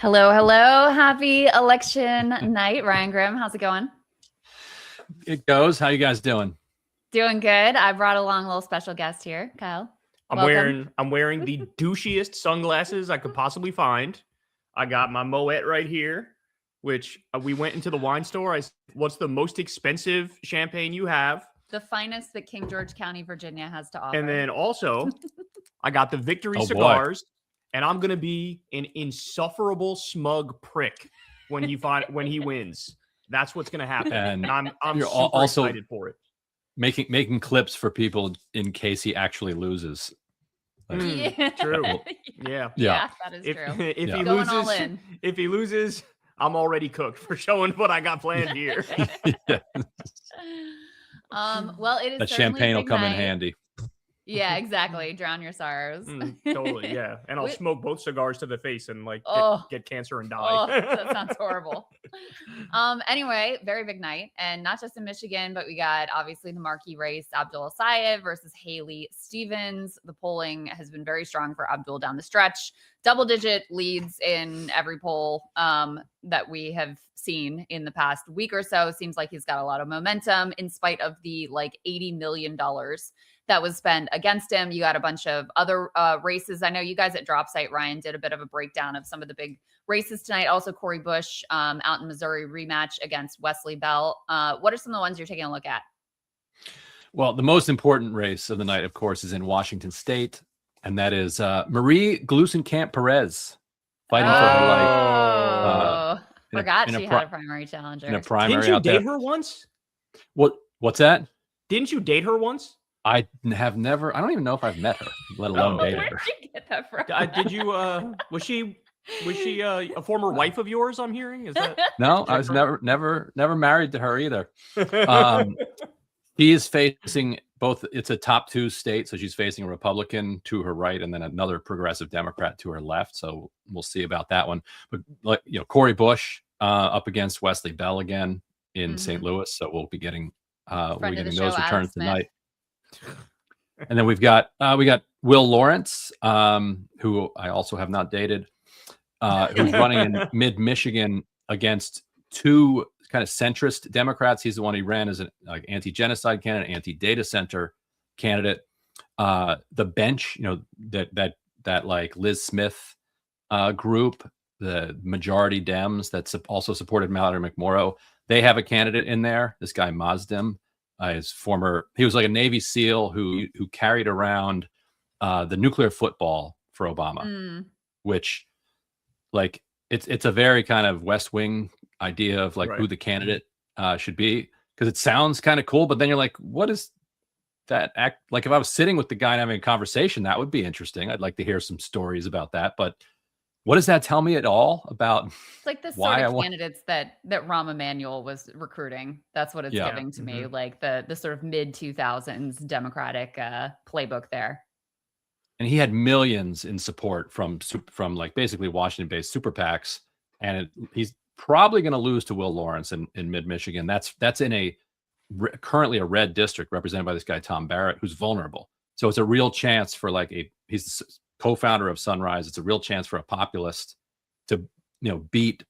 Hello, hello. Happy election night, Ryan Grimm. How's it going? It goes. How you guys doing? Doing good. I brought along a little special guest here, Kyle. I'm wearing the douchiest sunglasses I could possibly find. I got my Moet right here, which we went into the wine store. What's the most expensive champagne you have? The finest that King George County, Virginia has to offer. And then also, I got the Victory cigars, and I'm gonna be an insufferable smug prick when he wins. That's what's gonna happen, and I'm super also excited for it. Making clips for people in case he actually loses. Yeah. True. Yeah, that is true. If he loses, I'm already cooked for showing what I got planned here. Well, it is that champagne will come in handy. Yeah, exactly. Drown your sorrows. Totally, yeah. And I'll smoke both cigars to the face and get cancer and die. Oh, that sounds horrible. Anyway, very big night. And not just in Michigan, but we got obviously the marquee race, Abdul Assayed versus Haley Stevens. The polling has been very strong for Abdul down the stretch. Double-digit leads in every poll that we have seen in the past week or so. Seems like he's got a lot of momentum in spite of the $80 million that was spent against him. You got a bunch of other races. I know you guys at Drop Site, Ryan, did a bit of a breakdown of some of the big races tonight. Also, Corey Bush out in Missouri rematch against Wesley Bell. What are some of the ones you're taking a look at? Well, the most important race of the night, of course, is in Washington State, and that is Marie Gluesenkamp-Perez fighting for her life. Forgot she had a primary challenger. In a primary. Didn't you date her once? What's that? Didn't you date her once? I have never. I don't even know if I've met her, let alone dated her. Where did you get that from? Did you? Was she a former wife of yours? I'm hearing. Is that no? I was never married to her either. He is facing both. It's a top two state, so she's facing a Republican to her right, and then another progressive Democrat to her left. So we'll see about that one. But Corey Bush up against Wesley Bell again in St. Louis. So we'll be getting those returns tonight. And then we got Will Lawrence, who I also have not dated, who's running in mid-Michigan against two kind of centrist Democrats. He's the one he ran as an anti-genocide candidate, anti-data center candidate. The bench, that Liz Smith group, the majority Dems that's also supported Mallory McMorrow. They have a candidate in there. This guy Mazdim. He was like a Navy SEAL who carried around the nuclear football for Obama, which it's a very kind of West Wing idea of who the candidate should be, because it sounds kind of cool, but then you're like, what is that act like? If I was sitting with the guy and having a conversation, that would be interesting. I'd like to hear some stories about that, but what does that tell me at all about? It's like the sort of candidates that Rahm Emanuel was recruiting. That's what it's giving to me, like the sort of mid 2000s Democratic playbook there. And he had millions in support from basically Washington-based super PACs, and he's probably going to lose to Will Lawrence in mid Michigan. That's in currently a red district represented by this guy Tom Barrett, who's vulnerable. So it's a real chance for he's the co-founder of Sunrise. It's a real chance for a populist to beat,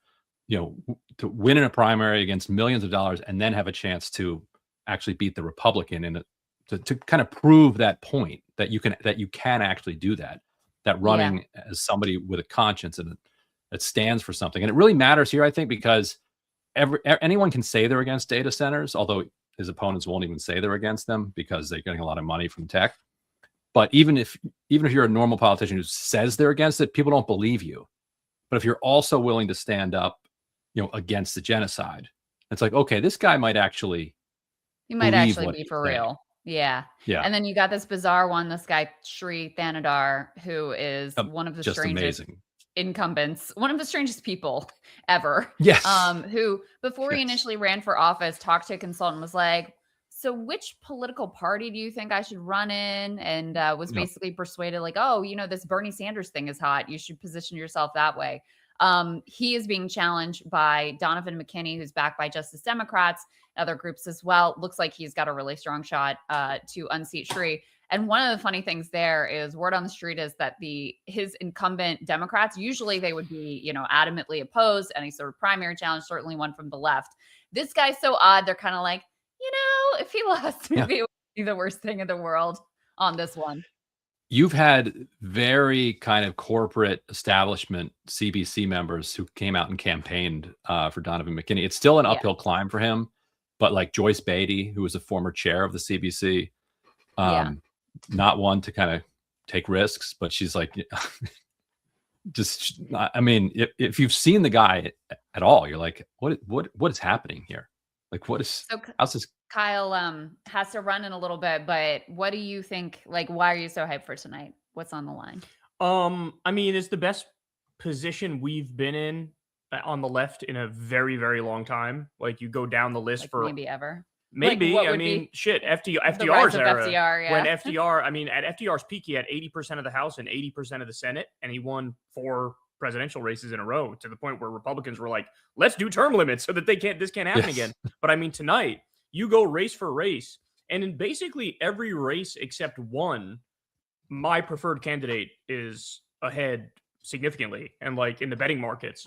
to win in a primary against millions of dollars, and then have a chance to actually beat the Republican to kind of prove that point that you can actually do that running as somebody with a conscience and that stands for something. And it really matters here, I think, because anyone can say they're against data centers, although his opponents won't even say they're against them because they're getting a lot of money from tech. But even if you're a normal politician who says they're against it, people don't believe you. But if you're also willing to stand up, against the genocide, it's like, okay, this guy might actually. He might actually be for real. Yeah. Yeah. And then you got this bizarre one, this guy, Sri Thanadar, who is one of the strangest incumbents, one of the strangest people ever. Yes. Who, before he initially ran for office, talked to a consultant, was like, so which political party do you think I should run in? And was basically persuaded this Bernie Sanders thing is hot. You should position yourself that way. He is being challenged by Donovan McKinney, who's backed by Justice Democrats, other groups as well. Looks like he's got a really strong shot to unseat Sri. And one of the funny things there is word on the street is that his incumbent Democrats, usually they would be, adamantly opposed any sort of primary challenge, certainly one from the left. This guy's so odd. They're kind of like, if he lost, maybe it would be the worst thing in the world on this one. You've had very kind of corporate establishment CBC members who came out and campaigned for Donovan McKinney. It's still an uphill climb for him, but like Joyce Beatty, who was a former chair of the CBC, not one to kind of take risks, but she's like, if you've seen the guy at all, you're like, what is happening here? Like, how's this? Kyle has to run in a little bit, but what do you think? Like, why are you so hyped for tonight? What's on the line? It's the best position we've been in on the left in a very, very long time. Like, you go down the list for maybe ever. Maybe. FDR's era. FDR, when FDR, at FDR's peak, he had 80% of the House and 80% of the Senate, and he won 4 presidential races in a row to the point where Republicans were like, let's do term limits so that this can't happen again. But tonight, you go race for race, and in basically every race except one, my preferred candidate is ahead significantly. And like in the betting markets,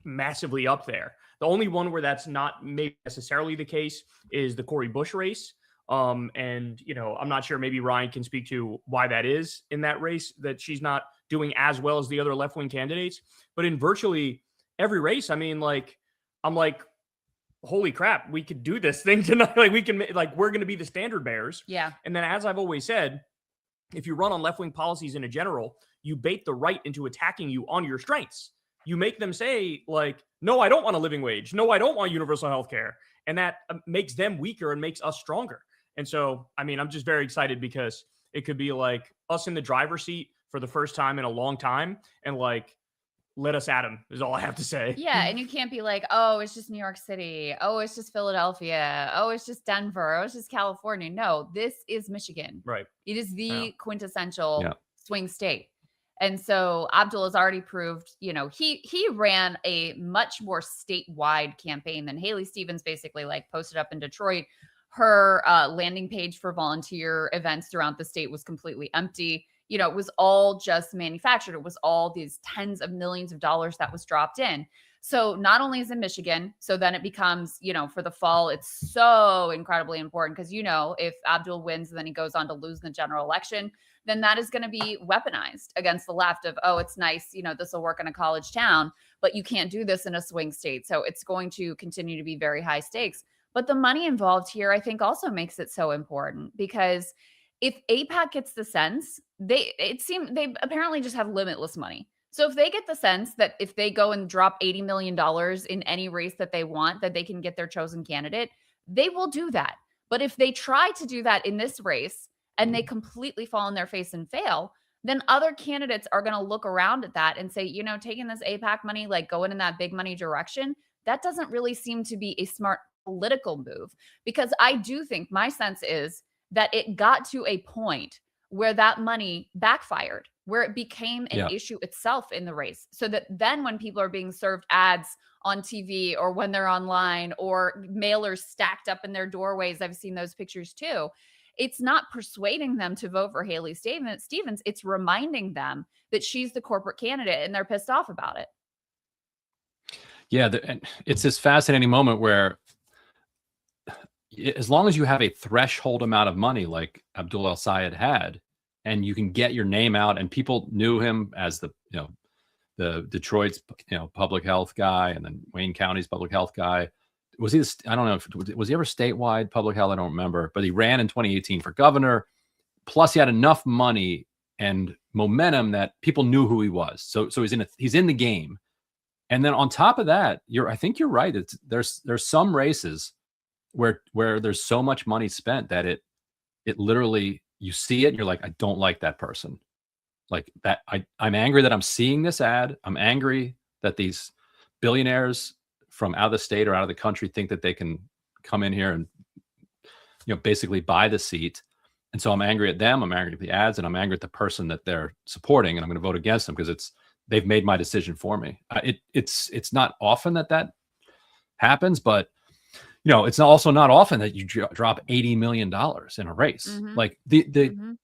massively up there. The only one where that's not maybe necessarily the case is the Cori Bush race. I'm not sure, maybe Ryan can speak to why that is in that race, that she's not doing as well as the other left-wing candidates. But in virtually every race, I'm like, holy crap, we could do this thing tonight. Like, we're going to be the standard bearers. Yeah. And then, as I've always said, if you run on left-wing policies in a general, you bait the right into attacking you on your strengths. You make them say, like, no, I don't want a living wage. No, I don't want universal health care. And that makes them weaker and makes us stronger. And so, I'm just very excited because it could be like us in the driver's seat for the first time in a long time. And like, let us at him is all I have to say. Yeah. And you can't be like, oh, it's just New York City. Oh, it's just Philadelphia. Oh, it's just Denver. Oh, it's just California. No, this is Michigan. Right. It is the quintessential swing state. And so Abdul has already proved, he ran a much more statewide campaign than Haley Stevens, basically like posted up in Detroit. Her landing page for volunteer events throughout the state was completely empty. It was all just manufactured. It was all these tens of millions of dollars that was dropped in. So not only is it Michigan, so then it becomes, for the fall, it's so incredibly important because, if Abdul wins and then he goes on to lose in the general election, then that is going to be weaponized against the left of, oh, it's nice, this will work in a college town, but you can't do this in a swing state. So it's going to continue to be very high stakes. But the money involved here, I think, also makes it so important because if AIPAC gets the sense, they apparently just have limitless money. So if they get the sense that if they go and drop $80 million in any race that they want, that they can get their chosen candidate, they will do that. But if they try to do that in this race and they completely fall on their face and fail, then other candidates are going to look around at that and say, taking this AIPAC money, like going in that big money direction, that doesn't really seem to be a smart political move. Because I do think my sense is that it got to a point where that money backfired, where it became an issue itself in the race. So that then when people are being served ads on TV or when they're online or mailers stacked up in their doorways, I've seen those pictures too. It's not persuading them to vote for Haley Stevens. It's reminding them that she's the corporate candidate and they're pissed off about it. Yeah. And it's this fascinating moment where as long as you have a threshold amount of money like Abdul El-Sayed had, and you can get your name out, and people knew him as the Detroit's public health guy, and then Wayne County's public health guy. Was he? I don't know. Was he ever statewide public health? I don't remember. But he ran in 2018 for governor. Plus, he had enough money and momentum that people knew who he was. So he's in the game. And then on top of that, I think you're right. There's some races where there's so much money spent that it literally, you see it and you're like, I don't like that person. Like that, I'm angry that I'm seeing this ad. I'm angry that these billionaires from out of the state or out of the country think that they can come in here and basically buy the seat. And so I'm angry at them. I'm angry at the ads, and I'm angry at the person that they're supporting, and I'm going to vote against them because they've made my decision for me. It's not often that happens, but it's also not often that you drop $80 million in a race. Mhm. Like the Mhm.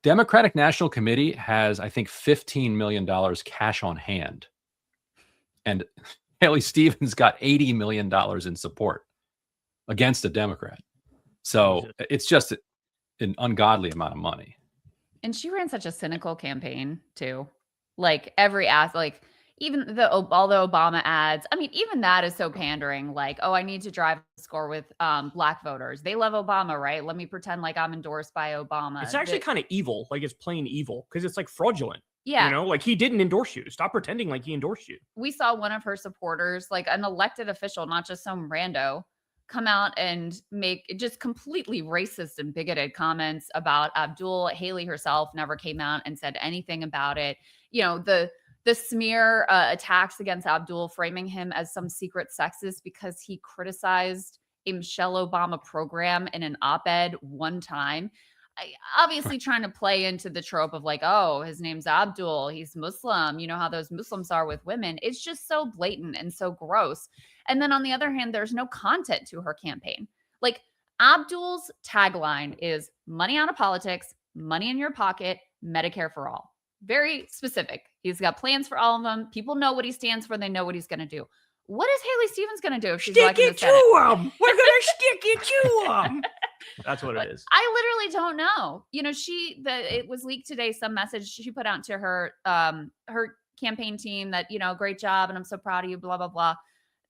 Democratic National Committee has, I think, $15 million cash on hand. And Haley Stevens got $80 million in support against a Democrat. So it's just an ungodly amount of money. And she ran such a cynical campaign too. Like every like even all the Obama ads. I mean, even that is so pandering. Like, oh, I need to drive a score with Black voters. They love Obama, right? Let me pretend like I'm endorsed by Obama. It's actually kind of evil. Like it's plain evil because it's like fraudulent. Yeah. You know, like he didn't endorse you. Stop pretending like he endorsed you. We saw one of her supporters, like an elected official, not just some rando, come out and make just completely racist and bigoted comments about Abdul. Haley herself never came out and said anything about it. You know, the smear attacks against Abdul, framing him as some secret sexist because he criticized a Michelle Obama program in an op-ed one time. Obviously trying to play into the trope of like, oh, his name's Abdul, he's Muslim. You know how those Muslims are with women. It's just so blatant and so gross. And then on the other hand, there's no content to her campaign. Like Abdul's tagline is money out of politics, money in your pocket, Medicare for all. Very specific. He's got plans for all of them. People know what he stands for. They know what he's going to do. What is Haley Stevens going to do if she's stick it to him? We're going to stick it to him. That's what it is. I literally don't know. You know, it was leaked today, some message she put out to her her campaign team that, you know, great job and I'm so proud of you, blah, blah, blah.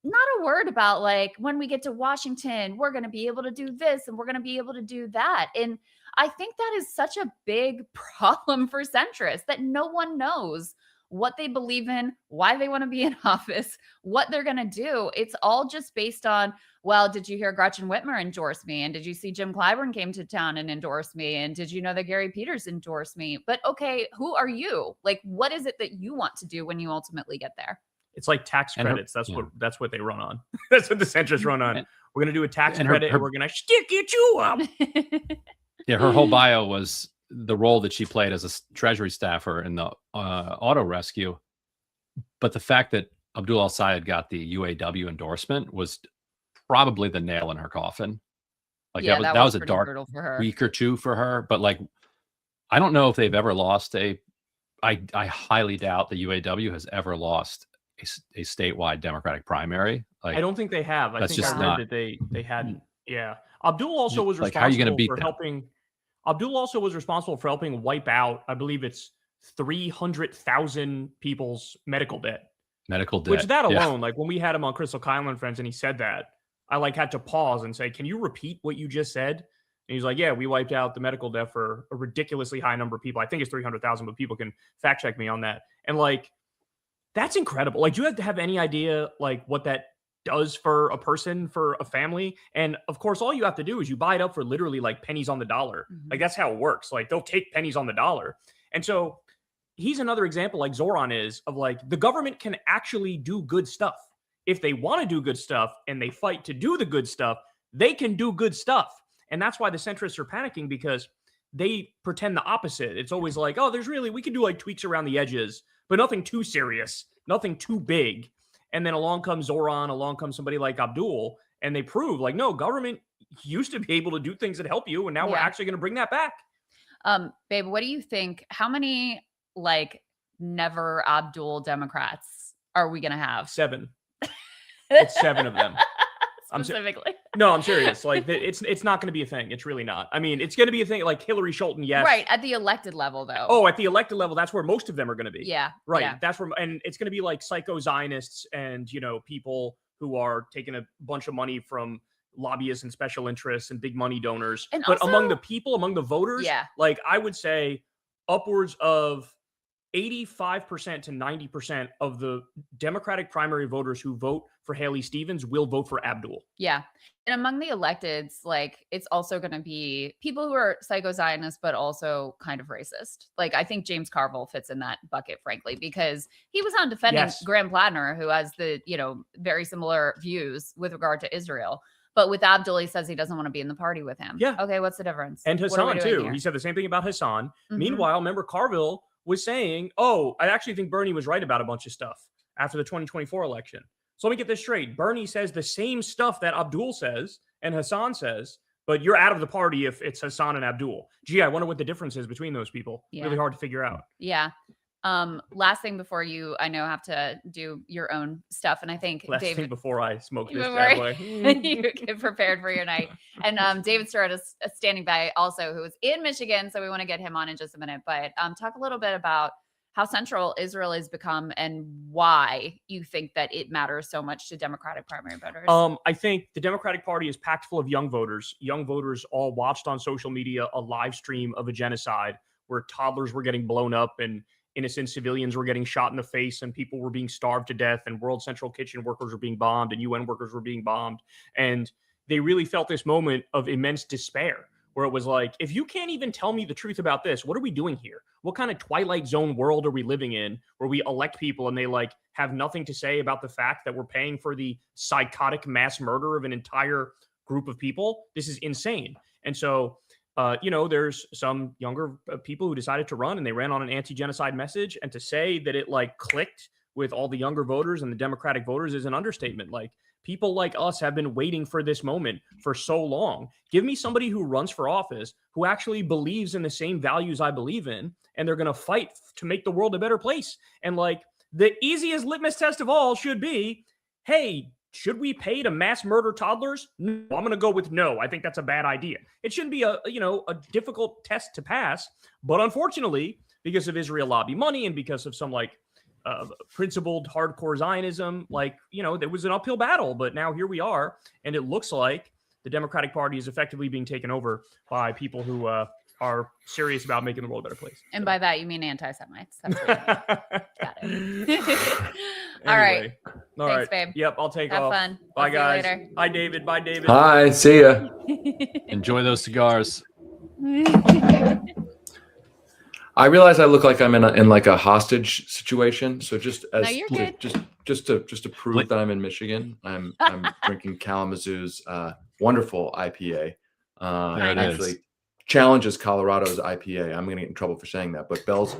Not a word about like when we get to Washington, we're going to be able to do this and we're going to be able to do that. And I think that is such a big problem for centrists that no one knows what they believe in, why they want to be in office, what they're going to do. It's all just based on, well, did you hear Gretchen Whitmer endorse me? And did you see Jim Clyburn came to town and endorsed me? And did you know that Gary Peters endorsed me? But okay, who are you? Like, what is it that you want to do when you ultimately get there? It's like tax credits. That's what they run on. That's what the centrists run on. We're going to do a tax credit and we're going to stick it to them. Yeah, her whole bio was the role that she played as a Treasury staffer in the auto rescue. But the fact that Abdul al-Sayed got the UAW endorsement was probably the nail in her coffin. Like that was a dark week or two for her. But like, I don't know if they've ever lost I highly doubt the UAW has ever lost a statewide Democratic primary. Like, I don't think they have. I think I read that they hadn't. Yeah. Abdul also was responsible how are you gonna beat for them? helping. Abdul also was responsible for helping wipe out, I believe it's 300,000 people's medical debt. Which that alone, like when we had him on Crystal Kyle and Friends and he said that, I like had to pause and say, can you repeat what you just said? And he's like, yeah, we wiped out the medical debt for a ridiculously high number of people. I think it's 300,000, but people can fact check me on that. And like, that's incredible. Like, do you have to have any idea like what that does for a person, for a family? And of course, all you have to do is you buy it up for literally like pennies on the dollar. Mm-hmm. Like that's how it works. Like they'll take pennies on the dollar. And so he's another example like Zoran is of like the government can actually do good stuff. If they want to do good stuff and they fight to do the good stuff, they can do good stuff. And that's why the centrists are panicking because they pretend the opposite. It's always like, oh, we can do like tweaks around the edges, but nothing too serious, nothing too big. And then along comes Zoran, along comes somebody like Abdul, and they prove like, no, government used to be able to do things that help you. And now we're actually going to bring that back. Babe, what do you think? How many like never Abdul Democrats are we going to have? 7. It's 7 of them. Specifically. I'm serious. Like it's not going to be a thing. It's really not. I mean, it's going to be a thing like Hillary Scholten. Yes. Right. At the elected level though. Oh, at the elected level, that's where most of them are going to be. Yeah. Right. Yeah. That's where, and it's going to be like psycho Zionists and, you know, people who are taking a bunch of money from lobbyists and special interests and big money donors. And but also, among the people, among the voters, like I would say upwards of 85% to 90% of the Democratic primary voters who vote for Haley Stevens will vote for Abdul. Yeah. And among the electeds, like it's also going to be people who are psycho-Zionists, but also kind of racist. Like I think James Carville fits in that bucket, frankly, because he was on defending Graham Platner, who has the, you know, very similar views with regard to Israel. But with Abdul, he says he doesn't want to be in the party with him. Yeah. Okay, what's the difference? And Hassan too. He said the same thing about Hassan. Mm-hmm. Meanwhile, remember Carville was saying, oh, I actually think Bernie was right about a bunch of stuff after the 2024 election. So let me get this straight. Bernie says the same stuff that Abdul says and Hassan says, but you're out of the party if it's Hassan and Abdul. Gee, I wonder what the difference is between those people. Yeah. Really hard to figure out. Yeah. Last thing before you, I know, have to do your own stuff. And I think Last David, thing before I smoke this bad boy. you get prepared for your night. And David Stewart is standing by also, who is in Michigan. So we want to get him on in just a minute, but talk a little bit about how central Israel has become and why you think that it matters so much to Democratic primary voters. I think the Democratic Party is packed full of young voters. Young voters all watched on social media a live stream of a genocide where toddlers were getting blown up and innocent civilians were getting shot in the face and people were being starved to death and World Central Kitchen workers were being bombed and UN workers were being bombed. And they really felt this moment of immense despair where it was like, if you can't even tell me the truth about this, what are we doing here? What kind of Twilight Zone world are we living in where we elect people and they like have nothing to say about the fact that we're paying for the psychotic mass murder of an entire group of people? This is insane. And so, there's some younger people who decided to run and they ran on an anti-genocide message, and to say that it like clicked with all the younger voters and the Democratic voters is an understatement. Like, people like us have been waiting for this moment for so long. Give me somebody who runs for office who actually believes in the same values I believe in, and they're going to fight to make the world a better place. And like, the easiest litmus test of all should be, hey, should we pay to mass murder toddlers? No, I'm going to go with no. I think that's a bad idea. It shouldn't be a difficult test to pass. But unfortunately, because of Israel lobby money and because of some like principled hardcore Zionism, there was an uphill battle. But now here we are. And it looks like the Democratic Party is effectively being taken over by people who are serious about making the world a better place. And by that, you mean anti-Semites. That's what got it. All right. Thanks, babe. Yep, I'll take off. Have fun. Bye, See you guys. later. Hi, David. Bye, David. Hi, see ya. Enjoy those cigars. I realize I look like I'm in like a hostage situation. So just as No, you're good. just to prove that I'm in Michigan, I'm drinking Kalamazoo's wonderful IPA. There it actually is. challenges Colorado's IPA. I'm gonna get in trouble for saying that, but Bell's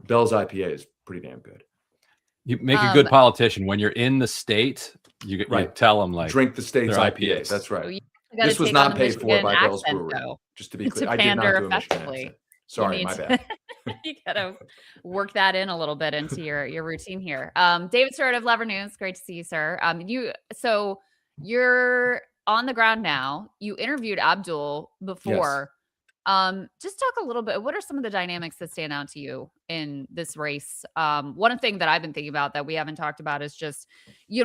IPA is pretty damn good. You make a good politician. When you're in the state, you tell them like Drink the state's their IPA. IPAs. That's right. You gotta This was take on not the paid for Michigan by Bell's accent, Brewery. though. Just to be To clear, I did not pander do a Michigan effectively. accent. Sorry, my bad. You gotta work that in a little bit into your routine here. David Stewart of Lever News, great to see you, sir. You're on the ground now. You interviewed Abdul before. Just talk a little bit. What are some of the dynamics that stand out to you in this race? One thing that I've been thinking about that we haven't talked about is just,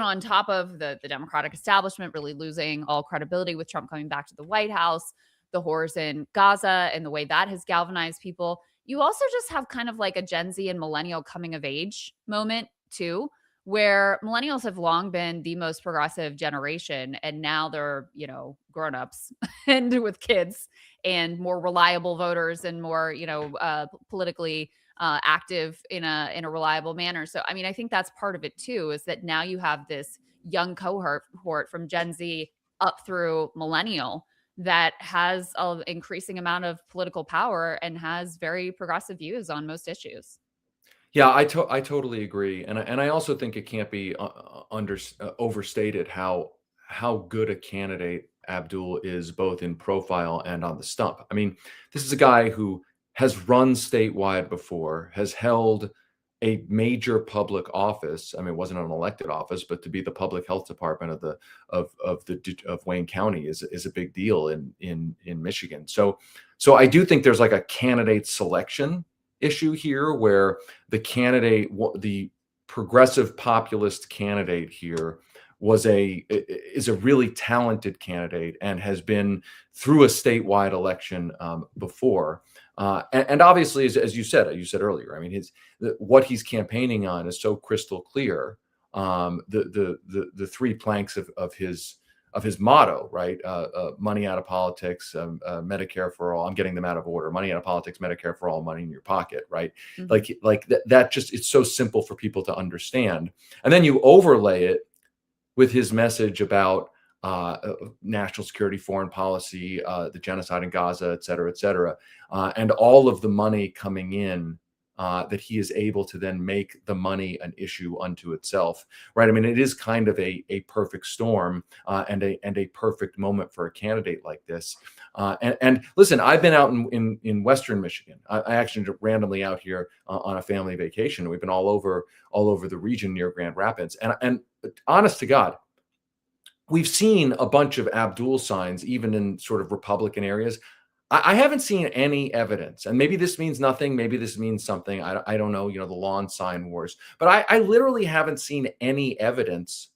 on top of the Democratic establishment really losing all credibility with Trump coming back to the White House, the horrors in Gaza and the way that has galvanized people. You also just have kind of like a Gen Z and millennial coming of age moment too, where millennials have long been the most progressive generation. And now they're, grownups and with kids and more reliable voters and more, politically active in a reliable manner. So, I mean, I think that's part of it too, is that now you have this young cohort from Gen Z up through millennial that has an increasing amount of political power and has very progressive views on most issues. Yeah, I totally agree, and I also think it can't be overstated how good a candidate Abdul is, both in profile and on the stump. I mean, this is a guy who has run statewide before, has held a major public office. I mean, it wasn't an elected office, but to be the public health department of Wayne County is a big deal in Michigan. So I do think there's like a candidate selection issue here, where the progressive populist candidate here is a really talented candidate and has been through a statewide election before. And obviously, as you said earlier, I mean, what he's campaigning on is so crystal clear. The three planks of his motto, right? Money out of politics, Medicare for all. I'm getting them out of order. Money out of politics, Medicare for all, money in your pocket, right? Mm-hmm. Like that just, it's so simple for people to understand. And then you overlay it with his message about national security, foreign policy, the genocide in Gaza, et cetera, and all of the money coming in that he is able to then make the money an issue unto itself, right? I mean, it is kind of a perfect storm and a perfect moment for a candidate like this. And listen, I've been out in Western Michigan. I actually randomly out here on a family vacation. We've been all over the region near Grand Rapids, and honest to God, we've seen a bunch of Abdul signs, even in sort of Republican areas. I haven't seen any evidence, and maybe this means nothing. Maybe this means something. I don't know, the lawn sign wars, but I literally haven't seen any evidence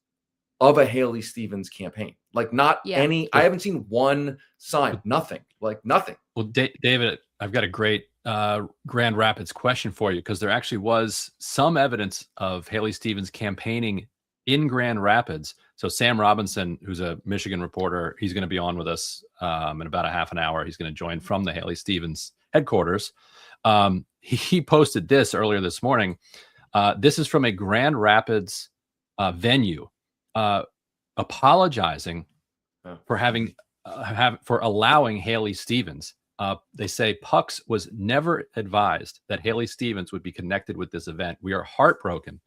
of a Haley Stevens campaign. Like not any, I haven't seen one sign, nothing, like nothing. Well, David, I've got a great Grand Rapids question for you, because there actually was some evidence of Haley Stevens campaigning in Grand Rapids. So Sam Robinson, who's a Michigan reporter, he's going to be on with us in about a half an hour. He's going to join from the Haley Stevens headquarters. He posted this earlier this morning. This is from a Grand Rapids venue apologizing for for allowing Haley Stevens. They say Pucks was never advised that Haley Stevens would be connected with this event. We are heartbroken,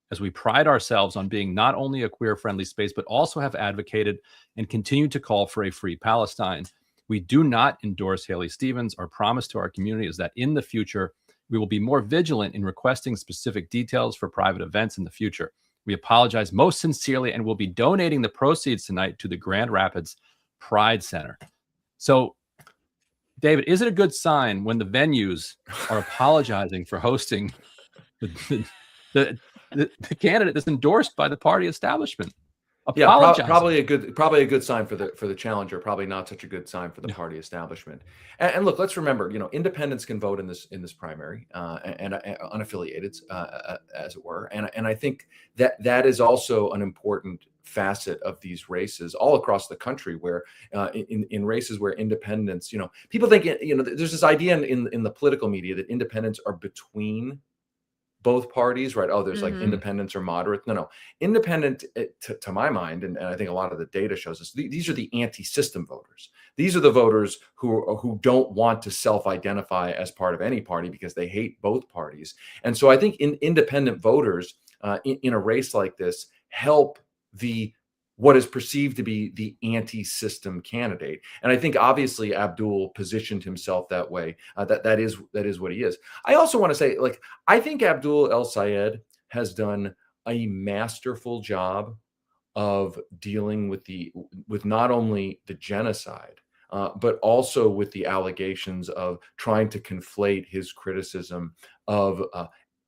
as we pride ourselves on being not only a queer-friendly space, but also have advocated and continue to call for a free Palestine. We do not endorse Haley Stevens. Our promise to our community is that in the future, we will be more vigilant in requesting specific details for private events in the future. We apologize most sincerely and will be donating the proceeds tonight to the Grand Rapids Pride Center. So, David, is it a good sign when the venues are apologizing for hosting the candidate that's endorsed by the party establishment? Yeah, probably a good sign for the challenger. Probably not such a good sign for the party establishment. And look, let's remember, independents can vote in this primary and unaffiliated, as it were. And I think that is also an important facet of these races all across the country, where in races where independents, people think, there's this idea in the political media that independents are between both parties, right? Oh, there's like independents or moderates. No. Independent, to my mind, and I think a lot of the data shows us, these are the anti-system voters. These are the voters who don't want to self-identify as part of any party because they hate both parties. And so I think independent voters in a race like this help what is perceived to be the anti-system candidate. And I think obviously Abdul positioned himself that way. That is what he is. I also want to say, I think Abdul El-Sayed has done a masterful job of dealing with not only the genocide, but also with the allegations of trying to conflate his criticism of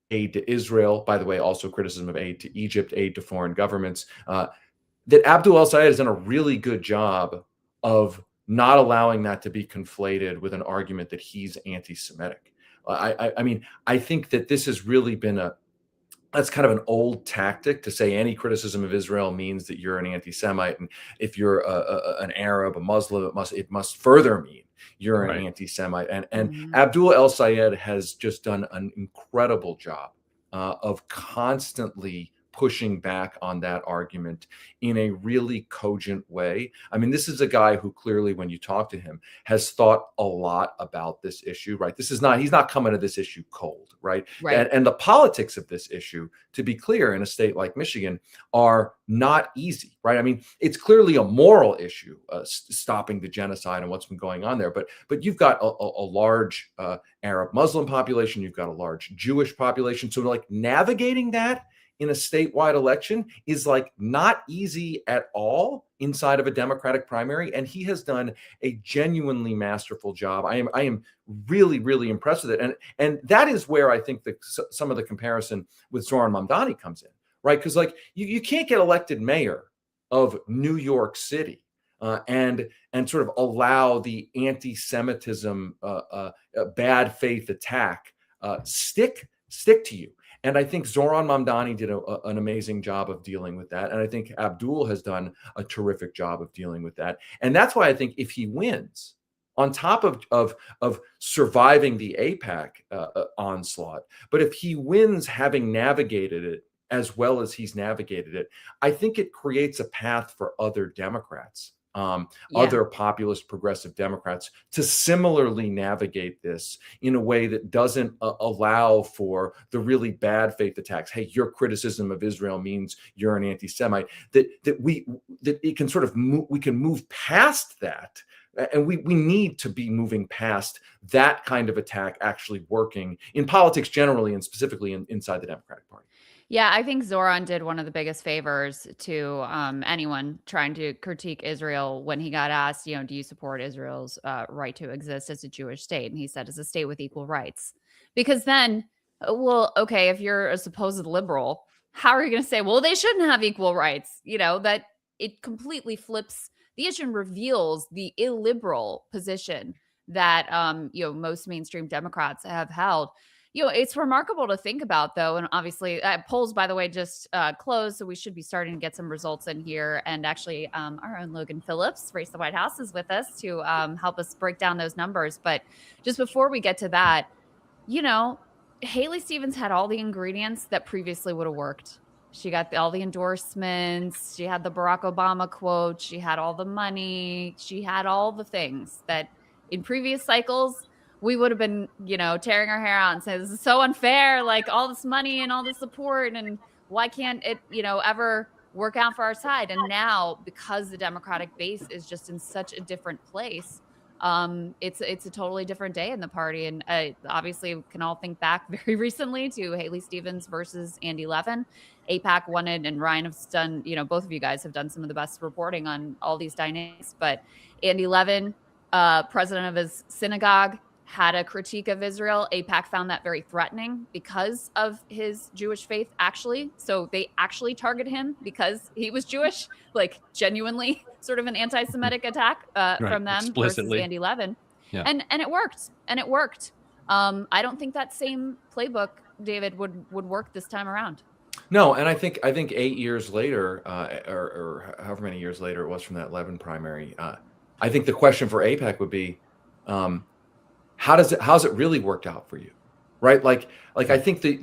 aid to Israel, by the way, also criticism of aid to Egypt, aid to foreign governments, that Abdul El-Sayed has done a really good job of not allowing that to be conflated with an argument that he's anti-Semitic. I mean, I think that this has really been that's kind of an old tactic to say any criticism of Israel means that you're an anti-Semite. And if you're an Arab, a Muslim, it must further mean you're an anti-Semite. And Abdul El-Sayed has just done an incredible job of constantly pushing back on that argument in a really cogent way. I mean, this is a guy who clearly, when you talk to him, has thought a lot about this issue, right? He's not coming to this issue cold, right? And the politics of this issue, to be clear, in a state like Michigan, are not easy, right? I mean, it's clearly a moral issue, stopping the genocide and what's been going on there. But you've got a large Arab Muslim population, you've got a large Jewish population. So navigating that in a statewide election is not easy at all inside of a Democratic primary. And he has done a genuinely masterful job. I am really, really impressed with it. And that is where I think some of the comparison with Zohran Mamdani comes in, right? Because you can't get elected mayor of New York City and sort of allow the anti-Semitism, bad faith attack stick to you. And I think Zohran Mamdani did an amazing job of dealing with that. And I think Abdul has done a terrific job of dealing with that. And that's why I think if he wins, on top of surviving the AIPAC onslaught, but if he wins having navigated it as well as he's navigated it, I think it creates a path for other Democrats other populist progressive Democrats to similarly navigate this in a way that doesn't allow for the really bad faith attacks. Hey, your criticism of Israel means you're an anti-Semite. That it can sort of we can move past that. And we need to be moving past that kind of attack actually working in politics generally, and specifically inside the Democratic Party. Yeah, I think Zoran did one of the biggest favors to anyone trying to critique Israel when he got asked, do you support Israel's right to exist as a Jewish state? And he said, as a state with equal rights. Because then, well, okay, if you're a supposed liberal, how are you going to say, well, they shouldn't have equal rights? That it completely flips the issue and reveals the illiberal position that most mainstream Democrats have held. It's remarkable to think about, though, and obviously polls, by the way, just closed, so we should be starting to get some results in here. And actually, our own Logan Phillips, Race the White House, is with us to help us break down those numbers. But just before we get to that, Haley Stevens had all the ingredients that previously would have worked. She got all the endorsements. She had the Barack Obama quote. She had all the money. She had all the things that in previous cycles we would have been, tearing our hair out and saying, this is so unfair, like all this money and all this support. And why can't it, ever work out for our side? And now, because the Democratic base is just in such a different place, it's a totally different day in the party. And obviously we can all think back very recently to Haley Stevens versus Andy Levin. AIPAC wanted, and Ryan has done, both of you guys have done some of the best reporting on all these dynamics, but Andy Levin, president of his synagogue, had a critique of Israel. AIPAC found that very threatening because of his Jewish faith, actually. So they actually target him because he was Jewish, like genuinely sort of an anti-Semitic attack from them explicitly. Versus Andy Levin. Yeah. And it worked. And it worked. I don't think that same playbook, David, would work this time around. No, and I think 8 years later, or however many years later it was from that Levin primary, I think the question for AIPAC would be, how's it really worked out for you, right? Like I think the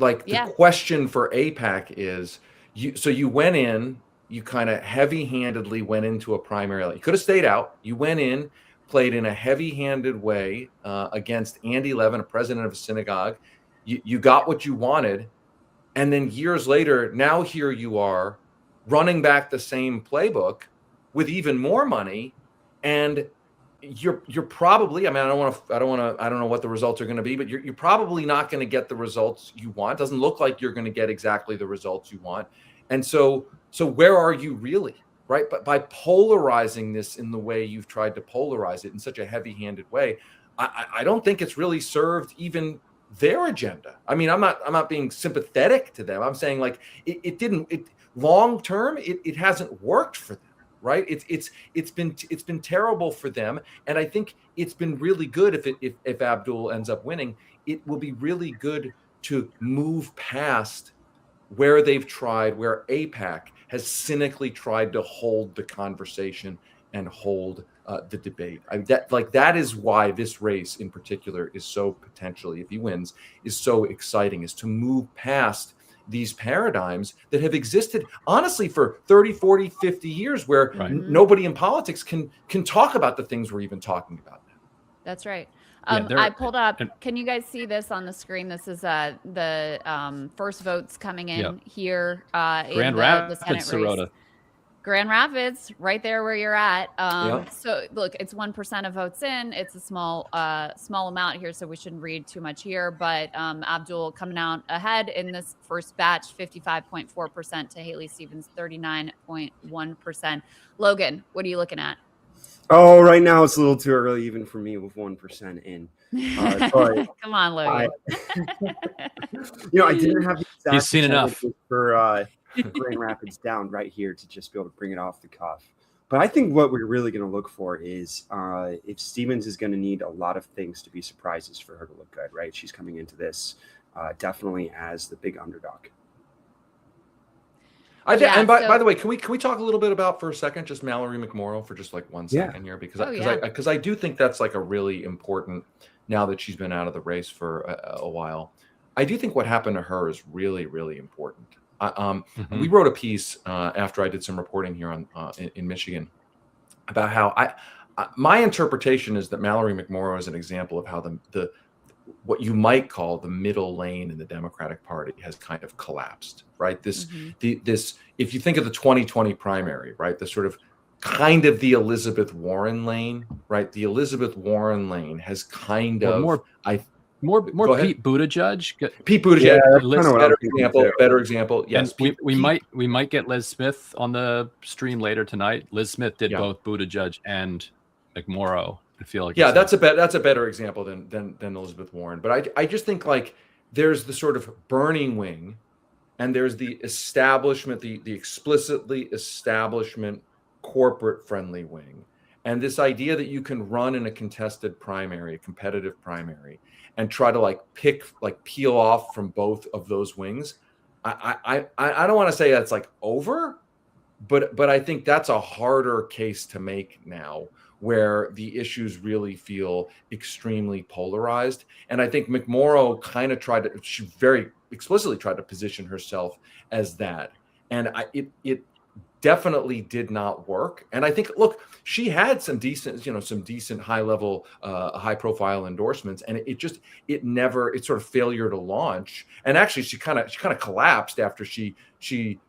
question for AIPAC is, you went in, you kind of heavy-handedly went into a primary. You could have stayed out. You went in, played in a heavy-handed way against Andy Levin, a president of a synagogue. You got what you wanted. And then years later, now here you are running back the same playbook with even more money. And you're probably, I don't know what the results are going to be, but you're probably not going to get the results you want. It doesn't look like you're going to get exactly the results you want. And so where are you really, right? But by polarizing this in the way you've tried to polarize it in such a heavy-handed way, I don't think it's really served even their agenda. I mean, I'm not being sympathetic to them. I'm saying like it didn't long term, it hasn't worked for them. Right. It's been terrible for them. And I think it's been really good if Abdul ends up winning. It will be really good to move past where where AIPAC has cynically tried to hold the conversation and hold the debate. That is why this race in particular is so potentially, if he wins, is so exciting, is to move past these paradigms that have existed honestly for 30, 40, 50 years where nobody in politics can talk about the things we're even talking about now. That's right. I pulled up, can you guys see this on the screen? This is the first votes coming in here. Grand Rapids, Sorota. Grand Rapids, right there where you're at. So look, it's 1% of votes in. It's a small amount here, so we shouldn't read too much here. But Abdul coming out ahead in this first batch, 55.4% to Haley Stevens, 39.1%. Logan, what are you looking at? Oh, right now it's a little too early even for me with 1% in. Come on, Logan. I didn't have the exact He's seen enough for Grand Rapids down right here to just be able to bring it off the cuff. But I think what we're really going to look for is if Stevens is going to need a lot of things to be surprises for her to look good, right? She's coming into this definitely as the big underdog. By the way, can we talk a little bit about for a second just Mallory McMorrow for just like 1 second here because I do think that's like a really important, now that she's been out of the race for a while. I do think what happened to her is really, really important. We wrote a piece after I did some reporting here in Michigan about how my interpretation is that Mallory McMorrow is an example of how the what you might call the middle lane in the Democratic Party has kind of collapsed, right? This if you think of the 2020 primary, right, the sort of kind of the Elizabeth Warren lane, right? The Elizabeth Warren lane has kind of more Pete Buttigieg. Pete Buttigieg, better example. Yes, we might get Liz Smith on the stream later tonight. Liz Smith did both Buttigieg and McMorrow. I feel like that's a better example than Elizabeth Warren. But I just think like there's the sort of burning wing, and there's the establishment, the explicitly establishment corporate friendly wing, and this idea that you can run in a contested primary, a competitive primary, and try to peel off from both of those wings. I don't want to say that's like over, but I think that's a harder case to make now, where the issues really feel extremely polarized. And I think McMorrow kind of she very explicitly tried to position herself as that. And it definitely did not work. And I think, look, she had some decent high level, high profile endorsements, and it sort of failure to launch. And actually she kind of collapsed after she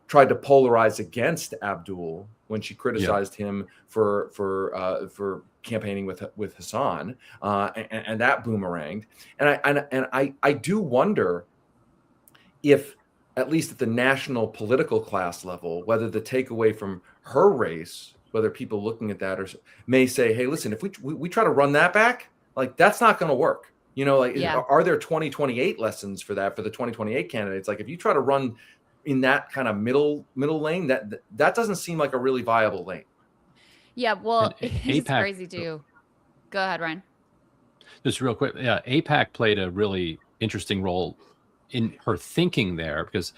tried to polarize against Abdul when she criticized him for campaigning with Hassan, and that boomeranged. And I do wonder if, at least at the national political class level, whether the takeaway from her race, whether people looking at that may say, hey, listen, if we try to run that back, like that's not going to work. Are there 2028 lessons for that, for the 2028 candidates? Like if you try to run in that kind of middle lane, that doesn't seem like a really viable lane. Yeah, well, it's crazy too. Go ahead, Ryan. Just real quick. Yeah, AIPAC played a really interesting role in her thinking there, because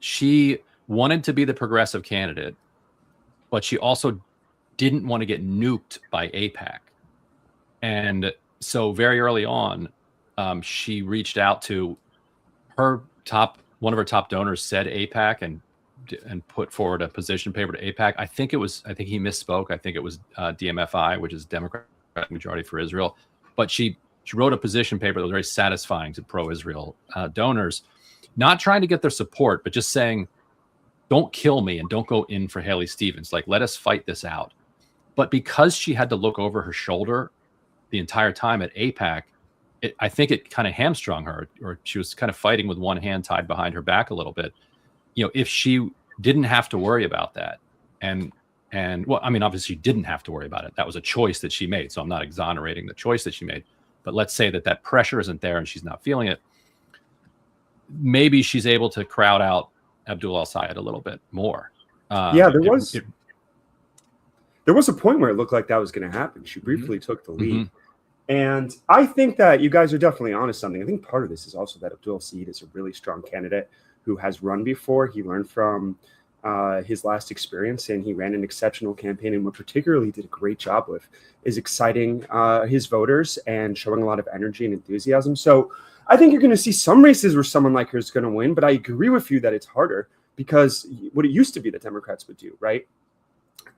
she wanted to be the progressive candidate, but she also didn't want to get nuked by AIPAC. And so very early on, she reached out to one of her top donors, said AIPAC, and put forward a position paper to AIPAC. I think he misspoke. I think it was DMFI, which is Democratic Majority for Israel. But she wrote a position paper that was very satisfying to pro-Israel donors, not trying to get their support, but just saying, don't kill me and don't go in for Haley Stevens. Like, let us fight this out. But because she had to look over her shoulder the entire time at AIPAC, I think it kind of hamstrung her, or she was kind of fighting with one hand tied behind her back a little bit. If she didn't have to worry about that, and well, I mean, obviously she didn't have to worry about it. That was a choice that she made. So I'm not exonerating the choice that she made. But let's say that pressure isn't there and she's not feeling it. Maybe she's able to crowd out Abdul El-Sayed a little bit more. There was a point where it looked like that was going to happen. She briefly took the lead. And I think that you guys are definitely onto something. I think part of this is also that Abdul El-Sayed is a really strong candidate who has run before. He learned from his last experience, and he ran an exceptional campaign. And what particularly he did a great job with is exciting his voters and showing a lot of energy and enthusiasm. So I think you're going to see some races where someone like her is going to win. But I agree with you that it's harder, because what it used to be that Democrats would do, right,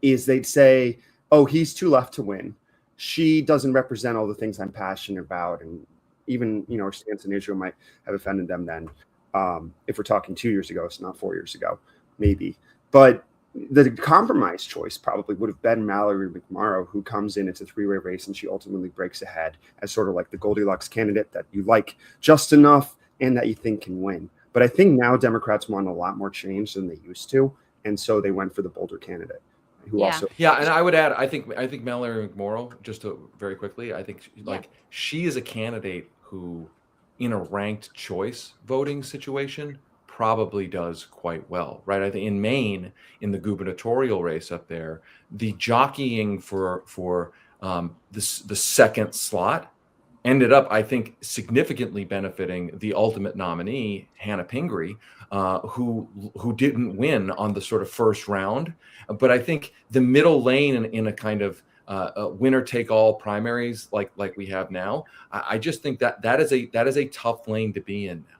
is they'd say, oh, he's too left to win. She doesn't represent all the things I'm passionate about. And even, her stance in Israel might have offended them then. If we're talking 2 years ago, it's not 4 years ago, maybe. But the compromise choice probably would have been Mallory McMorrow, who comes in. It's a three-way race, and she ultimately breaks ahead as sort of like the Goldilocks candidate that you like just enough and that you think can win. But I think now Democrats want a lot more change than they used to, and so they went for the bolder candidate. And I would add, I think Mallory McMorrow, just to very quickly, I think she is a candidate who, in a ranked choice voting situation, probably does quite well, right? I think in Maine, in the gubernatorial race up there, the jockeying for the second slot ended up, I think, significantly benefiting the ultimate nominee, Hannah Pingree, who didn't win on the sort of first round. But I think the middle lane in a kind of winner-take-all primaries like we have now, I just think that is a tough lane to be in now.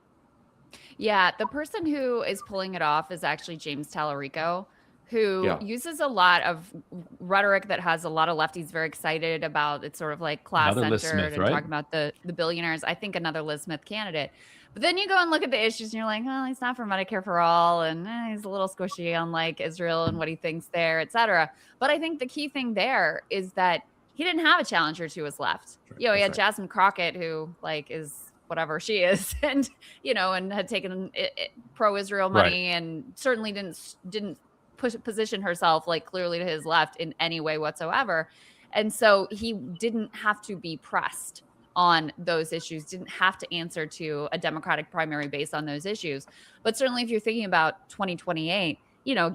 Yeah, the person who is pulling it off is actually James Tallarico. who uses a lot of rhetoric that has a lot of lefties very excited about. It's sort of like class-centered and talking about the billionaires. I think another Liz Smith candidate. But then you go and look at the issues and you're like, oh, he's not for Medicare for all. And he's a little squishy on like Israel and what he thinks there, et cetera. But I think the key thing there is that he didn't have a challenger to his left. He had Jasmine Crockett, who like is whatever she is, and and had taken pro-Israel money and certainly didn't position herself like clearly to his left in any way whatsoever. And so he didn't have to be pressed on those issues, didn't have to answer to a Democratic primary based on those issues. But certainly if you're thinking about 2028,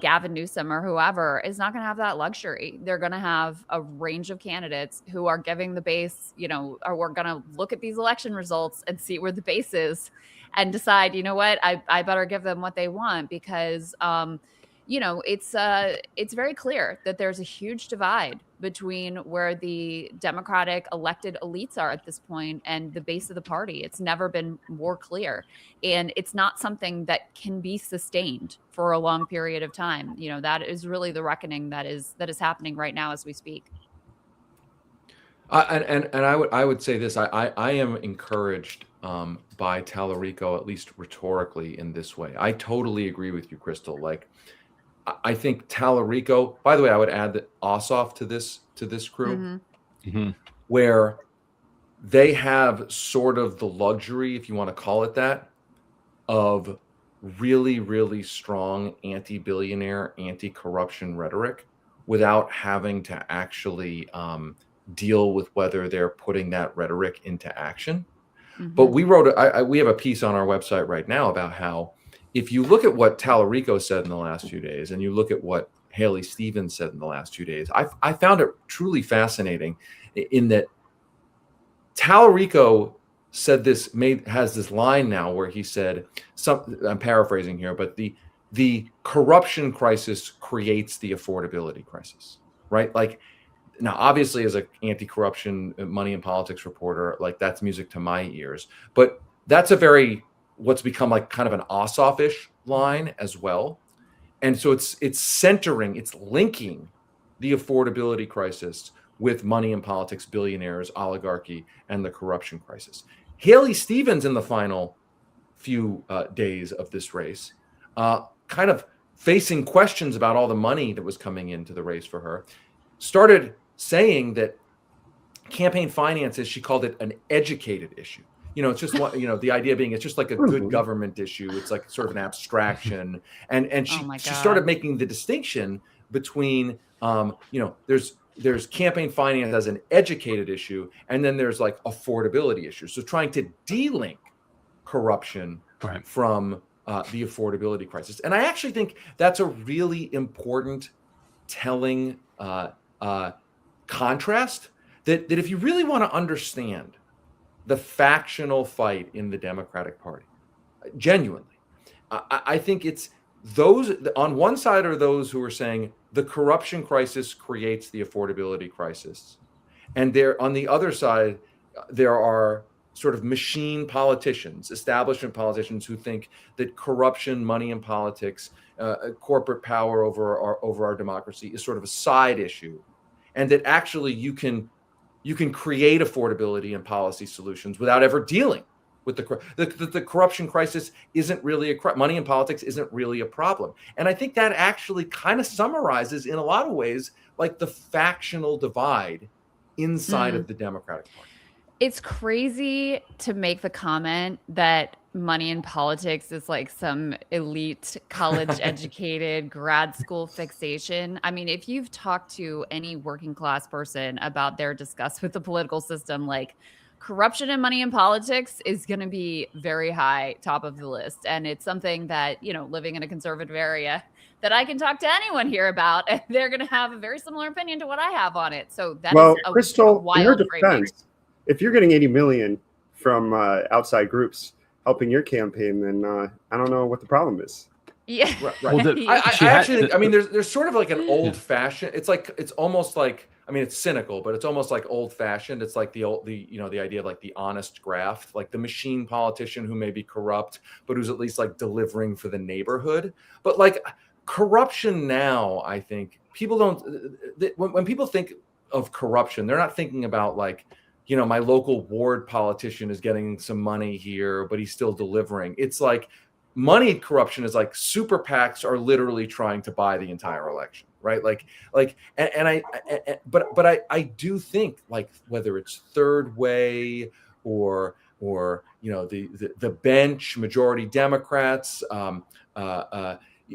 Gavin Newsom or whoever is not going to have that luxury. They're going to have a range of candidates who are giving the base, or we're going to look at these election results and see where the base is and decide, I better give them what they want, because it's very clear that there's a huge divide between where the Democratic elected elites are at this point and the base of the party. It's never been more clear. And it's not something that can be sustained for a long period of time. That is really the reckoning that is happening right now as we speak. And I would say this, I am encouraged by Tallarico, at least rhetorically, in this way. I totally agree with you, Crystal. Like, I think Tallarico, by the way, I would add that Ossoff to this crew, where they have sort of the luxury, if you want to call it that, of really, really strong anti-billionaire, anti-corruption rhetoric without having to actually deal with whether they're putting that rhetoric into action. But we we have a piece on our website right now about how, if you look at what Tallarico said in the last few days, and you look at what Haley Stevens said in the last 2 days, I found it truly fascinating in that Tallarico said has this line now where he said, I'm paraphrasing here, but the corruption crisis creates the affordability crisis, right? Like, now, obviously, as an anti-corruption money and politics reporter, like, that's music to my ears, but that's what's become like kind of an Ossoff-ish line as well. And so it's linking the affordability crisis with money and politics, billionaires, oligarchy, and the corruption crisis. Haley Stevens, in the final few days of this race, kind of facing questions about all the money that was coming into the race for her, started saying that campaign finances, she called it an educated issue. It's just the idea being it's just like a good government issue. It's like sort of an abstraction. And she started making the distinction between, there's campaign finance as an educated issue, and then there's like affordability issues. So trying to de-link corruption from the affordability crisis. And I actually think that's a really important telling contrast that if you really want to understand the factional fight in the Democratic Party, genuinely, I think it's those on one side are those who are saying the corruption crisis creates the affordability crisis, and there on the other side there are sort of machine politicians, establishment politicians, who think that corruption, money and politics, corporate power over our democracy is sort of a side issue, and that actually you can create affordability and policy solutions without ever dealing with the corruption crisis. Isn't really money in politics isn't really a problem. And I think that actually kind of summarizes in a lot of ways like the factional divide inside of the Democratic Party. It's crazy to make the comment that money in politics is like some elite college educated grad school fixation. I mean, if you've talked to any working class person about their disgust with the political system, like, corruption and money in politics is going to be very high top of the list. And it's something that, living in a conservative area, that I can talk to anyone here about, and they're going to have a very similar opinion to what I have on it. So that's Crystal, a wild in your defense, if you're getting 80 million from outside groups helping your campaign, then I don't know what the problem is. Yeah. Right. Well, I actually think, I mean, there's sort of like an old fashioned, it's almost like, I mean, it's cynical, but it's almost like old fashioned. It's like the idea of like the honest graft, like the machine politician who may be corrupt, but who's at least like delivering for the neighborhood. But like corruption now, I think people don't, when people think of corruption, they're not thinking about like, you know, my local ward politician is getting some money here, but he's still delivering. It's like moneyed corruption is like super PACs are literally trying to buy the entire election, right? But I do think, like, whether it's Third Way or you know, the bench, majority Democrats,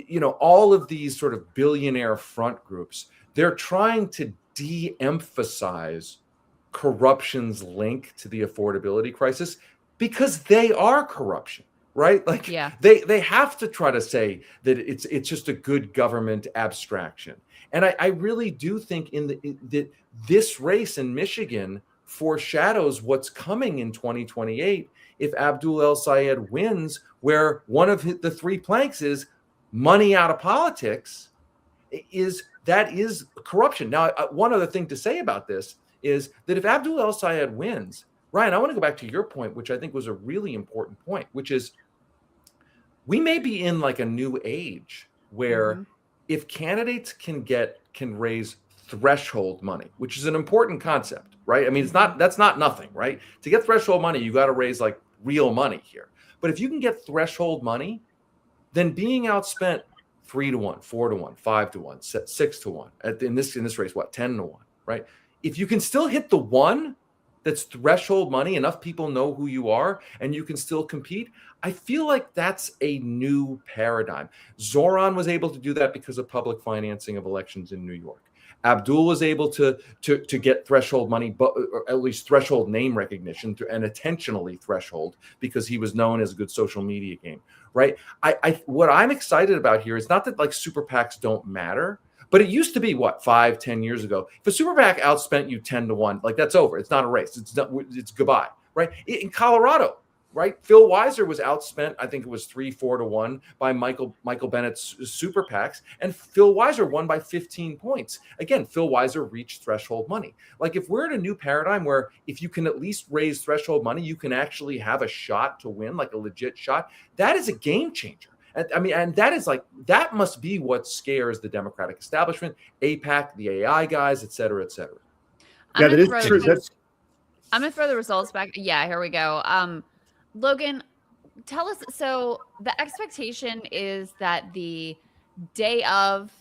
you know, all of these sort of billionaire front groups, they're trying to de-emphasize corruption's link to the affordability crisis because they are corruption, right? Like, yeah, they have to try to say that it's just a good government abstraction. And I really do think that this race in Michigan foreshadows what's coming in 2028 if Abdul El-Sayed wins, where one of the three planks is money out of politics, is corruption. Now, one other thing to say about this is that if Abdul El-Sayed wins, Ryan, I want to go back to your point, which I think was a really important point, which is we may be in like a new age where if candidates can raise threshold money, which is an important concept, right? I mean, that's not nothing, right? To get threshold money, you got to raise like real money here. But if you can get threshold money, then being outspent 3-1, 4-1, 5-1, 6-1 in this race, what, 10-1, right? If you can still hit the one that's threshold money, enough people know who you are, and you can still compete, I feel like that's a new paradigm. Zoran was able to do that because of public financing of elections in New York. Abdul was able to get threshold money, but or at least threshold name recognition and attentionally threshold because he was known as a good social media game, right? What I'm excited about here is not that like super PACs don't matter, but it used to be what, 5-10 years ago. If a super PAC outspent you 10-1, like that's over. It's not a race. It's goodbye, right? In Colorado, right? Phil Weiser was outspent, I think it was 3-4-1 by Michael Bennett's super PACs, and Phil Weiser won by 15 points. Again, Phil Weiser reached threshold money. Like if we're in a new paradigm where if you can at least raise threshold money, you can actually have a shot to win, like a legit shot, that is a game changer. I mean, and that must be what scares the Democratic establishment, AIPAC, the AI guys, et cetera, et cetera. Yeah, that is true. I'm going to throw the results back. Yeah, here we go. Logan, tell us, so the expectation is that the day of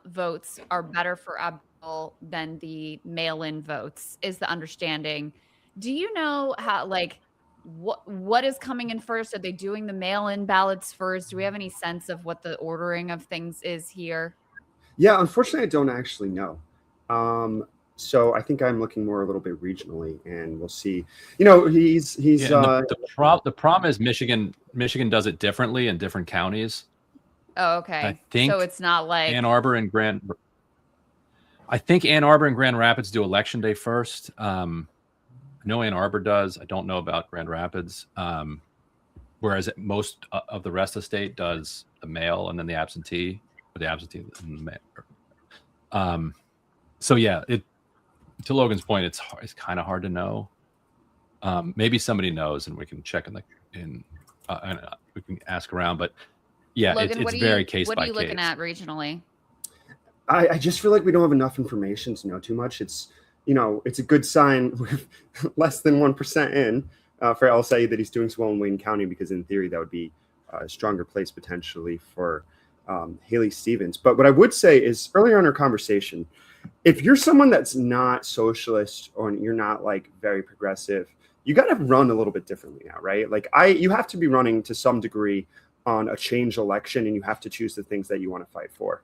votes are better for Abdul than the mail-in votes, is the understanding. Do you know how, like, what is coming in first? Are they doing the mail-in ballots first? Do we have any sense of what the ordering of things is here? Yeah, unfortunately, I don't actually know. So I think I'm looking more a little bit regionally, and we'll see. You know, he's the problem is Michigan does it differently in different counties. Oh, okay. I think so. It's not like Ann Arbor and Grand Rapids do election day first. I know Ann Arbor does. I don't know about Grand Rapids. Whereas most of the rest of the state does the mail and then the absentee, or the absentee and the mail. So yeah, to Logan's point, it's kind of hard to know. Maybe somebody knows, and we can check and we can ask around. But yeah, Logan, it's very case by case. What are you looking at regionally? I just feel like we don't have enough information to know too much. It's a good sign with less than 1% in for El-Sayed that he's doing so well in Wayne County, because in theory that would be a stronger place potentially for Haley Stevens. But what I would say is, earlier in our conversation, if you're someone that's not socialist or you're not like very progressive, you got to run a little bit differently now, right? Like you have to be running to some degree on a change election, and you have to choose the things that you want to fight for,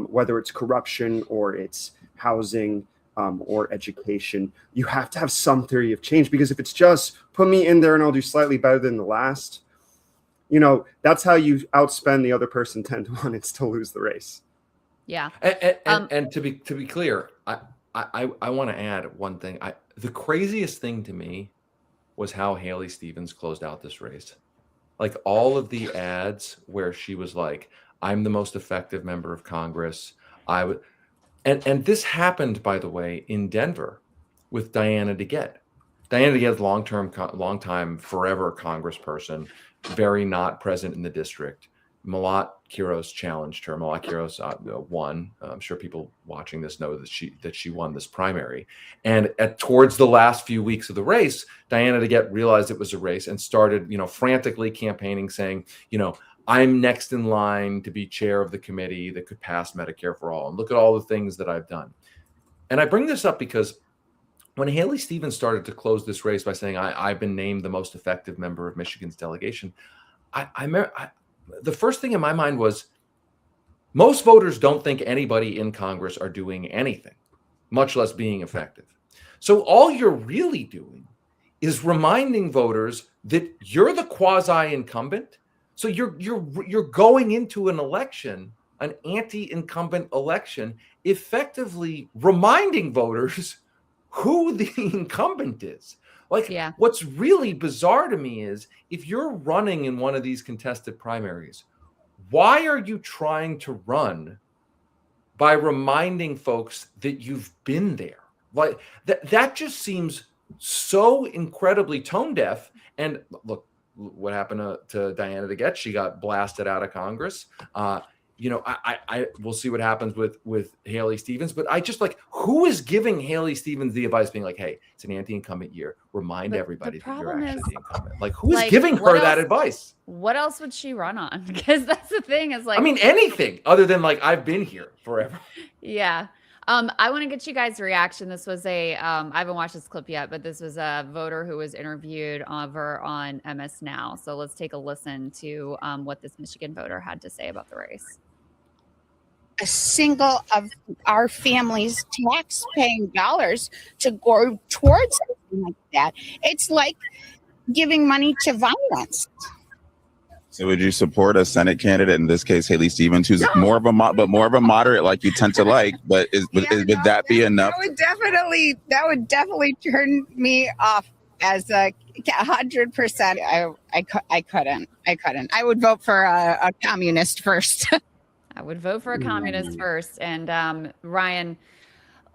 whether it's corruption or it's housing or education. You have to have some theory of change, because if it's just put me in there and I'll do slightly better than the last, that's how you outspend the other person 10-1 and still lose the race. Yeah. And to be clear, I want to add one thing. The craziest thing to me was how Haley Stevens closed out this race. Like all of the ads where she was like, "I'm the most effective member of Congress." And this happened, by the way, in Denver with Diana DeGette. Diana DeGette, long time, forever Congressperson, very not present in the district. Malat Quiros challenged her. Malat Quiros won. I'm sure people watching this know that she won this primary. And towards the last few weeks of the race, Diana DeGette realized it was a race and started, frantically campaigning, saying, I'm next in line to be chair of the committee that could pass Medicare for all. And look at all the things that I've done. And I bring this up because when Haley Stevens started to close this race by saying, I've been named the most effective member of Michigan's delegation, the first thing in my mind was most voters don't think anybody in Congress are doing anything, much less being effective. So all you're really doing is reminding voters that you're the quasi-incumbent. So you're going into an election, an anti-incumbent election, effectively reminding voters who the incumbent is. What's really bizarre to me is if you're running in one of these contested primaries, why are you trying to run by reminding folks that you've been there? Like that just seems so incredibly tone deaf. And look, what happened to Diana DeGette? She got blasted out of Congress. I we'll see what happens with Haley Stevens, but I just who is giving Haley Stevens the advice being like, hey, it's an anti-incumbent year. Remind everybody that you're actually the incumbent. Who is giving her that advice? What else would she run on? Because that's the thing is anything other than I've been here forever. Yeah. I want to get you guys' reaction. This was I haven't watched this clip yet, but this was a voter who was interviewed over on MS Now. So let's take a listen to what this Michigan voter had to say about the race. A single of our family's tax-paying dollars to go towards something like that. It's like giving money to violence. So would you support a Senate candidate, in this case Haley Stevens, who's more of a moderate like you tend to like, but would that be enough? That would definitely turn me off as 100%. I couldn't. I would vote for a communist first. I would vote for a communist first. And Ryan,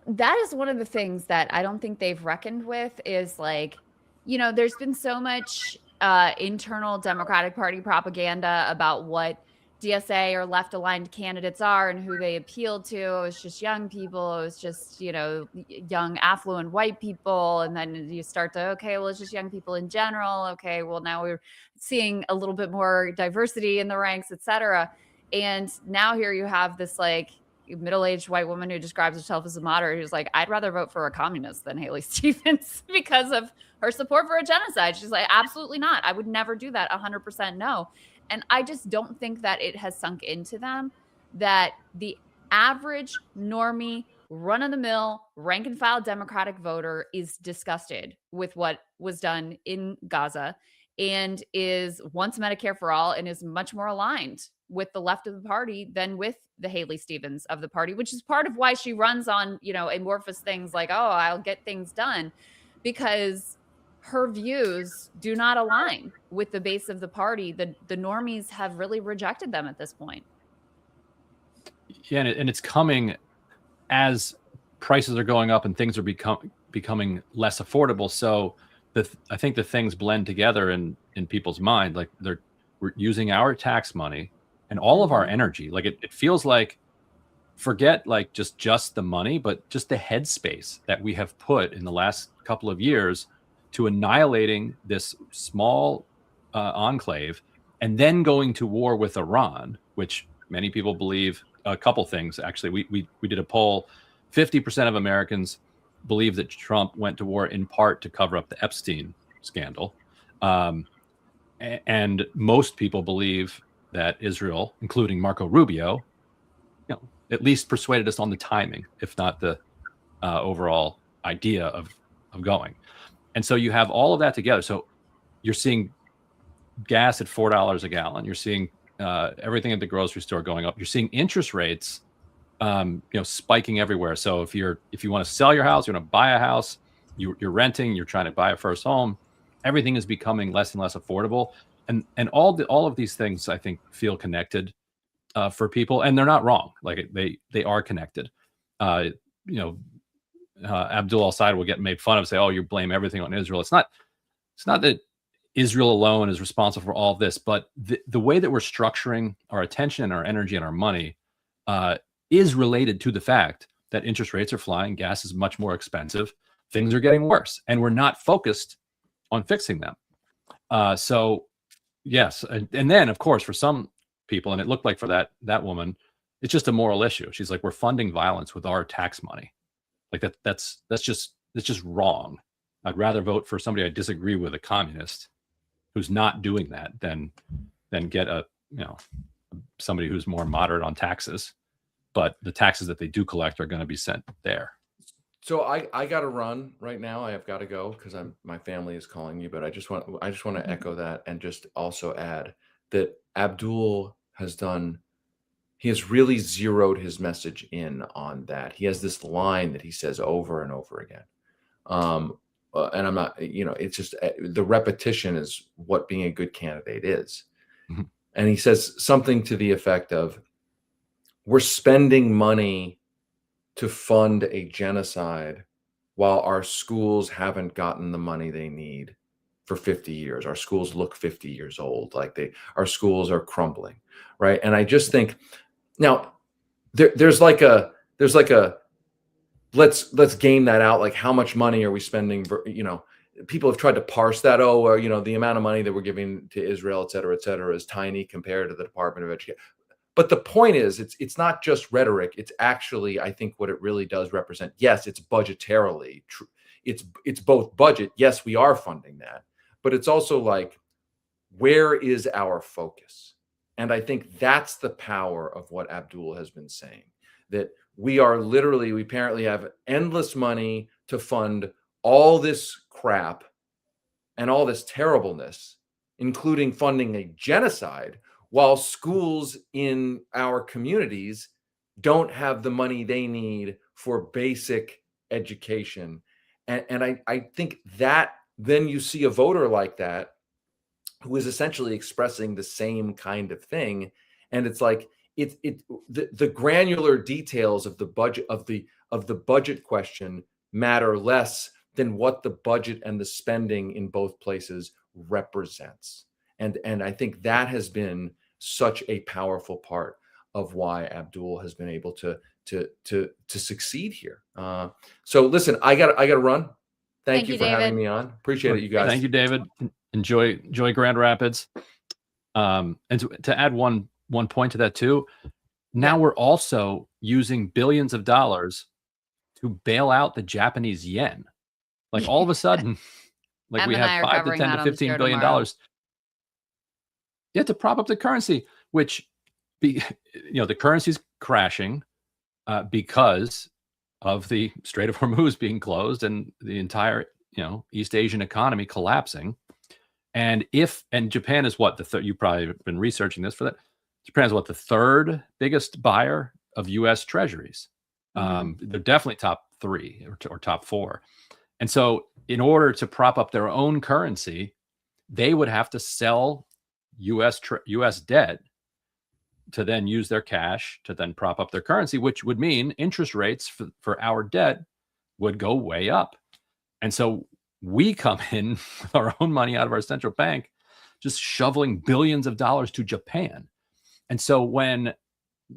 that is one of the things that I don't think they've reckoned with is there's been so much internal Democratic Party propaganda about what DSA or left-aligned candidates are and who they appeal to. It was just young people. It was just, young affluent white people. And then you start to, okay, well, it's just young people in general. Okay, well, now we're seeing a little bit more diversity in the ranks, et cetera. And now here you have this middle-aged white woman who describes herself as a moderate who's I'd rather vote for a communist than Haley Stevens because of her support for a genocide. She's absolutely not. I would never do that. 100% no. And I just don't think that it has sunk into them that the average normie, run-of-the-mill, rank-and-file Democratic voter is disgusted with what was done in Gaza and wants Medicare for all and is much more aligned with the left of the party than with the Haley Stevens of the party, which is part of why she runs on, amorphous things like, oh, I'll get things done, because her views do not align with the base of the party. The normies have really rejected them at this point. Yeah, and it's coming as prices are going up and things are becoming less affordable. So I think the things blend together in people's mind. We're using our tax money and all of our energy. It feels like, forget just the money, but just the headspace that we have put in the last couple of years to annihilating this small enclave and then going to war with Iran, which many people believe a couple things. Actually, we did a poll. 50% of Americans believe that Trump went to war in part to cover up the Epstein scandal. And most people believe that Israel, including Marco Rubio, at least persuaded us on the timing, if not the overall idea of going. And so you have all of that together. So you're seeing gas at $4 a gallon. You're seeing everything at the grocery store going up. You're seeing interest rates, spiking everywhere. So if you want to sell your house, you want to buy a house, you're renting, you're trying to buy a first home, everything is becoming less and less affordable. And all of these things, I think, feel connected for people, and they're not wrong. They are connected. Abdul al-Sayed will get made fun of, say, "Oh, you blame everything on Israel." It's not that Israel alone is responsible for all of this. But the way that we're structuring our attention and our energy and our money is related to the fact that interest rates are flying, gas is much more expensive, things are getting worse, and we're not focused on fixing them. So yes, and then of course for some people, and it looked like for that woman, it's just a moral issue. She's like, we're funding violence with our tax money. Like that's just wrong. I'd rather vote for somebody I disagree with, a communist who's not doing that, than get somebody who's more moderate on taxes. But the taxes that they do collect are going to be sent there. So I got to run right now. I have got to go because my family is calling me. But I just want to echo that and just also add that Abdul has done. He has really zeroed his message in on that. He has this line that he says over and over again. And I'm not, it's just the repetition is what being a good candidate is. Mm-hmm. And he says something to the effect of, we're spending money to fund a genocide while our schools haven't gotten the money they need for 50 years. Our schools look 50 years old, like our schools are crumbling, right? And I just think now there's like a let's game that out. Like, how much money are we spending? People have tried to parse that. The amount of money that we're giving to Israel, et cetera, is tiny compared to the Department of Education. But the point is, it's not just rhetoric. It's actually, I think, what it really does represent. Yes, it's budgetarily true. It's both budget. Yes, we are funding that, but it's also like, where is our focus? And I think that's the power of what Abdul has been saying, that we apparently have endless money to fund all this crap and all this terribleness, including funding a genocide, while schools in our communities don't have the money they need for basic education. And I think that then you see a voter like that who is essentially expressing the same kind of thing. And it's like, the granular details of the budget of the budget question matter less than what the budget and the spending in both places represents. And I think that has been such a powerful part of why Abdul has been able to succeed here. So listen, I got to run. Thank you for David. having me on. Appreciate it, you guys. Thank you, David. Enjoy Grand Rapids. And to add one point to that too, now we're also using billions of dollars to bail out the Japanese yen. Like all of a sudden, like we have $5 to $10 to $15 billion dollars. Yeah, to prop up the currency, which the currency's crashing because of the Strait of Hormuz being closed and the entire East Asian economy collapsing. And Japan is what you've probably been researching this for that. Japan is what, the third biggest buyer of U.S. treasuries. They're definitely top 3 or top 4. And so in order to prop up their own currency, they would have to sell U.S. debt to then use their cash to then prop up their currency, which would mean interest rates for our debt would go way up. And so we come in with our own money out of our central bank, just shoveling billions of dollars to Japan. And so when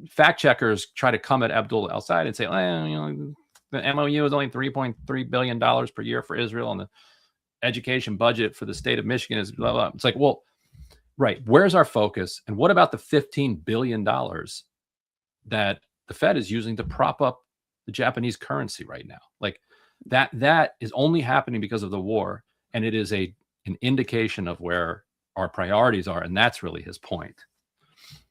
fact checkers try to come at Abdul El-Sayed and say, the MOU is only $3.3 billion per year for Israel, and the education budget for the state of Michigan is blah, blah. It's like, well, right, where's our focus? And what about the $15 billion that the Fed is using to prop up the Japanese currency right now? Like that is only happening because of the war. And it is an indication of where our priorities are. And that's really his point.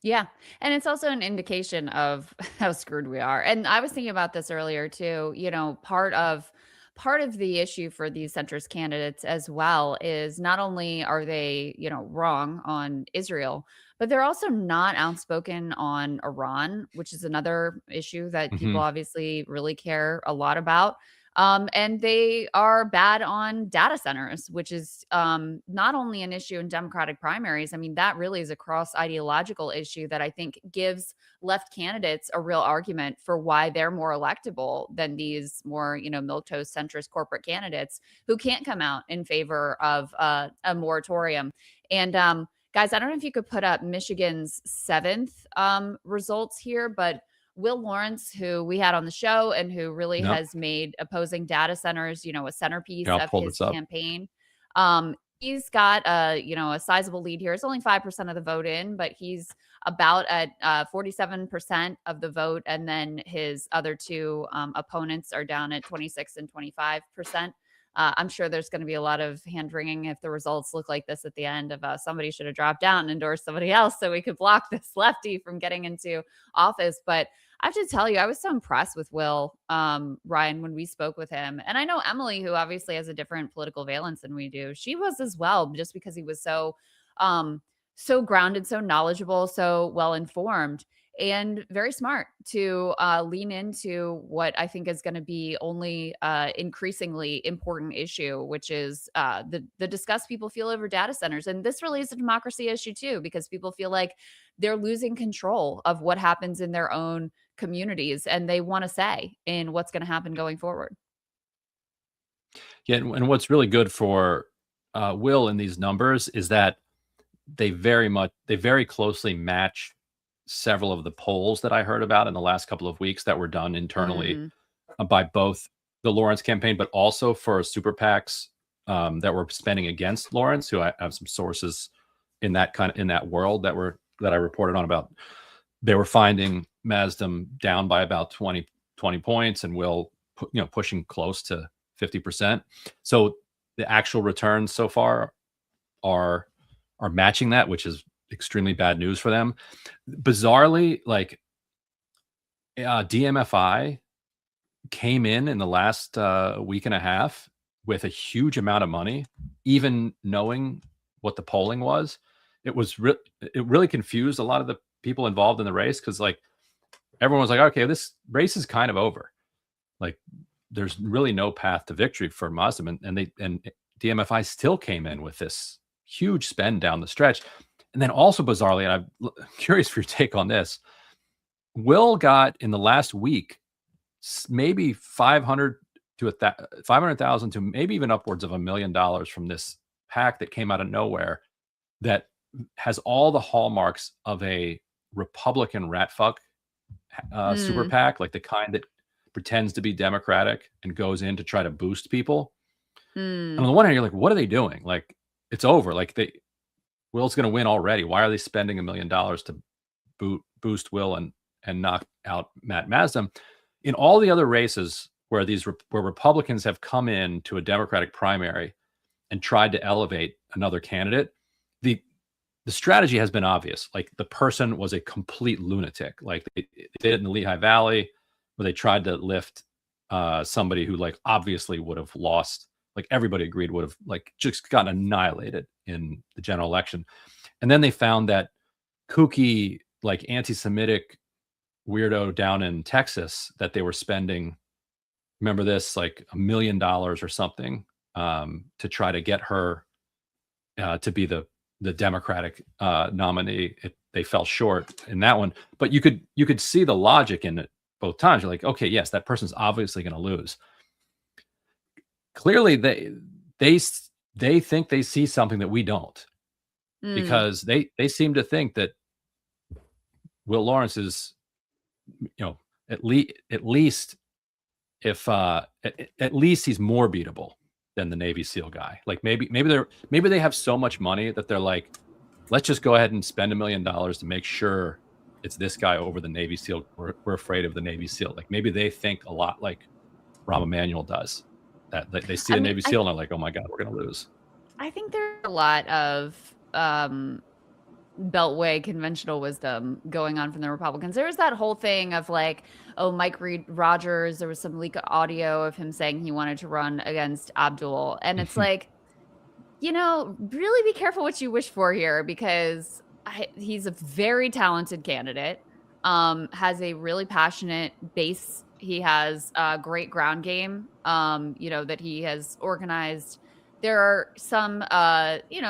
Yeah. And it's also an indication of how screwed we are. And I was thinking about this earlier too. Part of the issue for these centrist candidates as well is not only are they, wrong on Israel, but they're also not outspoken on Iran, which is another issue that people obviously really care a lot about. And they are bad on data centers, which is not only an issue in Democratic primaries. I mean, that really is a cross ideological issue that I think gives left candidates a real argument for why they're more electable than these more, milquetoast centrist corporate candidates who can't come out in favor of a moratorium. And guys, I don't know if you could put up Michigan's 7th results here, but Will Lawrence, who we had on the show and who really has made opposing data centers, a centerpiece of his campaign. He's got a sizable lead here. It's only 5% of the vote in, but he's about at 47% of the vote. And then his other two opponents are down at 26 and 25%. I'm sure there's going to be a lot of hand wringing if the results look like this at the end of somebody should have dropped down and endorsed somebody else so we could block this lefty from getting into office. But I have to tell you, I was so impressed with Will, Ryan, when we spoke with him. And I know Emily, who obviously has a different political valence than we do, she was as well, just because he was so grounded, so knowledgeable, so well-informed, and very smart to lean into what I think is going to be only increasingly important issue, which is the disgust people feel over data centers. And this really is a democracy issue too, because people feel like they're losing control of what happens in their own communities, and they want to say in what's going to happen going forward. Yeah, and what's really good for Will in these numbers is that they very closely match several of the polls that I heard about in the last couple of weeks that were done internally by both the Lawrence campaign, but also for super PACs that were spending against Lawrence, who I have some sources in that world that I reported on about. They were finding Mazdem down by about 20 points and Will pushing close to 50%. So the actual returns so far are matching that, which is extremely bad news for them. Bizarrely, like DMFI came in the last week and a half with a huge amount of money, even knowing what the polling was. It really confused a lot of the people involved in the race, because like everyone was like, okay, this race is kind of over. Like there's really no path to victory for Mazdem, and DMFI still came in with this huge spend down the stretch. And then also bizarrely, and I'm curious for your take on this, Will got in the last week maybe 500,000 to maybe even upwards of $1 million from this PAC that came out of nowhere that has all the hallmarks of a Republican rat fuck super PAC, like the kind that pretends to be Democratic and goes in to try to boost people. And on the one hand, you're like, what are they doing? Like, it's over. Like Will's going to win already. Why are they spending $1 million to boost Will and knock out Matt Mazdem? In all the other races where Republicans have come in to a Democratic primary and tried to elevate another candidate, the strategy has been obvious. Like the person was a complete lunatic. Like they did it in the Lehigh Valley, where they tried to lift somebody who like obviously would have lost. Like everybody agreed would have like just gotten annihilated in the general election. And then they found that kooky, like anti-Semitic weirdo down in Texas that they were spending, remember this, like $1 million or something to try to get her to be the Democratic nominee. They fell short in that one, but you could see the logic in it both times. You're like, okay, yes, that person's obviously going to lose. Clearly, they think they see something that we don't, because they seem to think that Will Lawrence is, at least he's more beatable than the Navy SEAL guy. Like maybe they have so much money that they're like, let's just go ahead and spend $1 million to make sure it's this guy over the Navy SEAL. We're afraid of the Navy SEAL. Like maybe they think a lot like Rahm Emanuel does. That they see the Navy SEAL and they're like, oh my God, we're going to lose. I think there's a lot of Beltway conventional wisdom going on from the Republicans. There was that whole thing of like, oh, Mike Rogers, there was some leak audio of him saying he wanted to run against Abdul. And it's like, really be careful what you wish for here, because he's a very talented candidate, has a really passionate base He has a great ground game, that he has organized. There are some,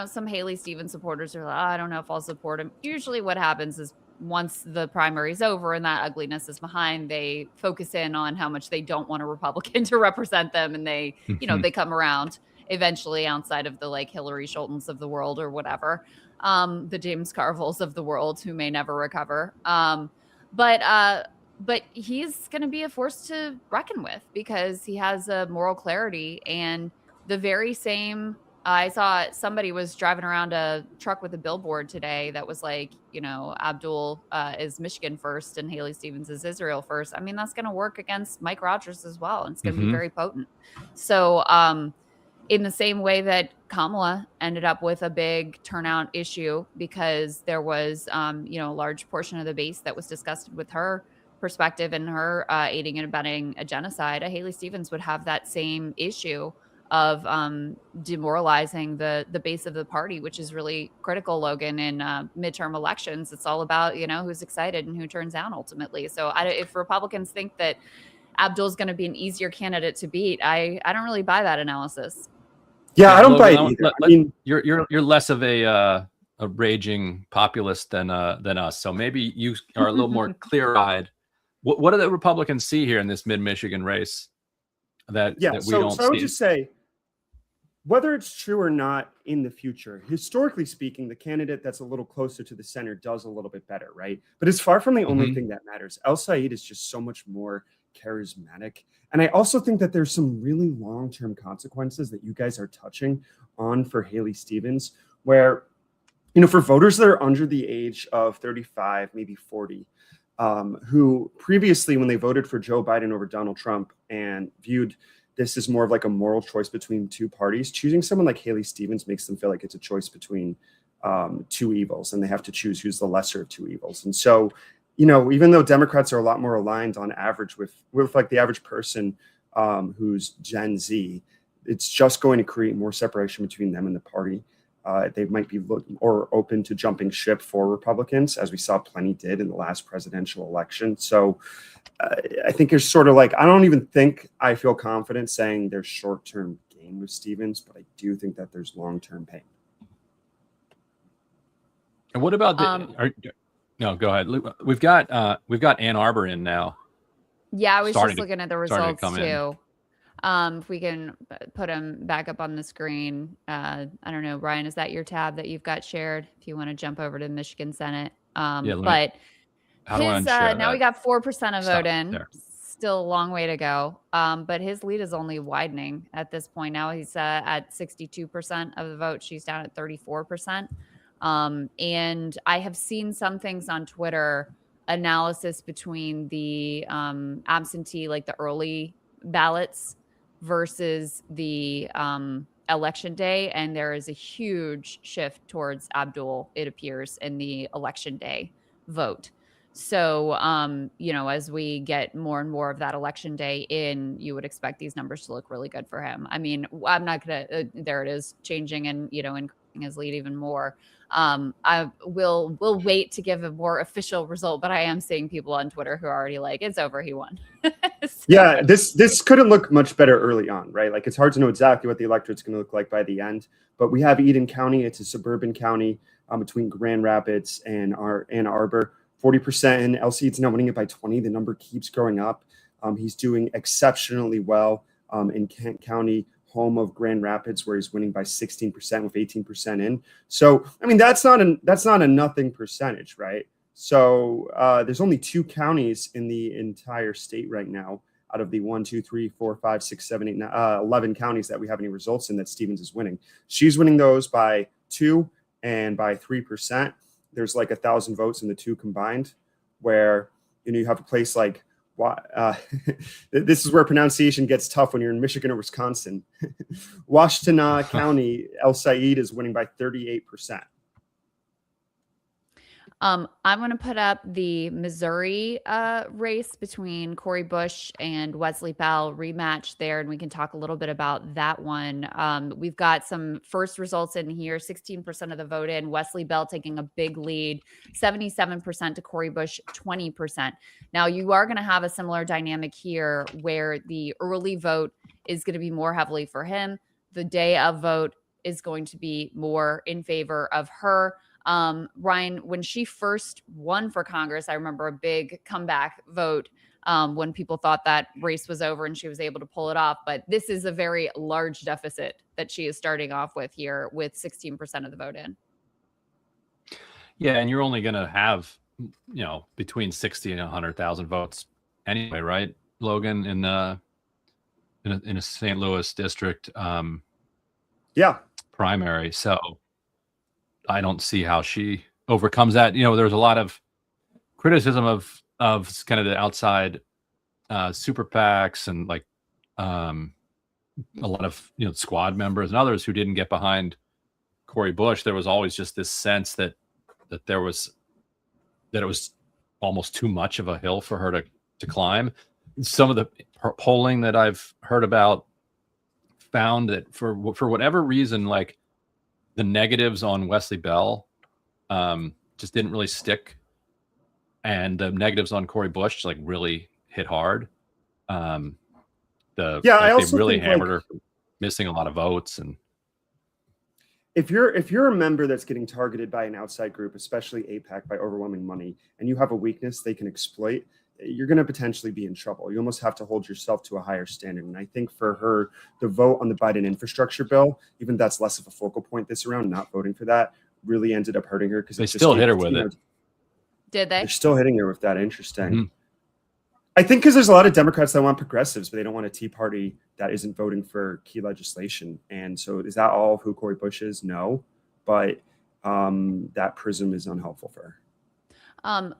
some Haley Stevens supporters are like, I don't know if I'll support him. Usually what happens is once the primary is over and that ugliness is behind, they focus in on how much they don't want a Republican to represent them. And they, they come around eventually outside of the like Hillary Schultons of the world or whatever, the James Carvilles of the world who may never recover. But he's going to be a force to reckon with because he has a moral clarity and the very same. I saw somebody was driving around a truck with a billboard today that was like, Abdul is Michigan first and Haley Stevens is Israel first. I mean, that's going to work against Mike Rogers as well. And it's going to be very potent. So in the same way that Kamala ended up with a big turnout issue because there was, a large portion of the base that was disgusted with her perspective and her aiding and abetting a genocide, Haley Stevens would have that same issue of demoralizing the base of the party, which is really critical, Logan, in midterm elections. It's all about, who's excited and who turns out ultimately. So if Republicans think that Abdul's going to be an easier candidate to beat, I don't really buy that analysis. Yeah, I don't buy it either. I mean, you're less of a raging populist than us. So maybe you are a little more clear-eyed. What do the Republicans see here in this mid-Michigan race that we don't see? So I would just say, whether it's true or not in the future, historically speaking, the candidate that's a little closer to the center does a little bit better, right? But it's far from the only thing that matters. El Said is just so much more charismatic. And I also think that there's some really long-term consequences that you guys are touching on for Haley Stevens, where, for voters that are under the age of 35, maybe 40, who previously, when they voted for Joe Biden over Donald Trump and viewed this is more of like a moral choice between two parties, choosing someone like Haley Stevens makes them feel like it's a choice between two evils, and they have to choose who's the lesser of two evils. And so, even though Democrats are a lot more aligned on average with like the average person who's Gen Z, it's just going to create more separation between them and the party. They might be looking or open to jumping ship for Republicans, as we saw plenty did in the last presidential election. So I think you're sort of like, I don't even think I feel confident saying there's short-term gain with Stevens, but I do think that there's long-term pain. And what about no, go ahead. We've got Ann Arbor in now. Yeah, I was just looking at the results too. If we can put them back up on the screen. I don't know, Ryan, is that your tab that you've got shared? If you want to jump over to the Michigan Senate. But now we got 4% of vote in. There. Still a long way to go. But his lead is only widening at this point. Now he's at 62% of the vote. She's down at 34%. And I have seen some things on Twitter, analysis between the absentee, like the early ballots versus the election day. And there is a huge shift towards Abdul, it appears, in the election day vote. So, as we get more and more of that election day in, you would expect these numbers to look really good for him. I mean, I'm not going to, there it is, changing and, increasing his lead even more. I will wait to give a more official result, but I am seeing people on Twitter who are already like, it's over, he won. So. Yeah, this couldn't look much better early on, right? Like, it's hard to know exactly what the electorate's going to look like by the end, but we have Eden County. It's a suburban county between Grand Rapids and Ann Arbor. 40%, and El Said's now winning it by 20. The number keeps growing up. He's doing exceptionally well in Kent County, home of Grand Rapids, where he's winning by 16% with 18% in. So, I mean, that's not a nothing percentage, right? So there's only 2 counties in the entire state right now out of the 11 counties that we have any results in that Stevens is winning. She's winning those by 2 and by 3%. There's like 1,000 votes in the 2 combined, where you have a place like this is where pronunciation gets tough when you're in Michigan or Wisconsin. Washtenaw County, El Said is winning by 38%. I'm going to put up the Missouri race between Cori Bush and Wesley Bell rematch there, and we can talk a little bit about that one. We've got some first results in here, 16% of the vote in, Wesley Bell taking a big lead, 77% to Cori Bush, 20%. Now, you are going to have a similar dynamic here where the early vote is going to be more heavily for him. The day of vote is going to be more in favor of her. Ryan, when she first won for Congress, I remember a big comeback vote when people thought that race was over and she was able to pull it off. But this is a very large deficit that she is starting off with here with 16% of the vote in. Yeah, and you're only going to have, between 60 and 100,000 votes anyway, right, Logan, in a St. Louis district primary. So I don't see how she overcomes that. There's a lot of criticism of kind of the outside super PACs and like a lot of squad members and others who didn't get behind Cori Bush. There was always just this sense that it was almost too much of a hill for her to climb. Some of the polling that I've heard about found that for whatever reason, like the negatives on Wesley Bell just didn't really stick, and the negatives on Cori Bush like really hit hard. I also they really hammered her for missing a lot of votes. And if you're a member that's getting targeted by an outside group, especially AIPAC, by overwhelming money, and you have a weakness they can exploit, you're going to potentially be in trouble. You almost have to hold yourself to a higher standard. And I think for her, the vote on the Biden infrastructure bill, even that's less of a focal point this round, not voting for that really ended up hurting her because they still hit her with it. Did they? They're still hitting her with that. Interesting. Mm-hmm. I think because there's a lot of Democrats that want progressives, but they don't want a Tea Party that isn't voting for key legislation. And so is that all of who Cori Bush is? No, but that prism is unhelpful for her.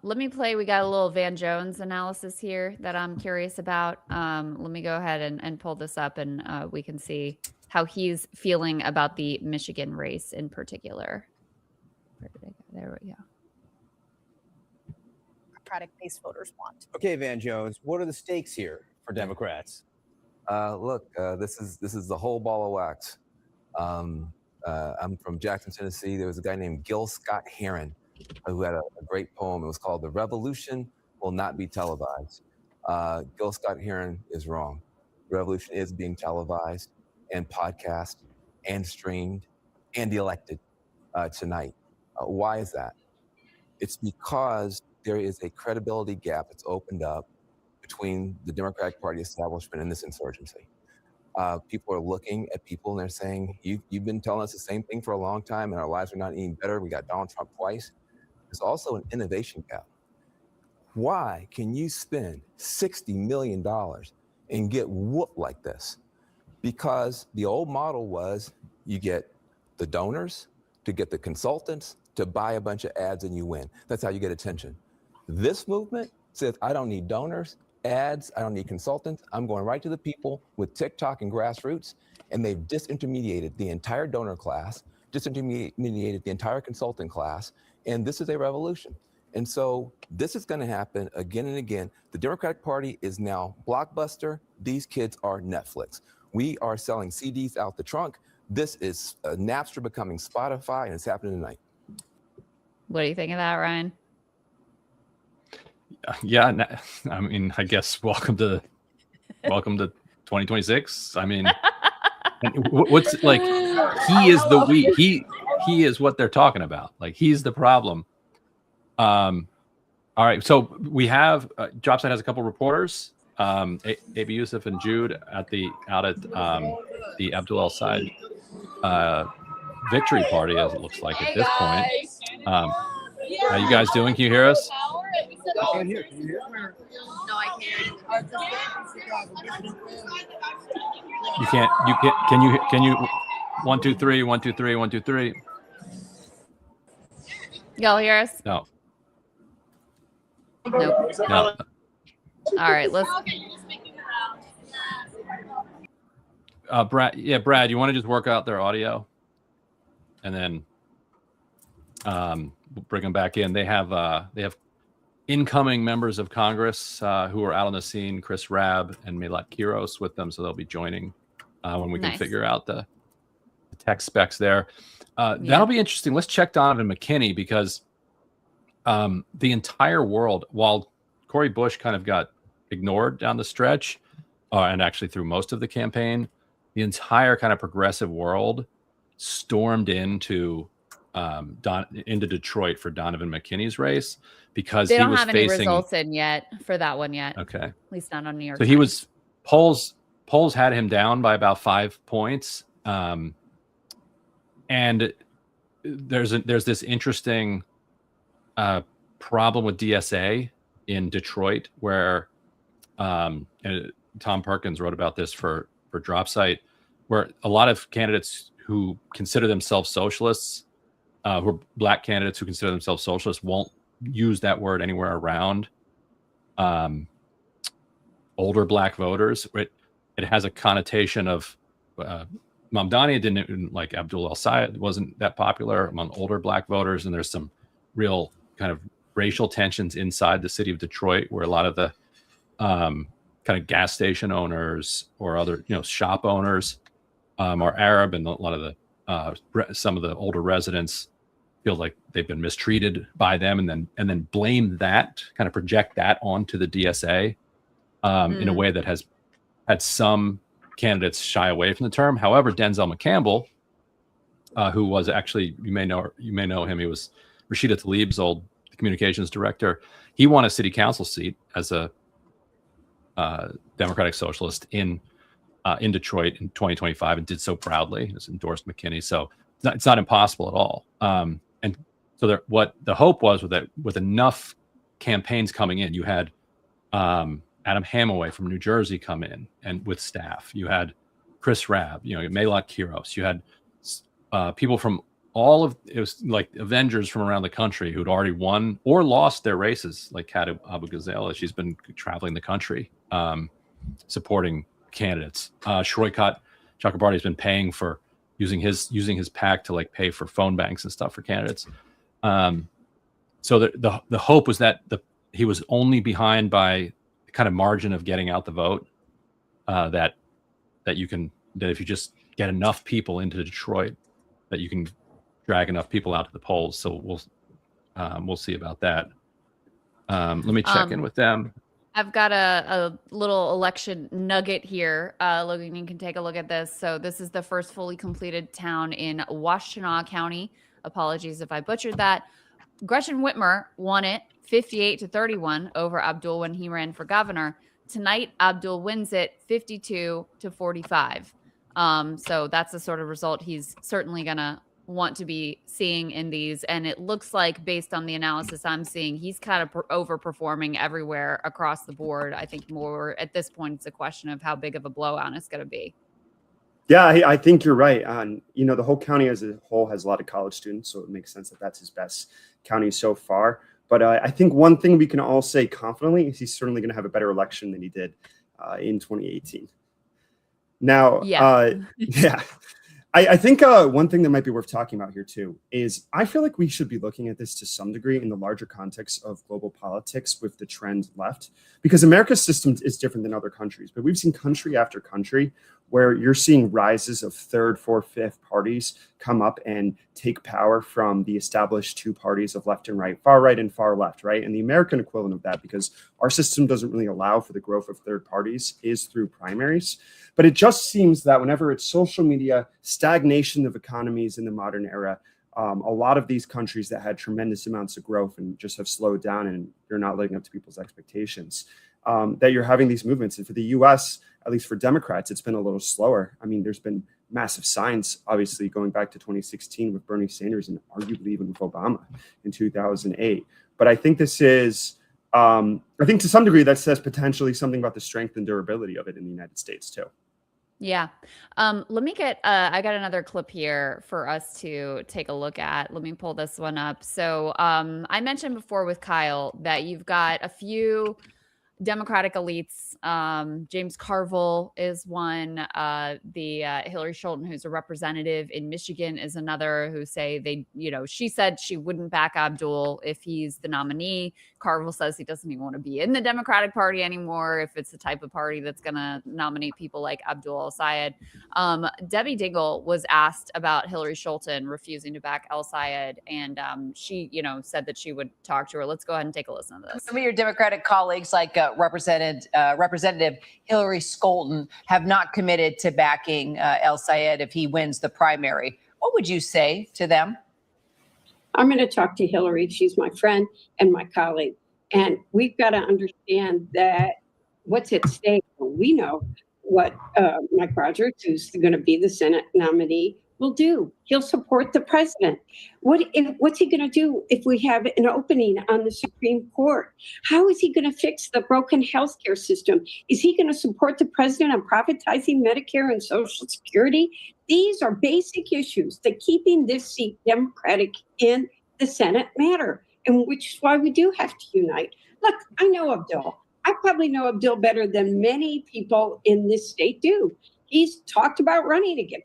Let me play. We got a little Van Jones analysis here that I'm curious about. Let me go ahead and pull this up, and we can see how he's feeling about the Michigan race in particular. Where did I go? There we go. Product-based voters want. Okay, Van Jones, what are the stakes here for Democrats? Look, this is the whole ball of wax. I'm from Jackson, Tennessee. There was a guy named Gil Scott Heron who had a great poem. It was called "The Revolution Will Not Be Televised." Gil Scott Heron is wrong. The revolution is being televised and podcast and streamed and elected tonight. Why is that? It's because there is a credibility gap that's opened up between the Democratic Party establishment and this insurgency. People are looking at people and they're saying, you've been telling us the same thing for a long time and our lives are not any better. We got Donald Trump twice. There's also an innovation gap. Why can you spend $60 million and get whooped like this? Because the old model was you get the donors to get the consultants to buy a bunch of ads and you win. That's how you get attention. This movement says, I don't need donors, ads, I don't need consultants. I'm going right to the people with TikTok and grassroots, and they've disintermediated the entire donor class, disintermediated the entire consultant class, and this is a revolution. And so this is going to happen again and again. The Democratic Party is now Blockbuster. These kids are Netflix. We are selling CDs out the trunk. This is Napster becoming Spotify, and it's happening tonight. What do you think of that, Ryan? Yeah, I mean, I guess welcome to 2026. I mean, what's like he is the he is what they're talking about. Like he's the problem. All right, so we have Dropsite has a couple reporters, A.B. Yusuf and Jude out at the Abdul El-Sayed victory party, as it looks like at this point. How you guys doing? Can you hear us? I can't hear. Can you hear? No, I can't. You can't. Can you? 1 2 3 1 2 3 1 2 3. Y'all hear us? No. Nope. No. All right, let's. Brad. Yeah, Brad. You want to just work out their audio, and then bring them back in. They have incoming members of Congress who are out on the scene, Chris Rabb and Melat Kiros with them, so they'll be joining when we can figure out the tech specs there. That'll be interesting. Let's check Donovan McKinney, because the entire world, while Cori Bush kind of got ignored down the stretch, and actually through most of the campaign, the entire kind of progressive world stormed into Detroit for Donovan McKinney's race, because they he don't was have any facing results in yet for that one yet. Okay, at least not on New York. So he was polls had him down by about 5 points, and there's this interesting problem with DSA in Detroit where and Tom Perkins wrote about this for DropSite, where a lot of candidates who consider themselves socialists, who are black candidates who consider themselves socialists, won't use that word anywhere around older black voters. It has a connotation of Mamdani didn't like Abdul El-Sayed, wasn't that popular among older black voters, and there's some real kind of racial tensions inside the city of Detroit, where a lot of the kind of gas station owners or other shop owners are Arab, and a lot of the some of the older residents feel like they've been mistreated by them, and then blame that, kind of project that onto the DSA in a way that has had some candidates shy away from the term. However, Denzel McCampbell, who was actually, you may know him, he was Rashida Tlaib's old communications director. He won a city council seat as a Democratic Socialist in Detroit in 2025, and did so proudly. Has endorsed McKinney, so it's not impossible at all. And so what the hope was that with enough campaigns coming in, you had Adam Hamaway from New Jersey come in and with staff. You had Chris Rabb, Melat Kiros. You had people from it was like Avengers from around the country who'd already won or lost their races, like Kadu Abu Ghazala. She's been traveling the country supporting candidates. Shroykat Chakrabarty has been paying for using his PAC to pay for phone banks and stuff for candidates. So the hope was that he was only behind by kind of margin of getting out the vote, that if you just get enough people into Detroit, that you can drag enough people out to the polls. So we'll see about that. Let me check in with them. I've got a little election nugget here. Logan, you can take a look at this. So this is the first fully completed town in Washtenaw County. Apologies if I butchered that. Gretchen Whitmer won it 58-31 over Abdul when he ran for governor. Tonight, Abdul wins it 52-45. So that's the sort of result he's certainly going to want to be seeing in these. And it looks like, based on the analysis I'm seeing, he's kind of overperforming everywhere across the board. I think more at this point, it's a question of how big of a blowout it's going to be. Yeah, I think you're right. The whole county as a whole has a lot of college students, so it makes sense that that's his best county so far. But I think one thing we can all say confidently is he's certainly going to have a better election than he did in 2018. Now, I think one thing that might be worth talking about here too is I feel like we should be looking at this to some degree in the larger context of global politics with the trend left, because America's system is different than other countries. But we've seen country after country where you're seeing rises of third, fourth, fifth parties come up and take power from the established two parties of left and right, far right and far left, right? And the American equivalent of that, because our system doesn't really allow for the growth of third parties, is through primaries. But it just seems that whenever it's social media, stagnation of economies in the modern era, a lot of these countries that had tremendous amounts of growth and just have slowed down and you're not living up to people's expectations, that you're having these movements. And for the US, at least for Democrats, it's been a little slower. I mean, there's been massive signs, obviously, going back to 2016 with Bernie Sanders and arguably even with Obama in 2008. But I think this is, I think to some degree that says potentially something about the strength and durability of it in the United States too. Yeah. Let me get, I got another clip here for us to take a look at. Let me pull this one up. So I mentioned before with Kyle that you've got a few Democratic elites. James Carville is one. Hillary Scholten, who's a representative in Michigan, is another who say they, she said she wouldn't back Abdul if he's the nominee. Carville says he doesn't even want to be in the Democratic Party anymore if it's the type of party that's going to nominate people like Abdul El-Sayed. Debbie Dingell was asked about Hillary Scholten refusing to back El-Sayed, and she, said that she would talk to her. Let's go ahead and take a listen to this. Some of your Democratic colleagues, like Representative Hillary Scholten, have not committed to backing El-Sayed if he wins the primary. What would you say to them? I'm going to talk to Hillary. She's my friend and my colleague. And we've got to understand that what's at stake. We know what Mike Rogers, who's going to be the Senate nominee, will do. He'll support the president. What's he going to do if we have an opening on the Supreme Court? How is he going to fix the broken healthcare system? Is he going to support the president on privatizing Medicare and Social Security? These are basic issues that keeping this seat Democratic in the Senate matter, and which is why we do have to unite. Look, I know Abdul. I probably know Abdul better than many people in this state do. He's talked about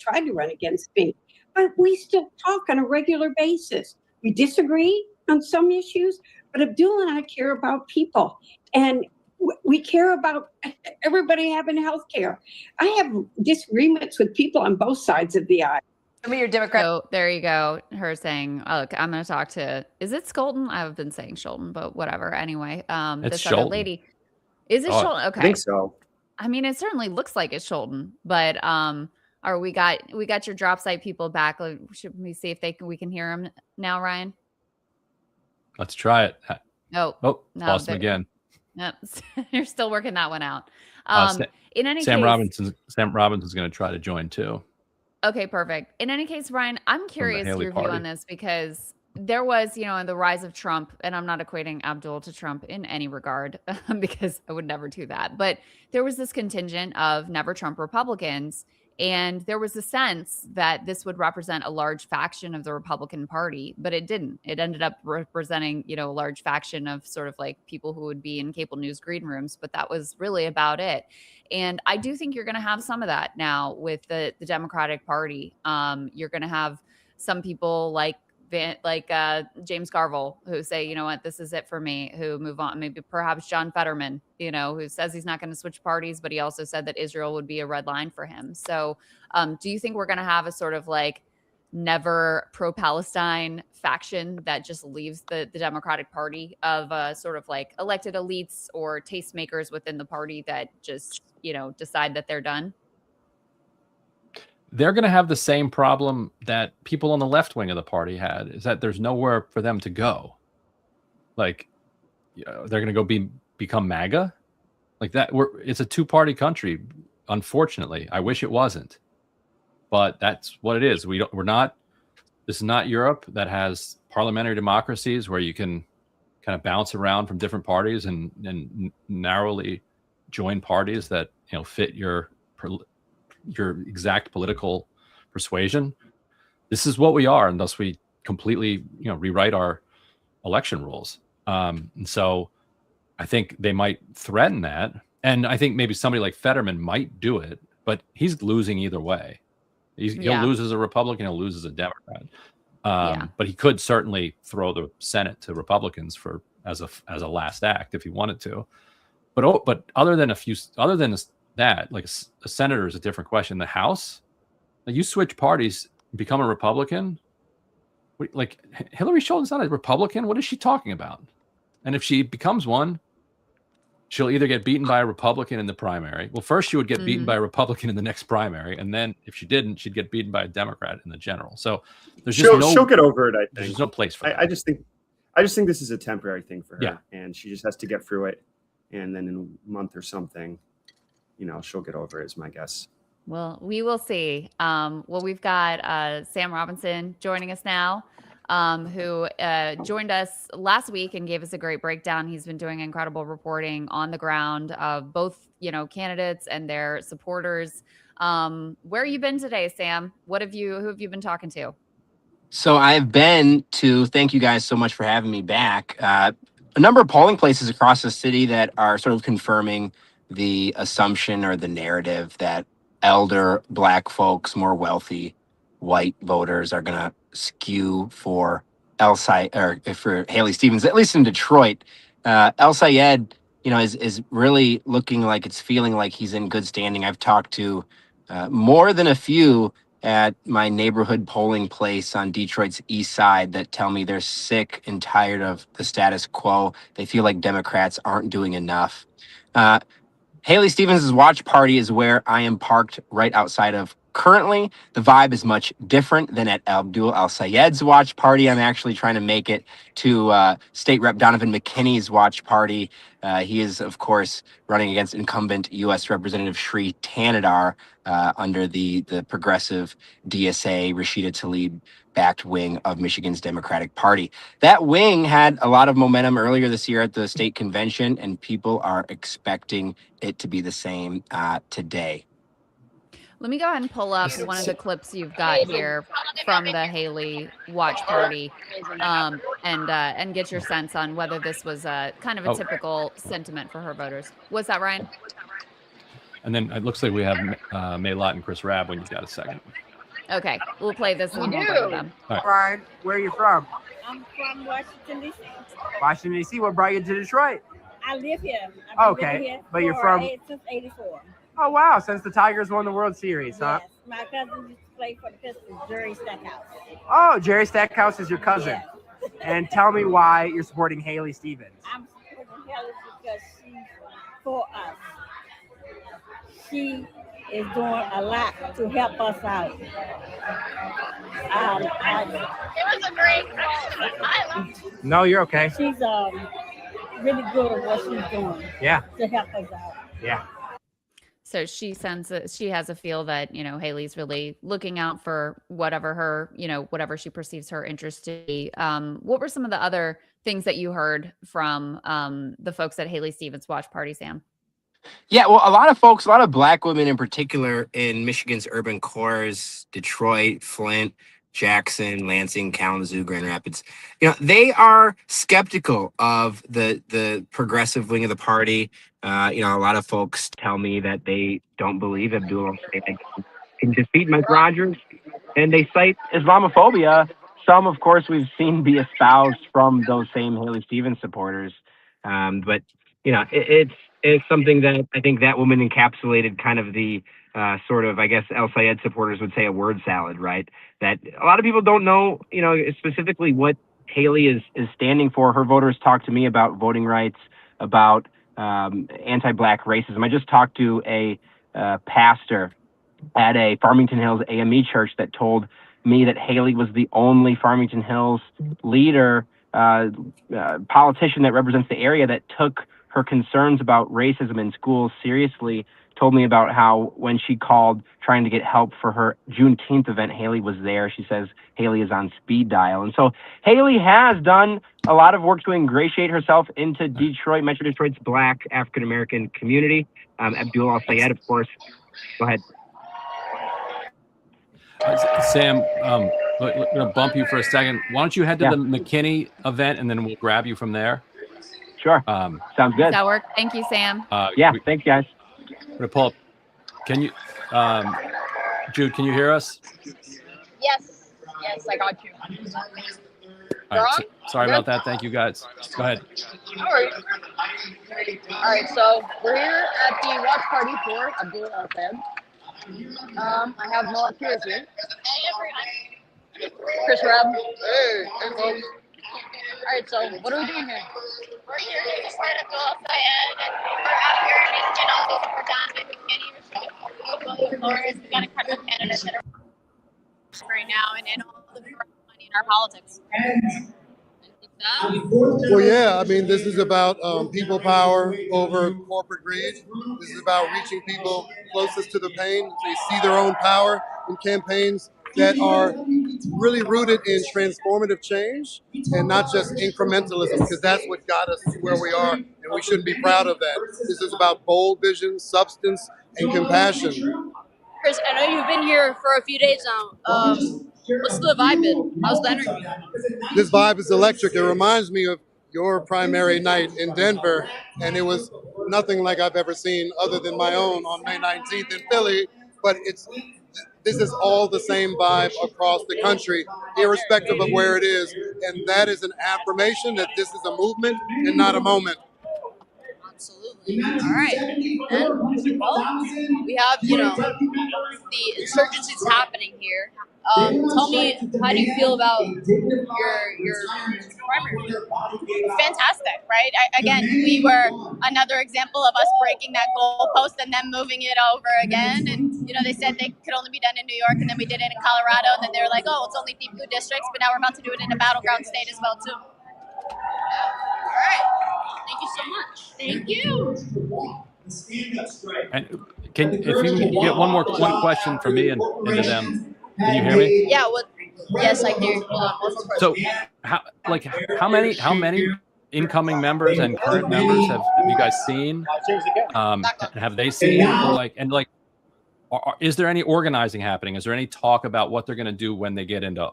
tried to run against me, but we still talk on a regular basis. We disagree on some issues, but Abdul and I care about people, and we care about everybody having health care. I have disagreements with people on both sides of the aisle. Some of your Democrats. So there you go. Her saying, oh, look, I'm going to talk to, is it Scholten? I've been saying Scholten, but whatever. Anyway, this other lady. Is it Scholten? Okay. I think so. I mean, it certainly looks like it's Scholten, but we got your drop site people back. Should we see if we can hear them now, Ryan? Let's try it. No, lost them again. No, you're still working that one out. In any Sam case, Robinson's going to try to join too. Okay, perfect. In any case, Ryan, I'm curious your view on this, because there was, the rise of Trump, and I'm not equating Abdul to Trump in any regard because I would never do that. But there was this contingent of never Trump Republicans, and there was a sense that this would represent a large faction of the Republican Party, but it didn't. It ended up representing, a large faction of sort of like people who would be in cable news green rooms, but that was really about it. And I do think you're going to have some of that now with the Democratic Party. You're going to have some people like James Carville who say, you know what, this is it for me, who move on. Maybe perhaps John Fetterman, who says he's not going to switch parties, but he also said that Israel would be a red line for him. So do you think we're going to have a sort of like never pro-Palestine faction that just leaves the Democratic Party of sort of like elected elites or tastemakers within the party that just, decide that they're done? They're going to have the same problem that people on the left wing of the party had, is that there's nowhere for them to go. Like, they're going to become MAGA like that. It's a two-party country. Unfortunately, I wish it wasn't, but that's what it is. This is not Europe that has parliamentary democracies where you can kind of bounce around from different parties and narrowly join parties that, fit your exact political persuasion. This is what we are, unless we completely, rewrite our election rules. And so I think they might threaten that. And I think maybe somebody like Fetterman might do it, but he's losing either way. He'll lose as a Republican, he'll lose as a Democrat. But he could certainly throw the Senate to Republicans as a last act if he wanted to. But other than that, like a senator is a different question. The House, like, you switch parties, become a Republican. Like, Hillary Scholten's not a Republican. What is she talking about? And if she becomes one, she'll either get beaten by a Republican in the primary. Well, first she would get beaten by a Republican in the next primary, and then if she didn't, she'd get beaten by a Democrat in the general. So there's just she'll get over it. I think there's no place for that. I just think this is a temporary thing for her, and she just has to get through it, and then in a month or something, she'll get over it, is my guess. Well, we will see. We've got Sam Robinson joining us now, who joined us last week and gave us a great breakdown. He's been doing incredible reporting on the ground of both, candidates and their supporters. Where have you been today, Sam? Who have you been talking to? So I've been to, thank you guys so much for having me back. a number of polling places across the city that are sort of confirming the assumption or the narrative that elder Black folks, more wealthy white voters are going to skew for for Haley Stevens, at least in Detroit. El Sayed, is really looking like it's feeling like he's in good standing. I've talked to more than a few at my neighborhood polling place on Detroit's east side that tell me they're sick and tired of the status quo. They feel like Democrats aren't doing enough. Haley Stevens' watch party is where I am parked right outside of currently. The vibe is much different than at Abdul El-Sayed's watch party. I'm actually trying to make it to State Rep Donovan McKinney's watch party. He is, of course, running against incumbent U.S. Representative Shri Tanadar under the progressive DSA Rashida Tlaib-backed wing of Michigan's Democratic Party. That wing had a lot of momentum earlier this year at the state convention, and people are expecting it to be the same today. Let me go ahead and pull up one of the clips you've got here from the Haley watch party, and get your sense on whether this was kind of a typical sentiment for her voters. What's that, Ryan? And then it looks like we have May Lott and Chris Rabb when you've got a second. Okay, we'll play this and we'll bring them. All right. Brian, where are you from? I'm from Washington, D.C. Washington, D.C. What brought you to Detroit? I live here. Okay, here but you're from... since '84. Oh, wow. Since the Tigers won the World Series, huh? Yes. My cousin used to play for the Pistons, Jerry Stackhouse. Oh, Jerry Stackhouse is your cousin. Yes. And tell me why you're supporting Haley Stevens. I'm supporting Haley because she's for us. She is doing a lot to help us out. It was a great No, you're okay. She's really good at what she's doing. Yeah. To help us out. Yeah. So she has a feel that, Haley's really looking out for whatever her, whatever she perceives her interest to be. What were some of the other things that you heard from the folks at Haley Stevens' watch party, Sam? Yeah, well, a lot of folks, a lot of Black women in particular in Michigan's urban cores, Detroit, Flint, Jackson, Lansing, Kalamazoo, Grand Rapids, they are skeptical of the progressive wing of the party. A lot of folks tell me that they don't believe Abdul El-Sayed can defeat Mike Rogers, and they cite Islamophobia. Some, of course, we've seen be espoused from those same Haley Stevens supporters. But it's something that I think that woman encapsulated kind of the sort of, I guess, El-Sayed supporters would say a word salad, right? That a lot of people don't know, specifically what Haley is standing for. Her voters talk to me about voting rights, about anti-Black racism. I just talked to a pastor at a Farmington Hills AME church that told me that Haley was the only Farmington Hills leader, politician that represents the area that took her concerns about racism in schools seriously. Told me about how when she called trying to get help for her Juneteenth event, Haley was there. She says Haley is on speed dial. And so Haley has done a lot of work to ingratiate herself into Detroit, Metro Detroit's Black African-American community. Abdul El-Sayed, of course. Go ahead. Sam, I'm going to bump you for a second. Why don't you head to the McKinney event and then we'll grab you from there? Sure. Sounds good. Does that work? Thank you, Sam. Thanks, guys. I'm going to pull up. Can you, Jude, can you hear us? Yes, I got you. All right, sorry about that. Thank you, guys. Go ahead. No worries. All right, so we're here at the watch party for Abdul El-Sayed. I have Noah Pierce here. Chris Rabb. Hey, folks. All right, so what are we doing here? We're here to support Abdul El-Sayed, and we're out here in Michigan also for Donovan McKinney, Rashida Tlaib. We got incredible candidates that are right now, and all the money in our politics. Well, yeah, I mean, this is about people power over corporate greed. This is about reaching people closest to the pain. They see their own power in campaigns that are really rooted in transformative change and not just incrementalism, because that's what got us to where we are, and we shouldn't be proud of that. This is about bold vision, substance, and compassion. Chris, I know you've been here for a few days now. What's the vibe been? How's the energy? This vibe is electric. It reminds me of your primary night in Denver, and it was nothing like I've ever seen other than my own on May 19th in Philly. But this is all the same vibe across the country, irrespective of where it is. And that is an affirmation that this is a movement and not a moment. Absolutely. All right. And, well, we have, the insurgency's happening here. Tell me, how do you feel about your primary? Fantastic, right? Again, we were another example of us breaking that goalpost and then moving it over again. And, they said they could only be done in New York, and then we did it in Colorado, and then they were like, oh, it's only deep blue districts, but now we're about to do it in a battleground state as well, too. All right. Thank you so much. Thank you. And if you get one question from me and to them, can you hear me? Yeah. Yes, I do. Hold on. So, how many incoming members and current members have you guys seen? Have they seen? Is there any organizing happening? Is there any talk about what they're going to do when they get into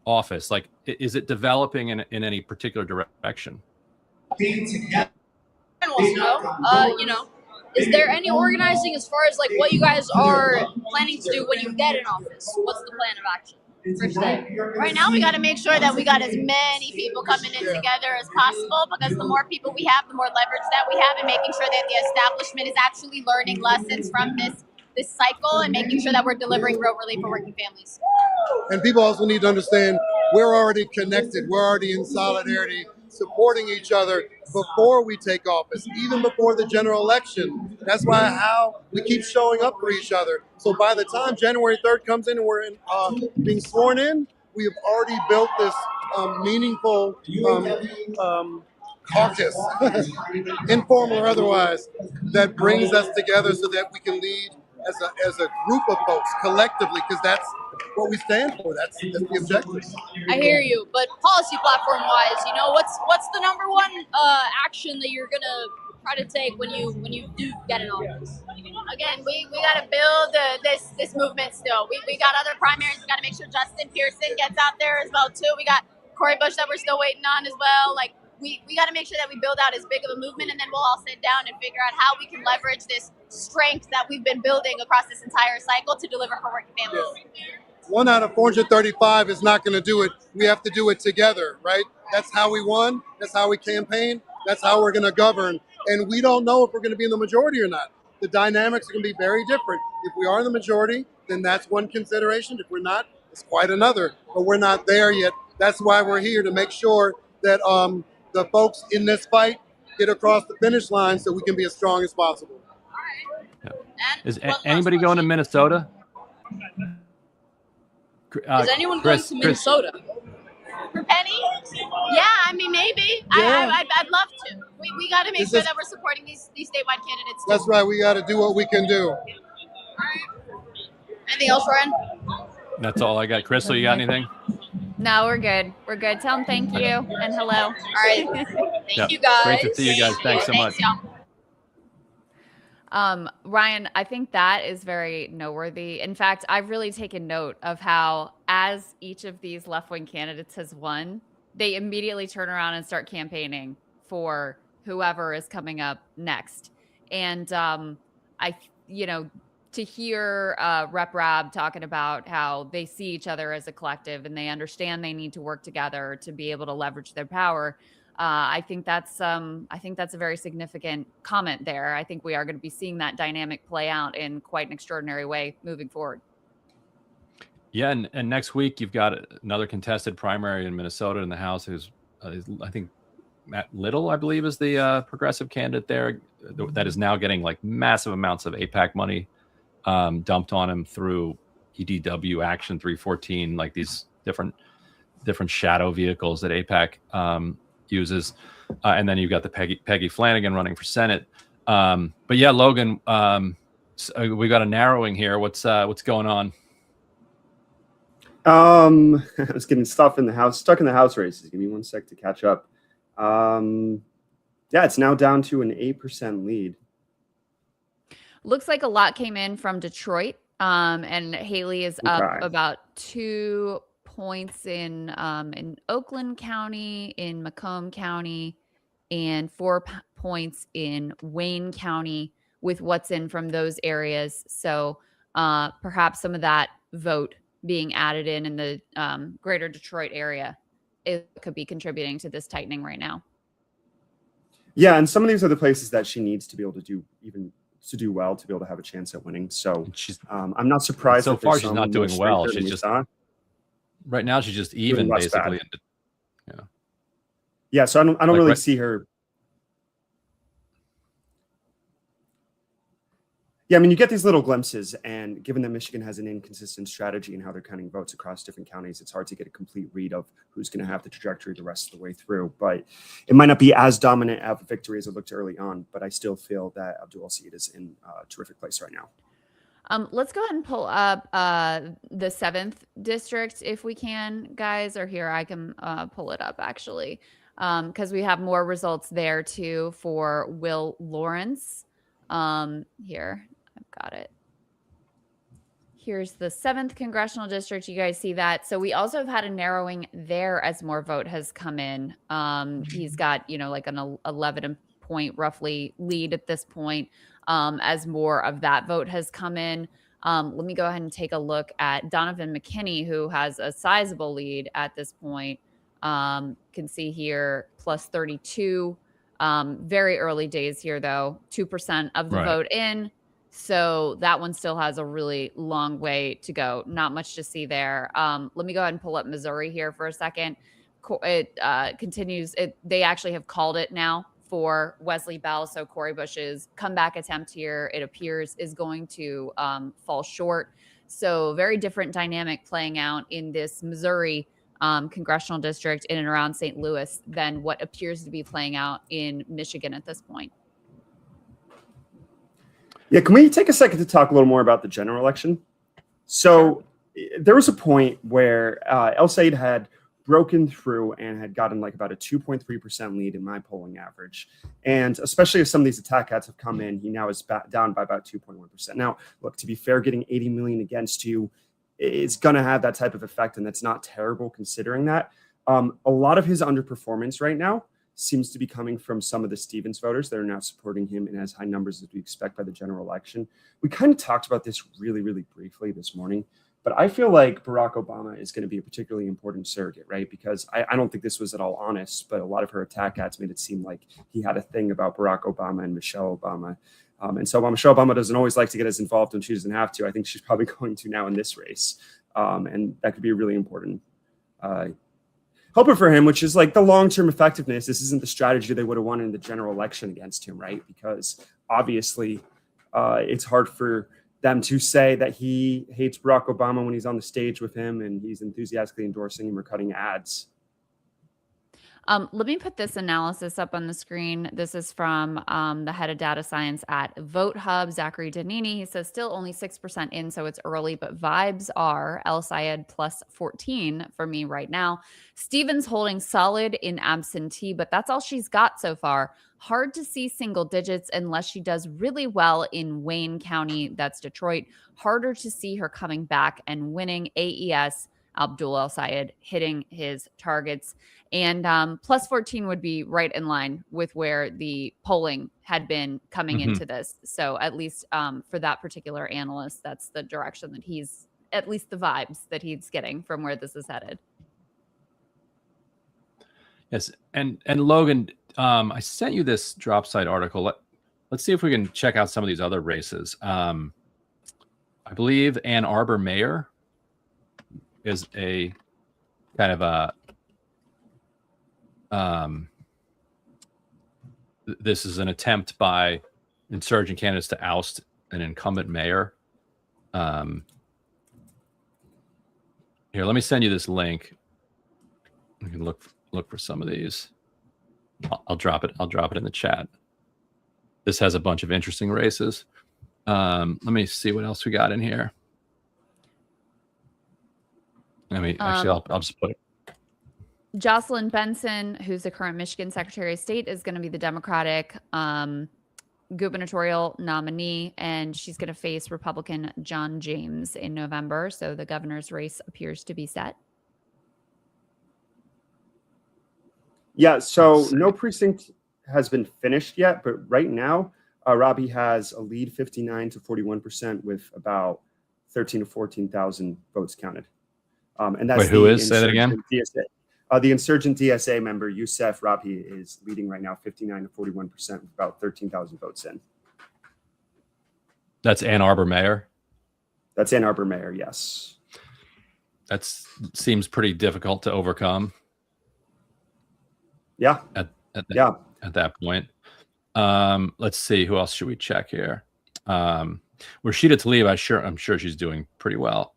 office? Like, is it developing in any particular direction? Is there any organizing as far as what you guys are planning to do when you get in office? What's the plan of action? Right now, we got to make sure that we got as many people coming in together as possible, because the more people we have, the more leverage that we have, and making sure that the establishment is actually learning lessons from this cycle and making sure that we're delivering real relief for working families. And people also need to understand we're already connected. We're already in solidarity, supporting each other before we take office, even before the general election. That's how we keep showing up for each other. So by the time January 3rd comes in and we're being sworn in, we have already built this meaningful caucus, informal or otherwise, that brings us together so that we can lead as a group of folks collectively, because that's what we stand for. That's the objective. I hear you, but policy platform wise, what's the number one action that you're gonna try to take when you do get in office? Again, we got to build this movement still. We got other primaries. We got to make sure Justin Pearson gets out there as well too. We got Cori Bush that we're still waiting on as well. We got to make sure that we build out as big of a movement, and then we'll all sit down and figure out how we can leverage this strength that we've been building across this entire cycle to deliver for working families. 1 out of 435 is not going to do it. We have to do it together, right? That's how we won. That's how we campaign. That's how we're going to govern. And we don't know if we're going to be in the majority or not. The dynamics are going to be very different. If we are in the majority, then that's one consideration. If we're not, it's quite another. But we're not there yet. That's why we're here, to make sure that the folks in this fight get across the finish line so we can be as strong as possible. Yeah. Is anybody going to Minnesota? Is anyone going to Minnesota? For Penny? Yeah, maybe. Yeah. I'd love to. We got to make sure that we're supporting these statewide candidates too. That's right. We got to do what we can do. All right. Anything else, Ryan? That's all I got. Crystal, you got anything? No, we're good. We're good. Tell them thank you and hello. All right. Thank you guys. Great to see you guys. Thanks so much. Ryan, I think that is very noteworthy. In fact, I've really taken note of how, as each of these left-wing candidates has won, they immediately turn around and start campaigning for whoever is coming up next. And to hear Rep Rabb talking about how they see each other as a collective and they understand they need to work together to be able to leverage their power. I think that's a very significant comment there. I think we are going to be seeing that dynamic play out in quite an extraordinary way moving forward. Yeah, and next week you've got another contested primary in Minnesota in the House. Who's I think Matt Little, I believe, is the progressive candidate there that is now getting massive amounts of AIPAC money dumped on him through EDW Action 314, these different shadow vehicles that AIPAC uses, and then you've got the Peggy Flanagan running for Senate. But yeah, Logan, we got a narrowing here. What's going on? I was getting stuck in the House races. Give me 1 sec to catch up. Yeah, it's now down to an 8% lead. Looks like a lot came in from Detroit, and Haley is up about 2 points in Oakland County, in Macomb County, and 4 points in Wayne County with what's in from those areas. So perhaps some of that vote being added in the greater Detroit area, it could be contributing to this tightening right now. Yeah, and some of these are the places that she needs to be able to do well to be able to have a chance at winning. So I'm not surprised. So far, she's not doing well. She's just right now. She's just even basically. Yeah, so I don't really see her. Yeah, I mean, you get these little glimpses, and given that Michigan has an inconsistent strategy in how they're counting votes across different counties, it's hard to get a complete read of who's going to have the trajectory the rest of the way through. But it might not be as dominant of a victory as it looked early on, but I still feel that Abdul El-Sayed is in a terrific place right now. Let's go ahead and pull up the 7th district if we can, guys, or here I can pull it up actually, because we have more results there too for Will Lawrence. Here, I've got it. Here's the 7th congressional district. You guys see that. So we also have had a narrowing there as more vote has come in. He's got, like an 11 point roughly lead at this point, as more of that vote has come in. Let me go ahead and take a look at Donovan McKinney, who has a sizable lead at this point. Can see here plus 32. Very early days here, though. 2% of the vote in. So that one still has a really long way to go. Not much to see there. Let me go ahead and pull up Missouri here for a second. It continues. They actually have called it now for Wesley Bell. So Cori Bush's comeback attempt here, it appears, is going to fall short. So very different dynamic playing out in this Missouri congressional district in and around St. Louis than what appears to be playing out in Michigan at this point. Yeah, can we take a second to talk a little more about the general election? So there was a point where El-Sayed had broken through and had gotten like about a 2.3% lead in my polling average. And especially if some of these attack ads have come in, he now is down by about 2.1%. Now, look, to be fair, getting 80 million against you is going to have that type of effect, and that's not terrible considering that. A lot of his underperformance right now seems to be coming from some of the Stevens voters that are now supporting him in as high numbers as we expect by the general election. We kind of talked about this really, really briefly this morning, but I feel like Barack Obama is going to be a particularly important surrogate, right? Because I don't think this was at all honest, but a lot of her attack ads made it seem like he had a thing about Barack Obama and Michelle Obama. And so while Michelle Obama doesn't always like to get as involved when she doesn't have to, I think she's probably going to now in this race. And that could be a really important helper for him, which is like the long-term effectiveness. This isn't the strategy they would have wanted in the general election against him, right? Because obviously it's hard for them to say that he hates Barack Obama when he's on the stage with him and he's enthusiastically endorsing him or cutting ads. Let me put this analysis up on the screen. This is from the head of data science at Vote Hub, Zachary Danini. He says still only 6% in, so it's early, but vibes are El-Sayed plus 14 for me right now. Stevens holding solid in absentee, but that's all she's got so far. Hard to see single digits unless she does really well in Wayne County. That's Detroit. Harder to see her coming back and winning AES. Abdul El-Sayed hitting his targets. And plus 14 would be right in line with where the polling had been coming into this. So at least for that particular analyst, that's the direction that he's, at least the vibes that he's getting from where this is headed. Yes. And Logan, I sent you this drop site article. Let's see if we can check out some of these other races. I believe Ann Arbor mayor is a kind of a this is an attempt by insurgent candidates to oust an incumbent mayor. Here, let me send you this link. You can look for some of these. I'll drop it in the chat. This has a bunch of interesting races. Let me see what else we got in here. I'll just put it. Jocelyn Benson, who's the current Michigan Secretary of State, is going to be the Democratic gubernatorial nominee, and she's going to face Republican John James in November. So the governor's race appears to be set. Yeah, so no precinct has been finished yet, but right now, Robbie has a lead 59 to 41% with about 13 to 14,000 votes counted. And that's Wait, who is? Say that again. DSA. The insurgent DSA member, Youssef Rabi, is leading right now 59 to 41% with about 13,000 votes in. That's Ann Arbor mayor? That's Ann Arbor mayor, yes. That seems pretty difficult to overcome. Yeah. At that point. Let's see, who else should we check here? Rashida Tlaib, I'm sure she's doing pretty well.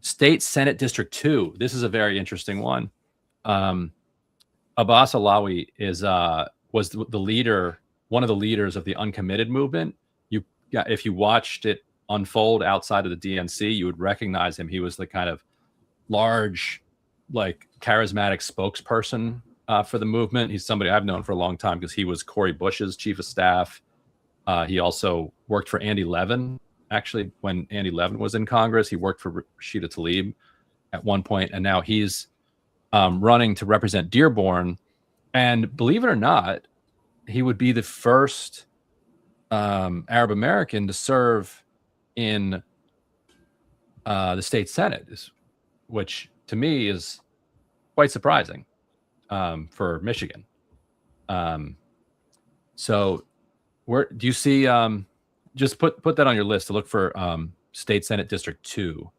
State Senate District 2. This is a very interesting one. Abbas Alawi was the leader, one of the leaders of the uncommitted movement. If you watched it unfold outside of the DNC, you would recognize him. He was the kind of large, like charismatic spokesperson for the movement. He's somebody I've known for a long time because he was Cori Bush's chief of staff. He also worked for Andy Levin. Actually, when Andy Levin was in Congress, he worked for Rashida Tlaib at one point, and now he's running to represent Dearborn. And believe it or not, he would be the first Arab American to serve in the state Senate, which to me is quite surprising for Michigan. So where do you see, just put that on your list to look for State Senate District 2.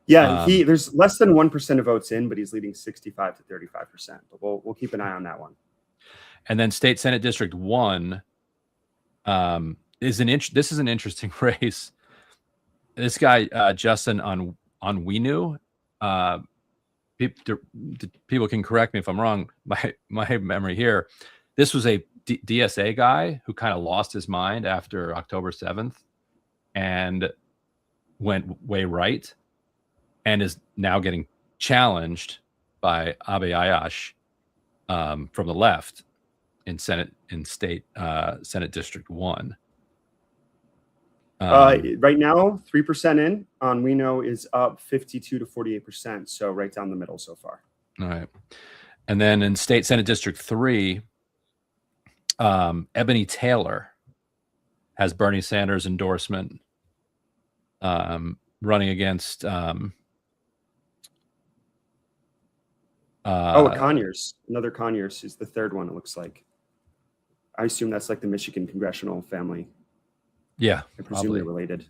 Yeah, there's less than 1% of votes in, but he's leading 65 to 35%. But we'll keep an eye on that one. And then State Senate District 1 this is an interesting race. This guy Justin Onwenu, people can correct me if I'm wrong. My memory here, this was a DSA guy who kind of lost his mind after October 7th and went way right, and is now getting challenged by Abe Ayash from the left in Senate District 1. Right now, 3% in. Onwenu is up 52 to 48%, so right down the middle so far. All right. And then in State Senate District 3, Ebony Taylor has Bernie Sanders' endorsement, running against Conyers. Another Conyers is the third one, it looks like. I assume that's like the Michigan congressional family. Yeah, I presume they're related.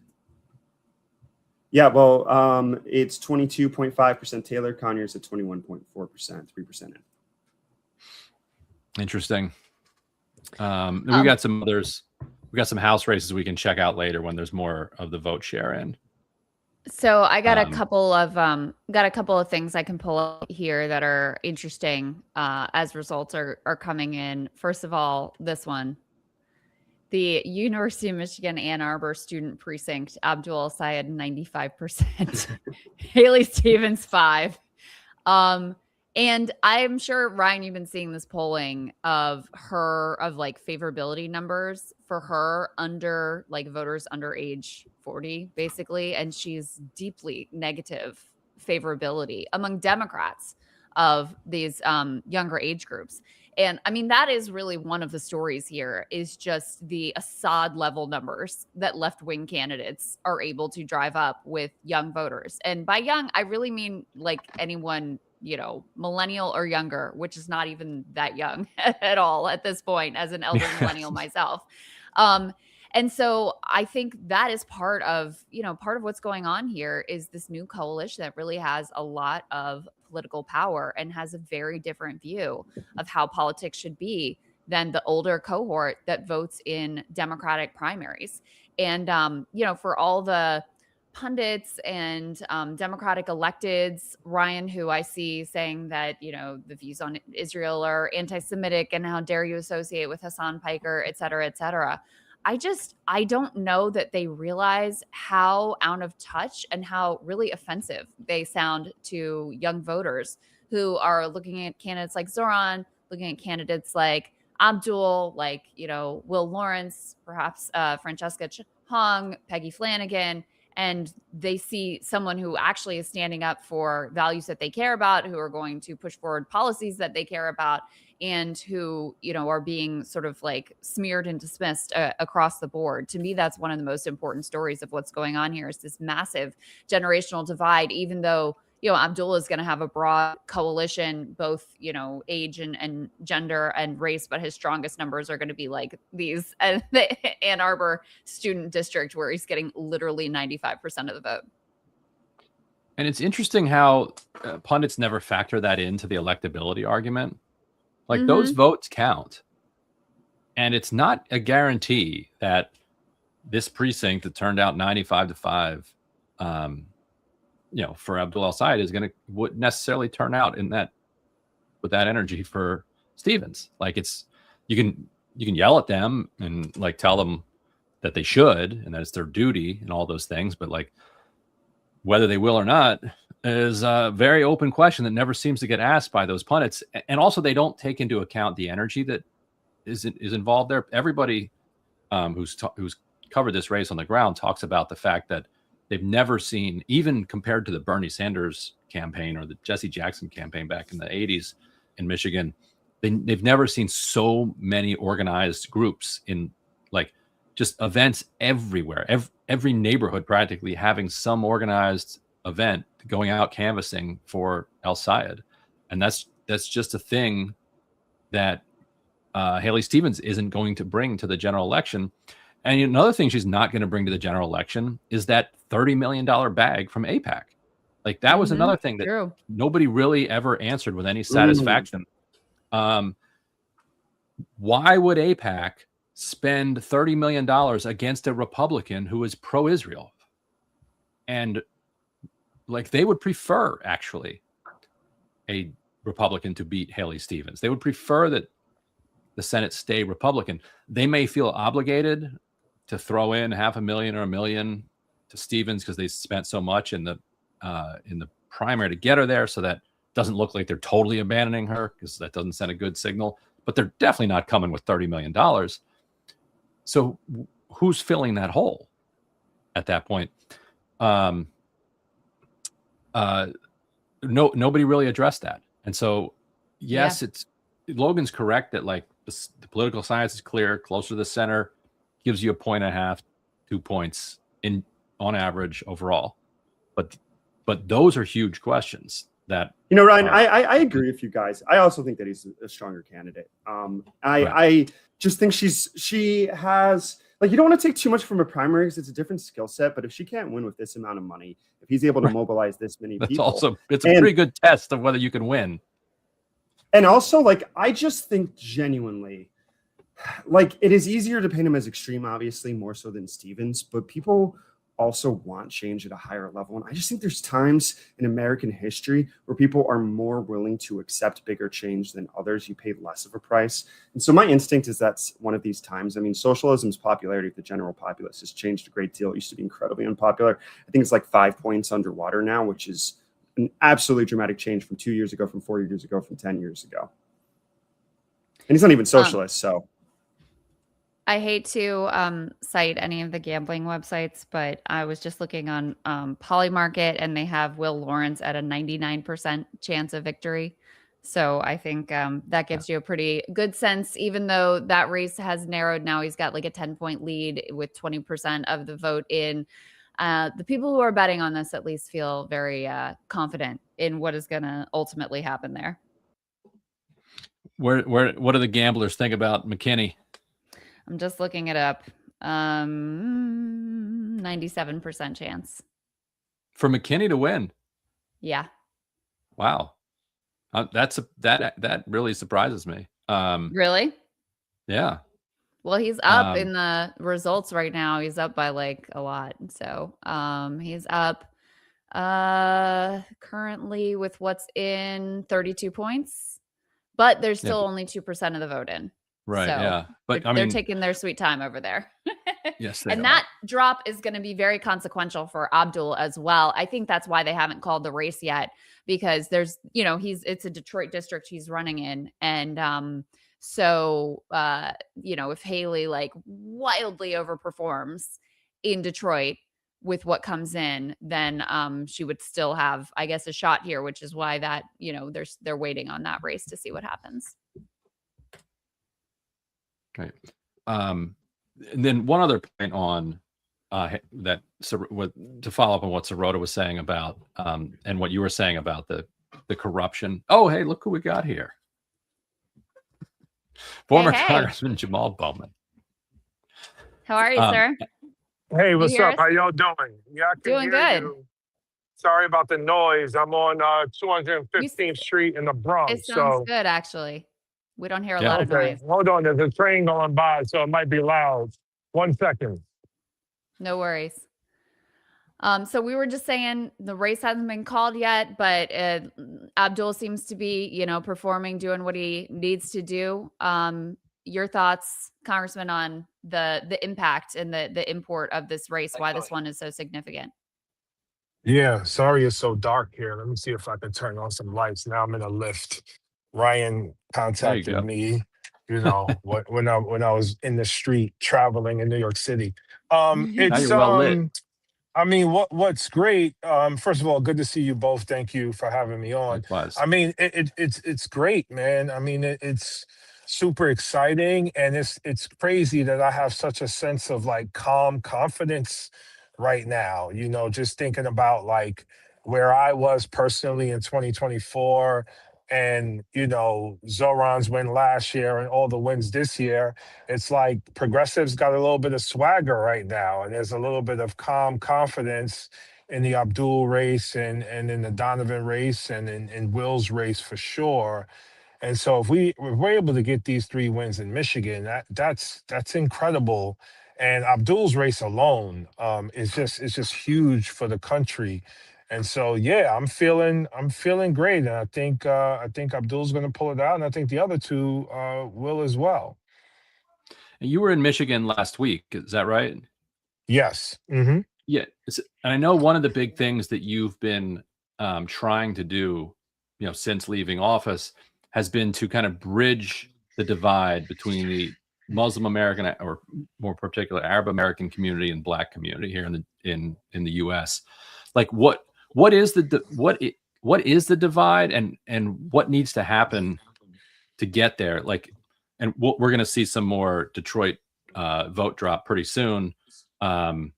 Yeah, well, it's 22.5% Taylor, Conyers at 21.4%, 3% in. Interesting. We got some others. We got some House races we can check out later when there's more of the vote share in. So I got a couple of things I can pull up here that are interesting as results are coming in. First of all, this one. The University of Michigan Ann Arbor student precinct, Abdul El-Sayed 95%, Haley Stevens 5. And I'm sure, Ryan, you've been seeing this polling of like favorability numbers for her under like voters under age 40, basically. And she's deeply negative favorability among Democrats of these younger age groups. And I mean, that is really one of the stories here is just the Assad level numbers that left-wing candidates are able to drive up with young voters. And by young, I really mean like anyone, millennial or younger, which is not even that young at all at this point as an elder millennial myself. And so I think that is part of what's going on here is this new coalition that really has a lot of political power and has a very different view of how politics should be than the older cohort that votes in Democratic primaries. And, for all the pundits and Democratic electeds, Ryan, who I see saying that, the views on Israel are anti-Semitic and how dare you associate with Hassan Piker, et cetera, et cetera. I don't know that they realize how out of touch and how really offensive they sound to young voters who are looking at candidates like Zoran, looking at candidates like Abdul, like, Will Lawrence, perhaps Francesca Hong, Peggy Flanagan, and they see someone who actually is standing up for values that they care about, who are going to push forward policies that they care about, and who, you know, are being sort of like smeared and dismissed across the board. To me, that's one of the most important stories of what's going on here, is this massive generational divide, even though, you know, Abdullah is going to have a broad coalition, both, you know, age and gender and race, but his strongest numbers are going to be like these, the Ann Arbor student district, where he's getting literally 95% of the vote. And it's interesting how pundits never factor that into the electability argument. Like those votes count. And it's not a guarantee that this precinct that turned out 95-5, you know, for Abdul El-Sayed would necessarily turn out in that with that energy for Stevens. Like you can yell at them and like tell them that they should and that it's their duty and all those things, but like whether they will or not is a very open question that never seems to get asked by those pundits. And also they don't take into account the energy that is involved there. Everybody who's covered this race on the ground talks about the fact that they've never seen, even compared to the Bernie Sanders campaign or the Jesse Jackson campaign back in the 80s in Michigan, they've never seen so many organized groups in like just events everywhere, every neighborhood practically having some organized event going out canvassing for El-Sayed. And that's just a thing that Haley Stevens isn't going to bring to the general election. And another thing she's not going to bring to the general election is that $30 million bag from AIPAC. Like that was another thing that nobody really ever answered with any satisfaction. Why would AIPAC spend $30 million against a Republican who is pro-Israel? And like they would prefer actually a Republican to beat Haley Stevens. They would prefer that the Senate stay Republican. They may feel obligated to throw in $500,000 or $1 million to Stevens because they spent so much in the primary to get her there, so that doesn't look like they're totally abandoning her, because that doesn't send a good signal. But they're definitely not coming with $30 million. So who's filling that hole at that point? Nobody really addressed that. And so, yes, Logan's correct that like the political science is clear, closer to the center, gives you 1.5, 2 points on average overall. But those are huge questions that, you know, Ryan, I agree with you guys. I also think that he's a stronger candidate. I just think she has, like, you don't want to take too much from a primary because it's a different skill set, but if she can't win with this amount of money, if he's able to mobilize this many people, it's a pretty good test of whether you can win. And also, like, I just think genuinely, like, it is easier to paint him as extreme, obviously, more so than Stevens, but people also want change at a higher level. And I just think there's times in American history where people are more willing to accept bigger change than others. You pay less of a price. And so my instinct is that's one of these times. I mean, socialism's popularity with the general populace has changed a great deal. It used to be incredibly unpopular. I think it's like 5 points underwater now, which is an absolutely dramatic change from 2 years ago, from 4 years ago, from 10 years ago. And he's not even socialist, so. I hate to cite any of the gambling websites, but I was just looking on Polymarket, and they have Will Lawrence at a 99% chance of victory. So I think that gives you a pretty good sense, even though that race has narrowed. Now he's got like a 10-point lead with 20% of the vote in. The people who are betting on this at least feel very confident in what is going to ultimately happen there. What do the gamblers think about McKinney? I'm just looking it up. 97% chance for McKinney to win. Yeah. Wow. That really surprises me. Really? Yeah. Well, he's up in the results right now. He's up by like a lot. So he's up currently with what's in 32 points, but there's still only 2% of the vote in. Right. So yeah. But they're taking their sweet time over there. Yes. And that drop is going to be very consequential for Abdul as well. I think that's why they haven't called the race yet, because there's, you know, it's a Detroit district he's running in. And so, you know, if Haley like wildly overperforms in Detroit, with what comes in, then she would still have, I guess, a shot here, which is why that, you know, they're waiting on that race to see what happens. Okay. And then one other point on that, to follow up on what Sirota was saying about, and what you were saying about the corruption. Oh, hey, look who we got here. Former Congressman Jamal Bowman. How are you, sir? Hey, You what's hear up? us? How y'all doing? Yeah, I can Doing hear good. you. Sorry about the noise. I'm on 215th Street in the Bronx. It sounds So, good, actually. We don't hear a lot of okay. noise. Hold on. There's a train going by, so it might be loud. 1 second. No worries. So we were just saying the race hasn't been called yet, but Abdul seems to be, you know, performing, doing what he needs to do. Your thoughts, Congressman, on the impact and the import of this race, why this one is so significant? Yeah, sorry it's so dark here. Let me see if I can turn on some lights. Now I'm in a lift. Ryan contacted me, you know, when I was in the street traveling in New York City. Now It's you're well lit. I mean, what's great? First of all, good to see you both. Thank you for having me on. Likewise. I mean, it's great, man. I mean, it's super exciting, and it's crazy that I have such a sense of like calm confidence right now. You know, just thinking about like where I was personally in 2024, and you know, Zoran's win last year and all the wins this year. It's like progressives got a little bit of swagger right now, and there's a little bit of calm confidence in the Abdul race and in the Donovan race and in Will's race for sure. And so if we're able to get these 3 wins in Michigan, that's incredible. And Abdul's race alone is just huge for the country. And so yeah, I'm feeling great, and I think Abdul's going to pull it out, and I think the other 2 will as well. And you were in Michigan last week, is that right? Yes. Mm-hmm. Yeah. And I know one of the big things that you've been trying to do, you know, since leaving office has been to kind of bridge the divide between the Muslim American, or more particular Arab American community and Black community here in the U.S. Like what is the divide, and what needs to happen to get there? Like, and we're going to see some more Detroit vote drop pretty soon, and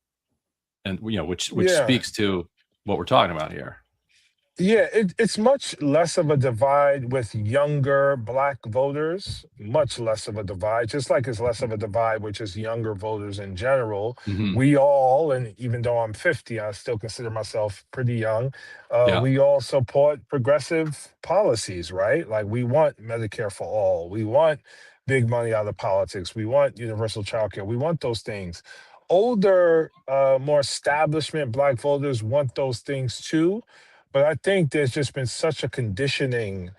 you know, which speaks to what we're talking about here. Yeah, it's much less of a divide with younger Black voters, much less of a divide, just like it's less of a divide with just younger voters in general. Mm-hmm. We all, and even though I'm 50, I still consider myself pretty young, we all support progressive policies, right? Like we want Medicare for all. We want big money out of politics. We want universal childcare. We want those things. Older, more establishment Black voters want those things too. But I think there's just been such a conditioning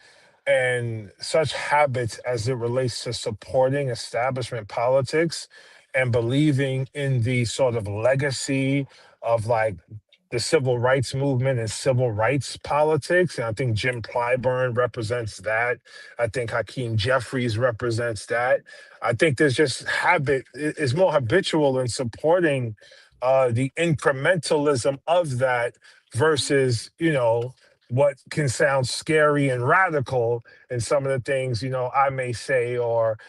and such habits as it relates to supporting establishment politics and believing in the sort of legacy of like the civil rights movement and civil rights politics. And I think Jim Clyburn represents that. I think Hakeem Jeffries represents that. I think there's just is more habitual in supporting the incrementalism of that versus, you know, what can sound scary and radical in some of the things, you know, I may say, or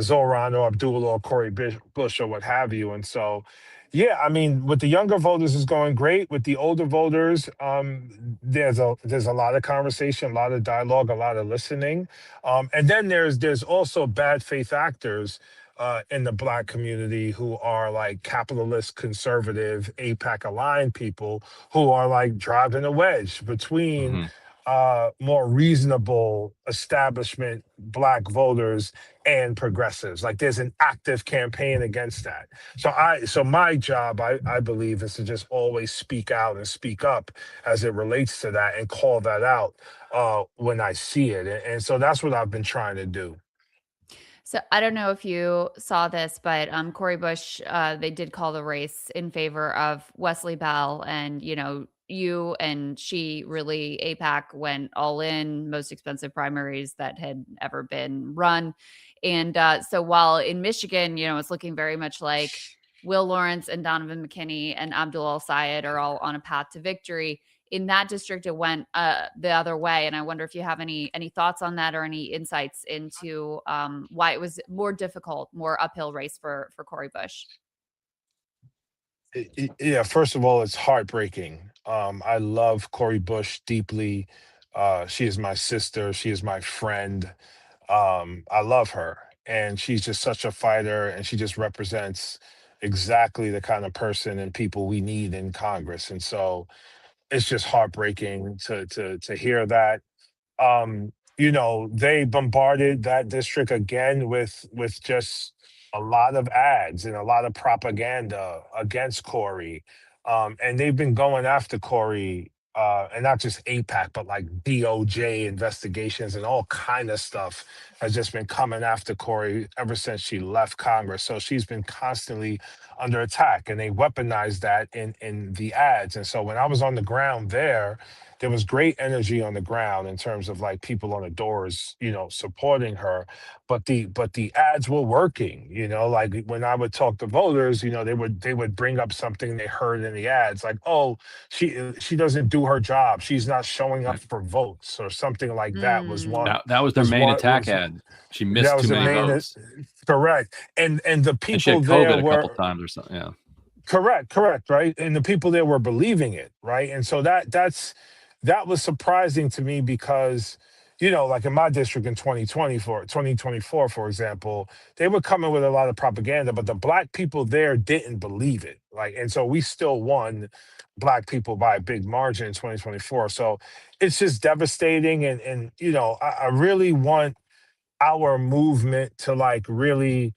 Zoran or Abdul or Cori Bush or what have you. And so, yeah, I mean, with the younger voters is going great. With the older voters, there's a lot of conversation, a lot of dialogue, a lot of listening. And then there's also bad faith actors in the Black community who are like capitalist, conservative, AIPAC aligned people who are like driving a wedge between more reasonable establishment Black voters and progressives. Like there's an active campaign against that. So my job, I believe, is to just always speak out and speak up as it relates to that and call that out when I see it. And so that's what I've been trying to do. So I don't know if you saw this, but Cori Bush, they did call the race in favor of Wesley Bell, and you know, you and she really, AIPAC went all in, most expensive primaries that had ever been run. And so while in Michigan, you know, it's looking very much like Will Lawrence and Donovan McKinney and Abdul El-Sayed are all on a path to victory. In that district, it went the other way. And I wonder if you have any thoughts on that or any insights into why it was more difficult, more uphill race for Cori Bush. Yeah, first of all, it's heartbreaking. I love Cori Bush deeply. She is my sister. She is my friend. I love her. And she's just such a fighter, and she just represents exactly the kind of person and people we need in Congress. And so it's just heartbreaking to hear that. They bombarded that district again with just a lot of ads and a lot of propaganda against Cori. And they've been going after Cori, and not just AIPAC, but like DOJ investigations and all kind of stuff has just been coming after Cori ever since she left Congress. So she's been constantly under attack, and they weaponized that in the ads. And so when I was on the ground there was great energy on the ground in terms of like people on the doors, supporting her. But the ads were working, like when I would talk to voters, they would bring up something they heard in the ads, like, oh, she doesn't do her job. She's not showing up for votes or something like that was one. That was their main attack ad. She missed too many votes. Correct. And the people and she had there COVID were a couple times or something. Yeah. Correct, right? And the people there were believing it, right? And so that was surprising to me because, like in my district in 2024, for example, they were coming with a lot of propaganda, but the Black people there didn't believe it. And so we still won Black people by a big margin in 2024. So it's just devastating. And I really want our movement to really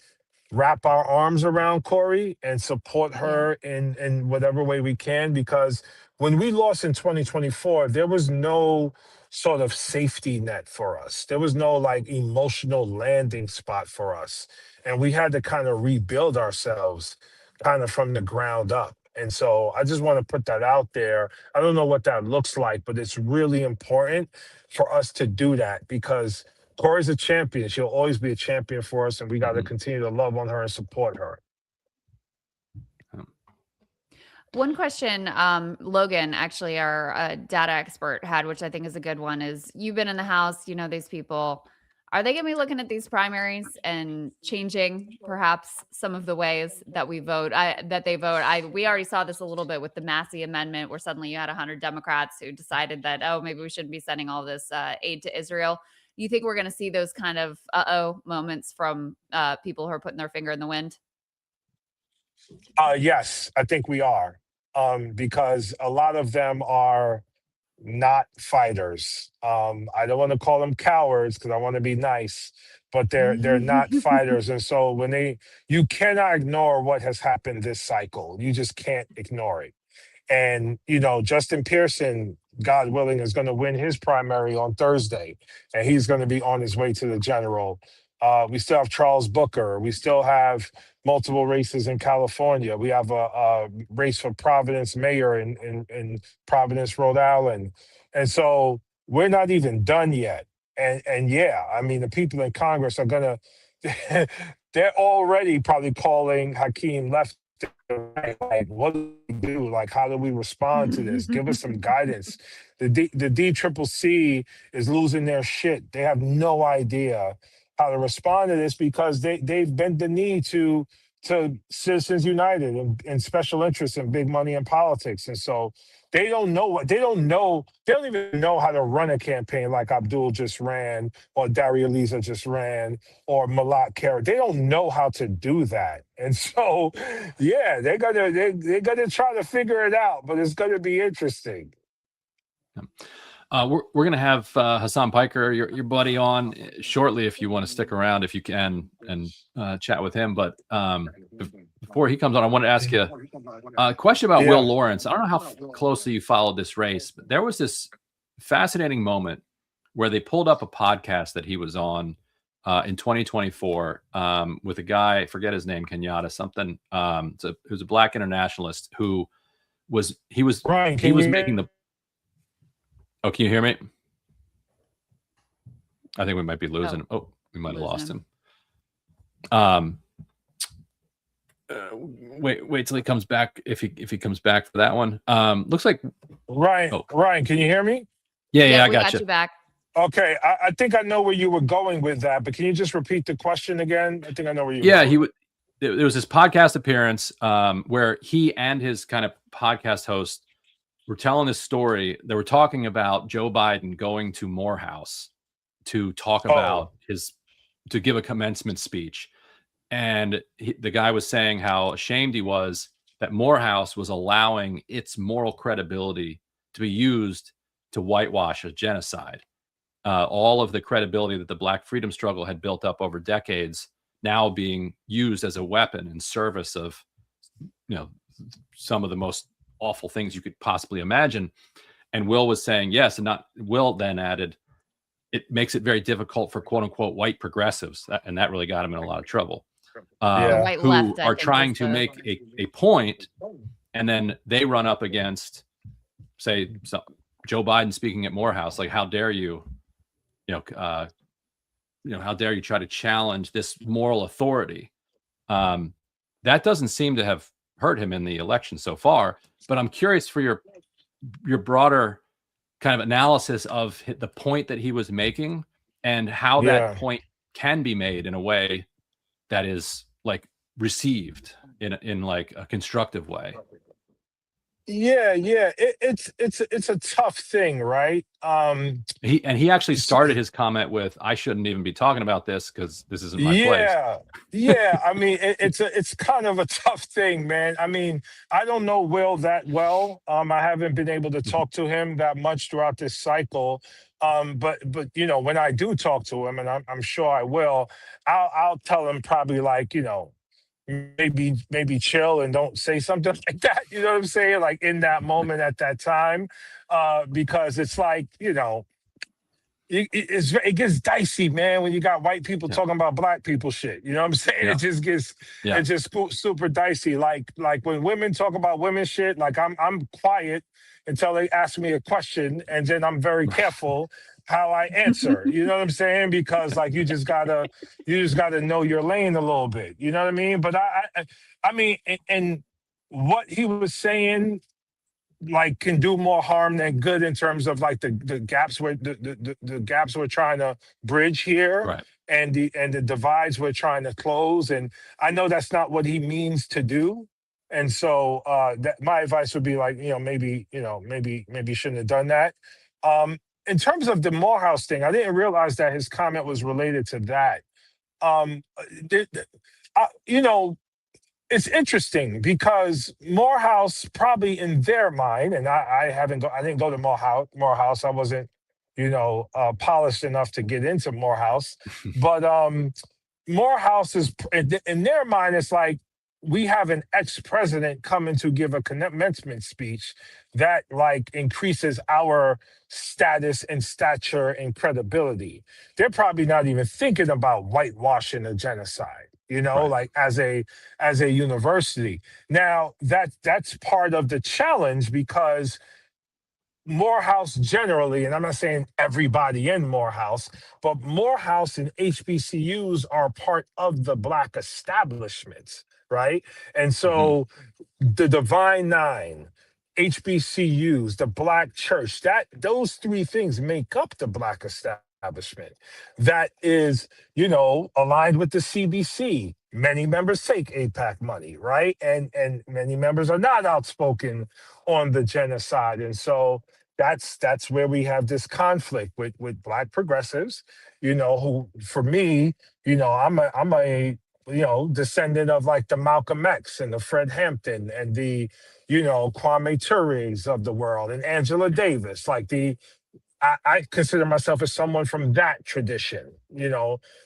wrap our arms around Cori and support her in whatever way we can, because when we lost in 2024, there was no sort of safety net for us. There was no emotional landing spot for us. And we had to kind of rebuild ourselves kind of from the ground up. And so I just want to put that out there. I don't know what that looks like, but it's really important for us to do that because Cori's a champion. She'll always be a champion for us, and we got to continue to love on her and support her. One question, Logan, actually our data expert had, which I think is a good one, is you've been in the House, you know these people. Are they going to be looking at these primaries and changing perhaps some of the ways that we vote, that they vote? We already saw this a little bit with the Massey Amendment, where suddenly you had 100 Democrats who decided that, oh, maybe we shouldn't be sending all this aid to Israel. You think we're going to see those kind of moments from people who are putting their finger in the wind? Yes, I think we are. Because a lot of them are not fighters. I don't want to call them cowards because I want to be nice, but they're not fighters. And so you cannot ignore what has happened this cycle. You just can't ignore it. And, Justin Pearson, God willing, is going to win his primary on Thursday, and he's going to be on his way to the general. We still have Charles Booker. We still have multiple races in California. We have a race for Providence mayor in Providence, Rhode Island. And so we're not even done yet. And yeah, I mean, the people in Congress are going to, they're already probably calling Hakeem left. Like, what do we do? How do we respond to this? Give us some guidance. The DCCC is losing their shit. They have no idea how to respond to this because they've bent the knee to Citizens United and special interests and big money in politics. And so they don't even know how to run a campaign like Abdul just ran or Daria Lisa just ran or Malak Kara. They don't know how to do that. And so, yeah, they're gonna try to figure it out, but it's gonna be interesting. We're going to have Hassan Piker, your buddy, on shortly if you want to stick around, if you can, and chat with him. But before he comes on, I want to ask you a question about Will Lawrence. I don't know how closely you followed this race, but there was this fascinating moment where they pulled up a podcast that he was on in 2024 with a guy, I forget his name, Kenyatta something. Who's a Black internationalist who was making the. Oh, can you hear me? I think we might be losing him. Oh, we might have lost him. wait till he comes back. If he comes back for that one, looks like Ryan, can you hear me? Yeah, I we got you. you back. Okay, I think I know where you were going with that, but can you just repeat the question again? I think I know where you. Yeah, there was this podcast appearance where he and his kind of podcast host were telling this story. They were talking about Joe Biden going to Morehouse to talk about to give a commencement speech. And the guy was saying how ashamed he was that Morehouse was allowing its moral credibility to be used to whitewash a genocide. All of the credibility that the Black freedom struggle had built up over decades now being used as a weapon in service of, some of the most awful things you could possibly imagine. And Will was saying yes, and Will then added, it makes it very difficult for quote unquote white progressives, and that really got him in a lot of trouble. Who are trying to make a point, and then they run up against, say, Joe Biden speaking at Morehouse, like, how dare you, how dare you try to challenge this moral authority? That doesn't seem to have hurt him in the election so far. But I'm curious for your broader kind of analysis of the point that he was making and how that point can be made in a way that is like received in like a constructive way. Yeah. It's a tough thing, right? He actually started his comment with, "I shouldn't even be talking about this because this isn't my place." Yeah. I mean, it's kind of a tough thing, man. I mean, I don't know Will that well. I haven't been able to talk to him that much throughout this cycle. But when I do talk to him, and I'm sure I will, I'll tell him probably like, maybe chill and don't say something like that. You know what I'm saying? Like in that moment at that time, because it's like, it gets dicey, man, when you got white people talking about black people shit. You know what I'm saying? It just gets super dicey. Like when women talk about women shit, like I'm quiet until they ask me a question, and then I'm very careful how I answer. You know what I'm saying? Because like you just gotta know your lane a little bit. You know what I mean? But I mean, and what he was saying, like, can do more harm than good in terms of like the gaps the gaps we're trying to bridge here, right, and the divides we're trying to close. And I know that's not what he means to do. And so that my advice would be like, maybe shouldn't have done that. In terms of the Morehouse thing, I didn't realize that his comment was related to that. It's interesting because Morehouse probably in their mind, and I didn't go to Morehouse. I wasn't, polished enough to get into Morehouse. But Morehouse is, in their mind, it's like, we have an ex-president coming to give a commencement speech that like increases our status and stature and credibility. They're probably not even thinking about whitewashing a genocide, like as a university. Now that's part of the challenge, because Morehouse generally, and I'm not saying everybody in Morehouse, but Morehouse and HBCUs are part of the Black establishment, right? And so the Divine Nine, HBCUs, the Black Church, those three things make up the Black establishment. That is, aligned with the CBC. Many members take AIPAC money, right? And many members are not outspoken on the genocide. And so that's where we have this conflict with Black progressives, who, for me, I'm a descendant of like the Malcolm X and the Fred Hampton and the, Kwame Ture's of the world and Angela Davis. Like I consider myself as someone from that tradition,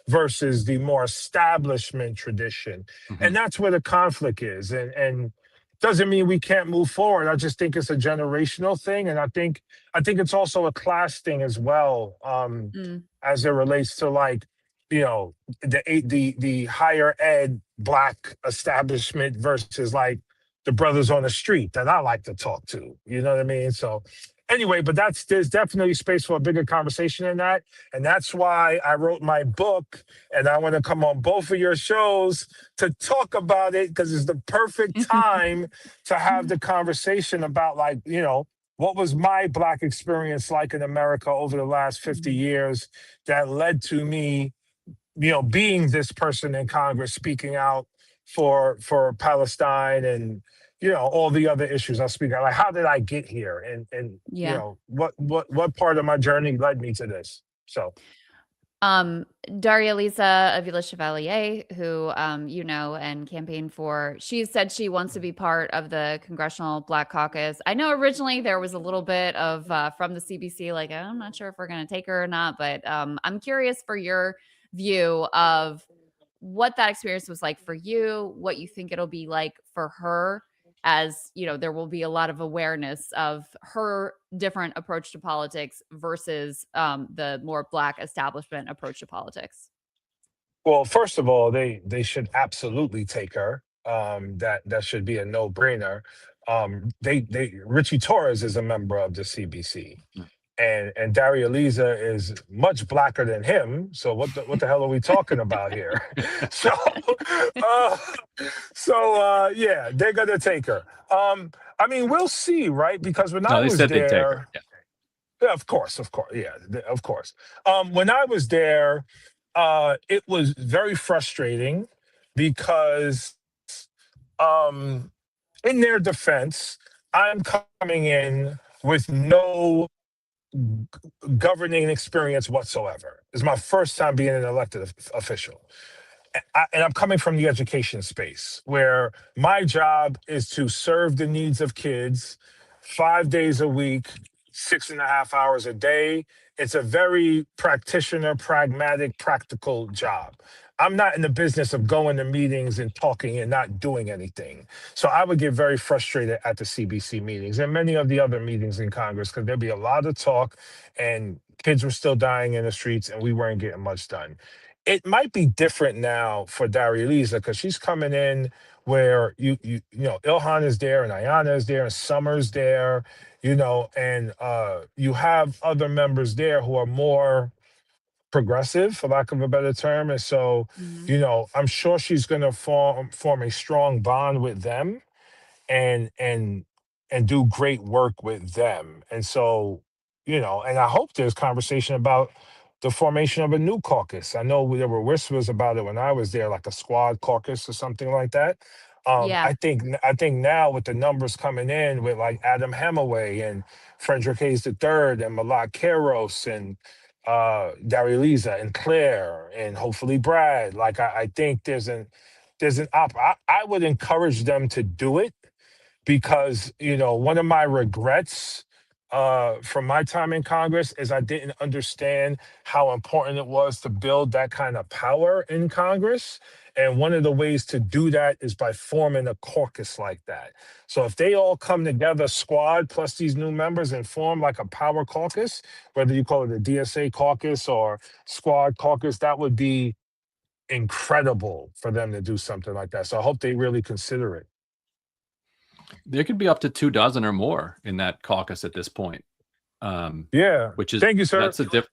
versus the more establishment tradition. And that's where the conflict is. And doesn't mean we can't move forward. I just think it's a generational thing. And I think it's also a class thing as well, as it relates to like, the higher ed Black establishment versus like the brothers on the street that I like to talk to. You know what I mean? So Anyway, but there's definitely space for a bigger conversation in that. And that's why I wrote my book, and I want to come on both of your shows to talk about it, because it's the perfect time to have the conversation about, like, you know, what was my Black experience like in America over the last 50 years that led to me, you know, being this person in Congress speaking out for Palestine and, you know, all the other issues I speak of. Like, how did I get here? And you Yeah. know, what part of my journey led me to this? So Daria Lisa Avila Chevalier, who you know and campaigned for, she said she wants to be part of the Congressional Black Caucus. I know originally there was a little bit of from the CBC, like, I'm not sure if we're going to take her or not, but I'm curious for your view of what that experience was like for you, what you think it'll be like for her, as you know, there will be a lot of awareness of her different approach to politics versus the more Black establishment approach to politics. well, first of all, they should absolutely take her. That should be a no-brainer. They Richie Torres is a member of the CBC. And Daria Lisa is much Blacker than him. So what the hell are we talking about here? Yeah, they're gonna take her. I mean, we'll see, right? Because when I they was said they'd take her. there, yeah, of course, yeah, of course. When I was there, it was very frustrating because, in their defense, I'm coming in with no governing experience whatsoever. It's my first time being an elected official. And I'm coming from the education space, where my job is to serve the needs of kids 5 days a week, 6.5 hours a day. It's a very practitioner, pragmatic, practical job. I'm not in the business of going to meetings and talking and not doing anything. So I would get very frustrated at the CBC meetings and many of the other meetings in Congress, because there'd be a lot of talk and kids were still dying in the streets and we weren't getting much done. It might be different now for Daria Lisa, because she's coming in where you know, Ilhan is there and Ayanna is there and Summer's there, you know, and you have other members there who are more progressive, for lack of a better term. And so, you know, I'm sure she's going to form a strong bond with them and do great work with them. And so, you know, and I hope there's conversation about the formation of a new caucus. I know there were whispers about it when I was there, like a squad caucus or something like that. Yeah. I think now with the numbers coming in with like Adam Hemaway and Frederick Hayes III and Malak Keros and Daria Lisa and Claire and hopefully Brad, like I think there's an I would encourage them to do it, because, you know, one of my regrets from my time in Congress is I didn't understand how important it was to build that kind of power in Congress. And one of the ways to do that is by forming a caucus like that. So if they all come together, squad plus these new members, and form like a power caucus, whether you call it a DSA caucus or squad caucus, that would be incredible for them to do something like that. So I hope they really consider it. There could be up to 24 or more in that caucus at this point. Yeah. Which is, thank you, sir. That's a difference.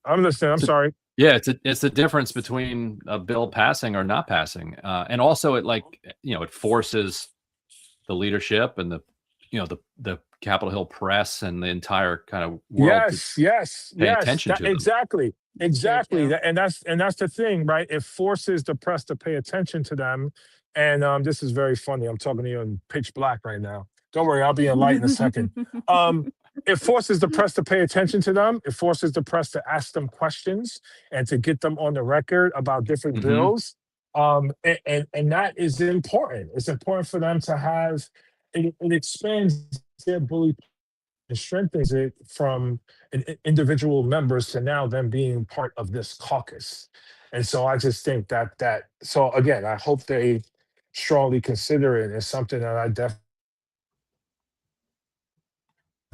I'm listening. I'm sorry. Yeah, it's the difference between a bill passing or not passing, and also it, like, you know, it forces the leadership and the Capitol Hill press and the entire kind of world yes, pay attention to them. exactly. And that's the thing, right? It forces the press to pay attention to them. And this is very funny. I'm talking to you in pitch black right now. Don't worry, I'll be in light in a second. It forces the press to pay attention to them. It forces the press to ask them questions and to get them on the record about different bills. And that is important. It's important for them to have, it expands their bully and strengthens it from individual members to now them being part of this caucus. And so I just think that so again, I hope they strongly consider it as something that I definitely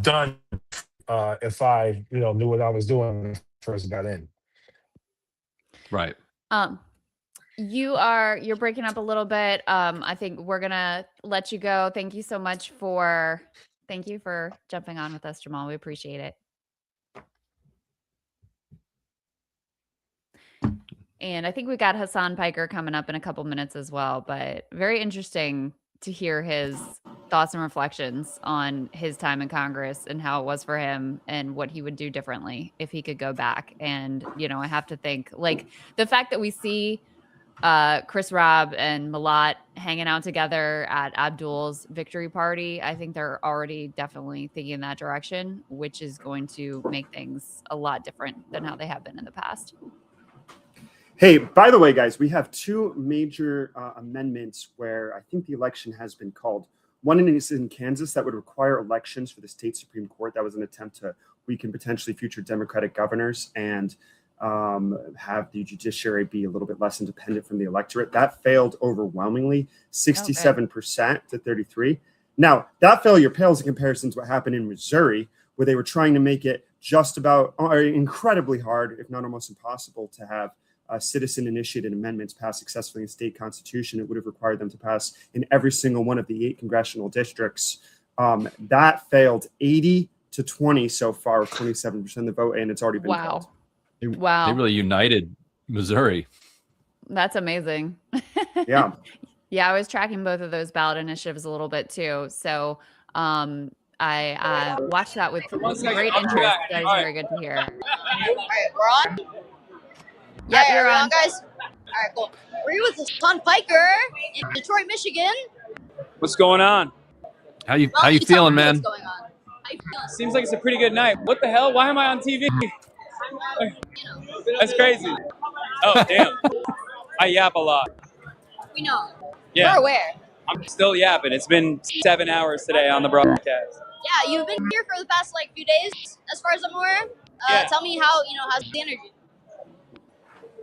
done if I, you know, knew what I was doing when I first got in. Right. You're breaking up a little bit. I think we're gonna let you go. Thank you so much for Thank you for jumping on with us, Jamal. We appreciate it. And I think we got Hassan Piker coming up in a couple minutes as well, but very interesting to hear his thoughts and reflections on his time in Congress and how it was for him and what he would do differently if he could go back. And, you know, I have to think, like, the fact that we see Chris Robb and Malat hanging out together at Abdul's victory party, I think they're already definitely thinking in that direction, which is going to make things a lot different than how they have been in the past. Hey, by the way, guys, we have two major amendments where I think the election has been called. One is in Kansas that would require elections for the state Supreme Court. That was an attempt to weaken potentially future Democratic governors and have the judiciary be a little bit less independent from the electorate. That failed overwhelmingly, 67% to 33%. Now, that failure pales in comparison to what happened in Missouri, where they were trying to make it just about incredibly hard, if not almost impossible, to have citizen-initiated amendments passed successfully in state constitution. It would have required them to pass in every single one of the 8 congressional districts. That failed 80-20 so far, 27% of the vote, and it's already been called. Wow. They really united Missouri. That's amazing. Yeah. Yeah, I was tracking both of those ballot initiatives a little bit too. So I watched that with great interest. That is very good to hear. All right, we're on? Yeah, All right, you're on. Guys. All right, cool. We're here with Hassan Piker in Detroit, Michigan. What's going on? How you feeling, man? What's going on? How you feeling? Seems like it's a pretty good night. What the hell? Why am I on TV? That's crazy. Oh, damn. I yap a lot. We know. Yeah. We're aware. I'm still yapping. It's been 7 hours today on the broadcast. Yeah, you've been here for the past few days, as far as I'm aware. Yeah. Tell me how's the energy?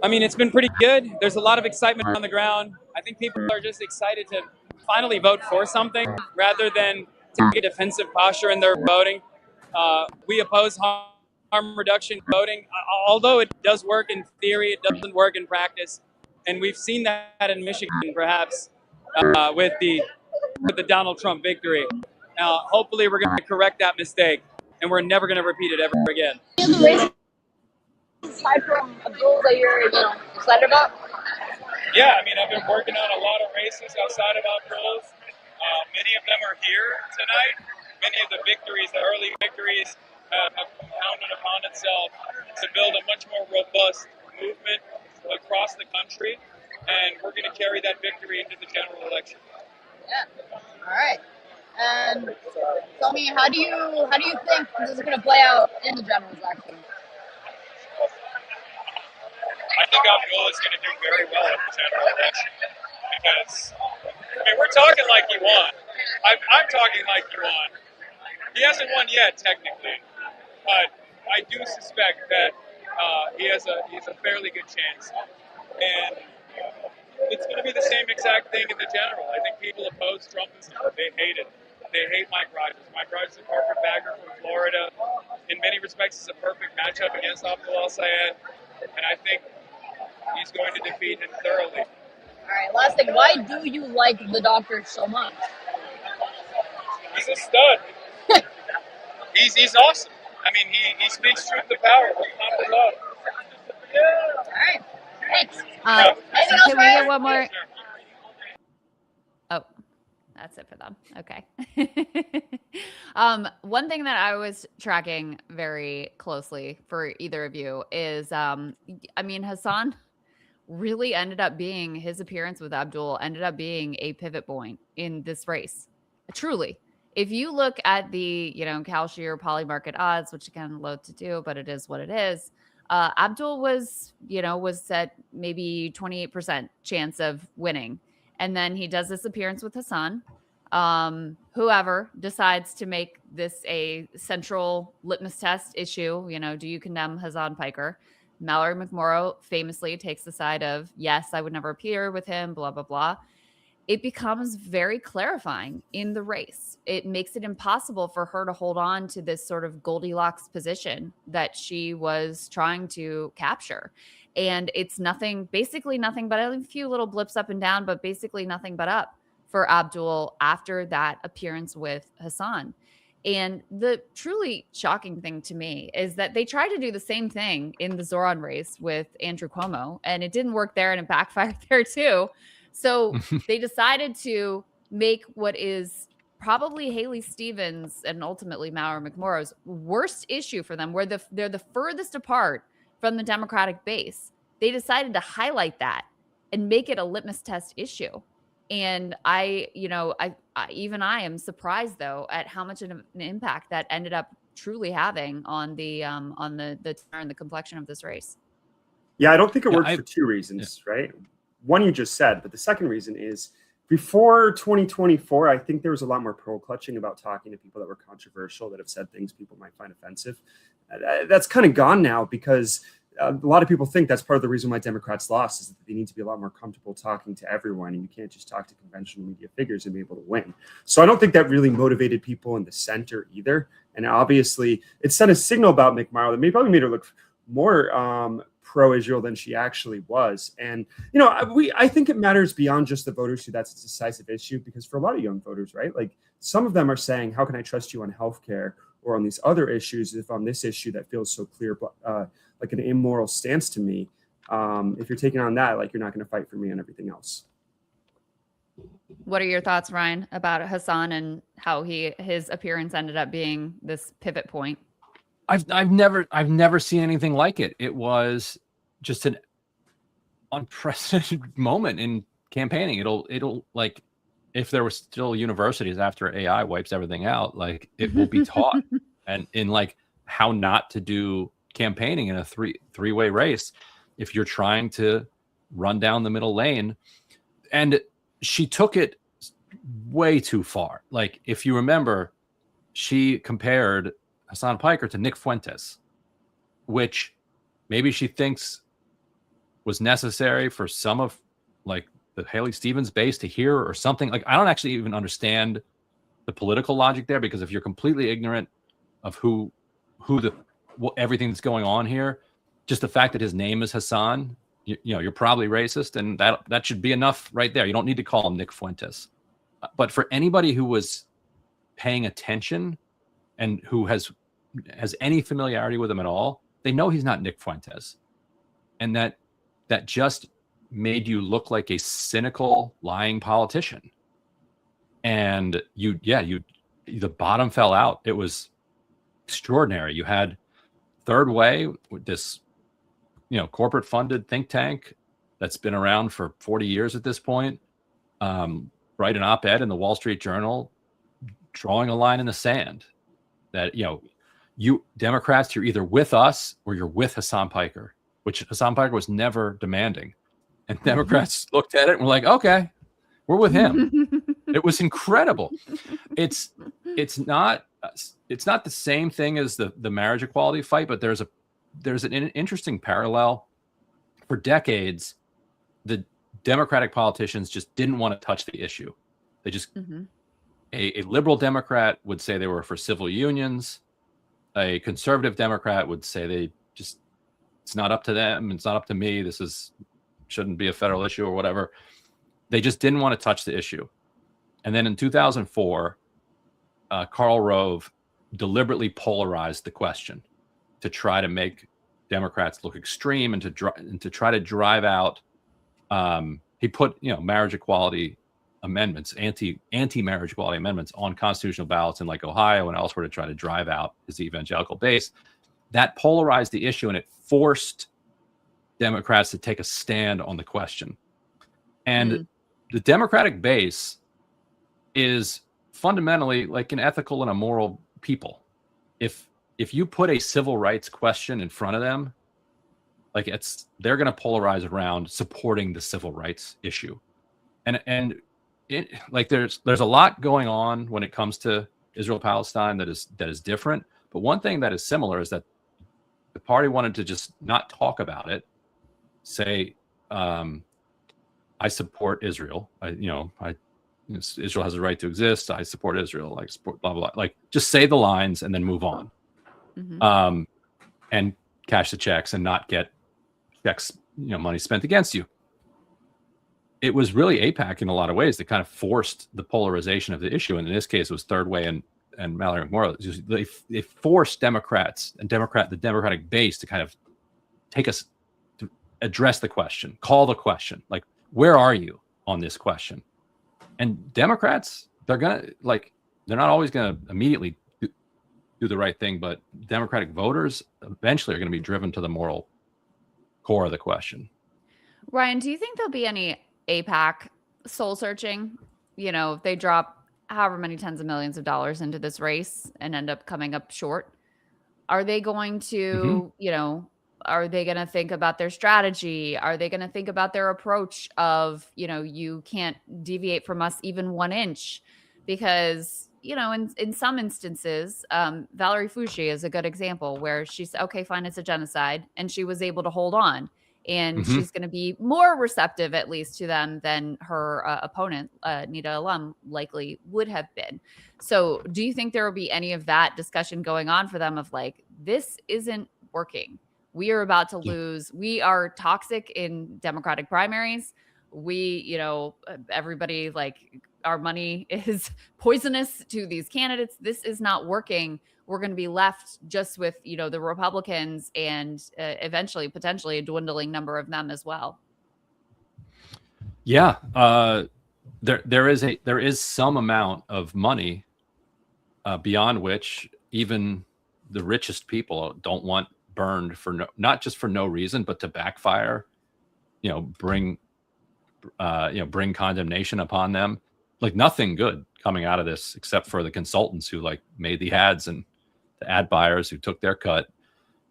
I mean, it's been pretty good. There's a lot of excitement on the ground. I think people are just excited to finally vote for something rather than take a defensive posture in their voting. We oppose harm reduction voting. Although it does work in theory, it doesn't work in practice. And we've seen that in Michigan, perhaps, with the Donald Trump victory. Now, hopefully we're going to correct that mistake, and we're never going to repeat it ever again. Aside from Abdul that you're excited about? Yeah, I mean, I've been working on a lot of races outside of Abdul's. Many of them are here tonight. Many of the victories, the early victories, have compounded upon itself to build a much more robust movement across the country, and we're going to carry that victory into the general election. Yeah. All right. And tell me, how do you think this is going to play out in the general election? I think Abdul is going to do very well in the general election because, I mean, we're talking like he won. I'm talking like he won. He hasn't won yet, technically, but I do suspect that he has a fairly good chance. And it's going to be the same exact thing in the general. I think people oppose Trumpism. They hate it. They hate Mike Rogers. Mike Rogers is a carpetbagger from Florida. In many respects, it's a perfect matchup against Abdul El-Sayed. And I think he's going to defeat him thoroughly. All right, last thing. Why do you like the doctor so much? He's a stud. He's awesome. I mean, he speaks truth to power. We'll come to love. All right. Thanks. Can we get one more? Oh, that's it for them. Okay. One thing that I was tracking very closely for either of you is, I mean, Hassan really ended up being, his appearance with Abdul ended up being a pivot point in this race. Truly. If you look at the, Kalshir poly market odds, which again, loath to do, but it is what it is. Abdul was at maybe 28% chance of winning. And then he does this appearance with Hassan. Whoever decides to make this a central litmus test issue, do you condemn Hassan Piker? Mallory McMorrow famously takes the side of, yes, I would never appear with him, blah, blah, blah. It becomes very clarifying in the race. It makes it impossible for her to hold on to this sort of Goldilocks position that she was trying to capture. And it's basically nothing but a few little blips up and down, but basically nothing but up for Abdul after that appearance with Hassan. And the truly shocking thing to me is that they tried to do the same thing in the Zoran race with Andrew Cuomo, and it didn't work there, and it backfired there too. So they decided to make what is probably Haley Stevens and ultimately Mallory McMorrow's worst issue for them, where they're the furthest apart from the Democratic base. They decided to highlight that and make it a litmus test issue. And I am surprised though at how much of an impact that ended up truly having on the tenor and the complexion of this race. Yeah, I don't think it worked for two reasons, right? One you just said, but the second reason is before 2024, I think there was a lot more pearl clutching about talking to people that were controversial, that have said things people might find offensive. That's kind of gone now because a lot of people think that's part of the reason why Democrats lost, is that they need to be a lot more comfortable talking to everyone, and you can't just talk to conventional media figures and be able to win. So I don't think that really motivated people in the center either. And obviously, it sent a signal about McMorrow that probably made her look more pro-Israel than she actually was. And I think it matters beyond just the voters who that's a decisive issue, because for a lot of young voters, right, like some of them are saying, how can I trust you on healthcare or on these other issues if on this issue that feels so clear, like an immoral stance to me, if you're taking on that, like you're not going to fight for me and everything else. What are your thoughts, Ryan, about Hassan and how his appearance ended up being this pivot point? I've never seen anything like it. It was just an unprecedented moment in campaigning. It'll like, if there were still universities after AI wipes everything out, like it will be taught and in like how not to do campaigning in a three-way race if you're trying to run down the middle lane. And she took it way too far. Like if you remember, she compared Hassan Piker to Nick Fuentes, which maybe she thinks was necessary for some of like the Haley Stevens base to hear or something. Like I don't actually even understand the political logic there, because if you're completely ignorant of everything that's going on here, just the fact that his name is Hassan, you're probably racist, and that should be enough right there. You don't need to call him Nick Fuentes. But for anybody who was paying attention and who has any familiarity with him at all, they know he's not Nick Fuentes. And that just made you look like a cynical, lying politician. And the bottom fell out. It was extraordinary. You had Third Way, with this, corporate funded think tank that's been around for 40 years at this point, write an op-ed in the Wall Street Journal, drawing a line in the sand that, you Democrats, you're either with us or you're with Hassan Piker, which Hassan Piker was never demanding. And Democrats looked at it and were like, okay, we're with him. It was incredible. It's not the same thing as the marriage equality fight, but there's an interesting parallel. For decades, the Democratic politicians just didn't want to touch the issue. They just a liberal Democrat would say they were for civil unions. A conservative Democrat would say it's not up to them. It's not up to me. Shouldn't be a federal issue or whatever. They just didn't want to touch the issue. And then in 2004, Karl Rove deliberately polarized the question to try to make Democrats look extreme and to try to drive out. He put marriage equality amendments, anti-marriage equality amendments on constitutional ballots in like Ohio and elsewhere to try to drive out his evangelical base. That polarized the issue, and it forced Democrats to take a stand on the question. And the Democratic base is fundamentally like an ethical and a moral people. If you put a civil rights question in front of them, like they're going to polarize around supporting the civil rights issue. And there's a lot going on when it comes to Israel-Palestine that is different. But one thing that is similar is that the party wanted to just not talk about it. Say, I support Israel. Israel has a right to exist. I support Israel. I support blah, blah, blah. Like just say the lines and then move on. And cash the checks and not get checks, money spent against you. It was really AIPAC in a lot of ways that kind of forced the polarization of the issue. And in this case, it was Third Way and Mallory McMorrow, they force Democrats and the Democratic base to kind of take us to address the question, call the question, like, where are you on this question? And Democrats, they're not always gonna immediately do the right thing, but Democratic voters eventually are going to be driven to the moral core of the question. Ryan, do you think there'll be any AIPAC soul searching? You know, if they drop however many tens of millions of dollars into this race and end up coming up short, are they going to, you know, are they going to think about their strategy? Are they going to think about their approach of, you know, you can't deviate from us even 1 inch? Because, you know, in some instances, Valerie Fouché is a good example where she said, okay, fine, it's a genocide. And she was able to hold on. And she's going to be more receptive, at least, to them than her opponent, Nita Alum, likely would have been. So do you think there will be any of that discussion going on for them of like, this isn't working? We are about to lose. We are toxic in Democratic primaries. We, you know, everybody, like, our money is poisonous to these candidates. This is not working. We're going to be left just with, you know, the Republicans and eventually, potentially, a dwindling number of them as well. Yeah, there is some amount of money beyond which even the richest people don't want burned for not just for no reason, but to backfire. You know, bring condemnation upon them. Like, nothing good coming out of this except for the consultants who like made the ads and the ad buyers who took their cut.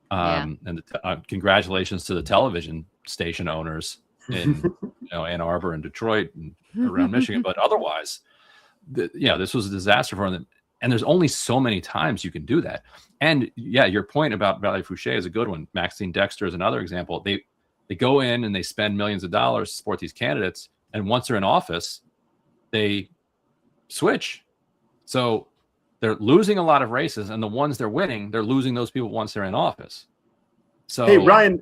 And congratulations to the television station owners in Ann Arbor and Detroit and around Michigan. But otherwise, this was a disaster for them. And there's only so many times you can do that. And yeah, your point about Valerie Fouché is a good one. Maxine Dexter is another example. They go in and they spend millions of dollars to support these candidates, and once they're in office, they switch. So they're losing a lot of races, and the ones they're winning, they're losing those people once they're in office. So, hey, Ryan,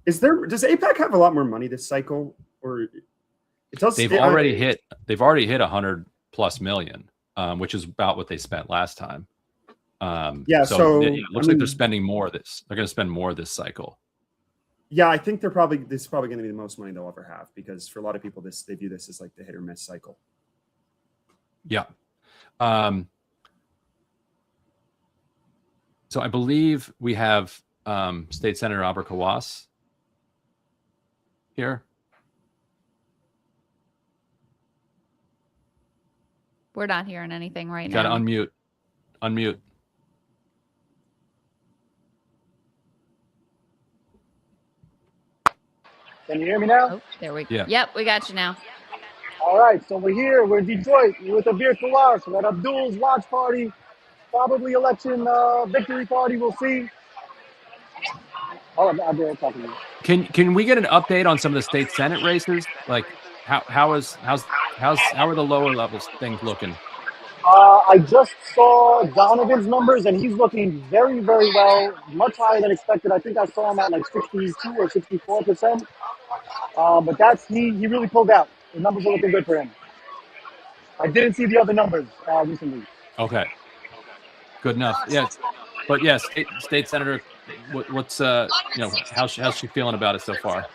does AIPAC have a lot more money this cycle, or it does? They've already hit 100+ million, which is about what they spent last time. So it looks like they're spending more this. They're going to spend more this cycle. Yeah, I think this is probably going to be the most money they'll ever have, because for a lot of people, they view this as like the hit or miss cycle. Yeah. So I believe we have State Senator Auber Kawas here. We're not hearing anything right now. Got to unmute. Can you hear me now? Oh, there we go. Yeah. Yep, we got you now. All right, so we're here. We're in Detroit. We're with Abir Kawas. We're at Abdul's watch party. Probably election victory party. We'll see. Hold on, Abir, talking to you. Can we get an update on some of the state Senate races? Like how are the lower levels things looking? I just saw Donovan's numbers, and he's looking very, very well, much higher than expected. I think I saw him at like 62 or 64%. But he really pulled out. The numbers are looking good for him. I didn't see the other numbers recently. Okay, good enough. Yes, but yes, state senator, what's how's she feeling about it so far?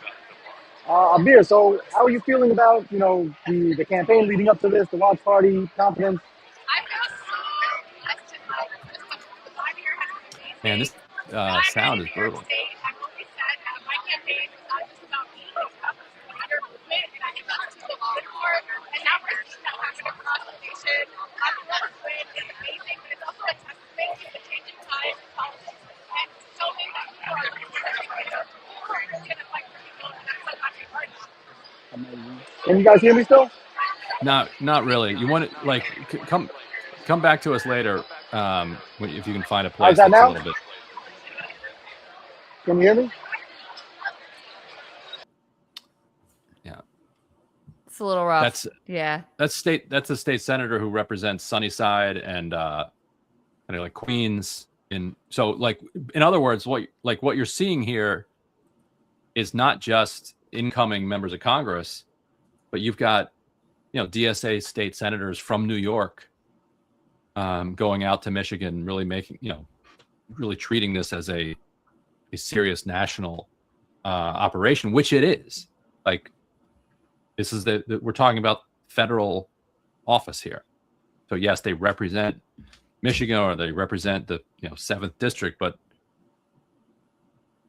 Abir, so how are you feeling about the campaign leading up to this, the watch party, confidence? Man, this sound is brutal. Can you guys hear me still? Not really. You want to come back to us later if you can find a place that's now? A little bit. Can you hear me? Yeah. It's a little rough. That's the state senator who represents Sunnyside and like Queens. In other words, what you're seeing here is not just incoming members of Congress, but you've got DSA state senators from New York going out to Michigan, really making, really treating this as a serious national operation, which it is. Like, this is we're talking about federal office here. So yes, they represent Michigan, or they represent the 7th district, but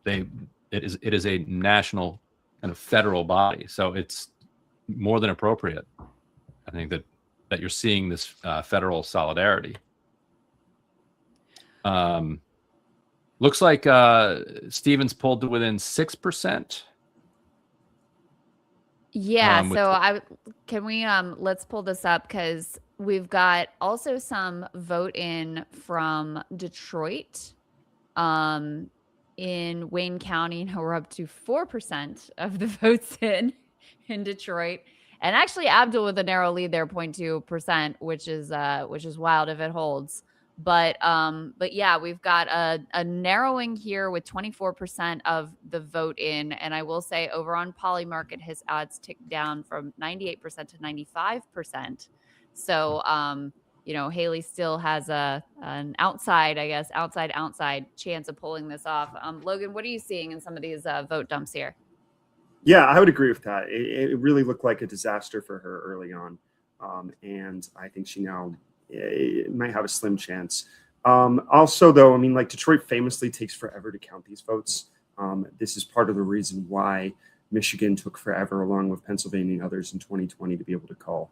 it is a national kind of federal body. So it's more than appropriate, I think, that you're seeing this federal solidarity. Looks like Stevens pulled to within 6%. Yeah, so can we let's pull this up, because we've got also some vote in from Detroit. In Wayne County, now we're up to 4% of the votes in Detroit. And actually Abdul with a narrow lead there, 0.2%, which is wild if it holds. But yeah, we've got a narrowing here with 24% of the vote in. And I will say, over on Polymarket, his odds ticked down from 98% to 95%. So Haley still has an outside chance of pulling this off. Logan, what are you seeing in some of these vote dumps here? Yeah, I would agree with that. It really looked like a disaster for her early on. And I think she now might have a slim chance. Also, though, I mean, like, Detroit famously takes forever to count these votes. This is part of the reason why Michigan took forever, along with Pennsylvania and others in 2020, to be able to call.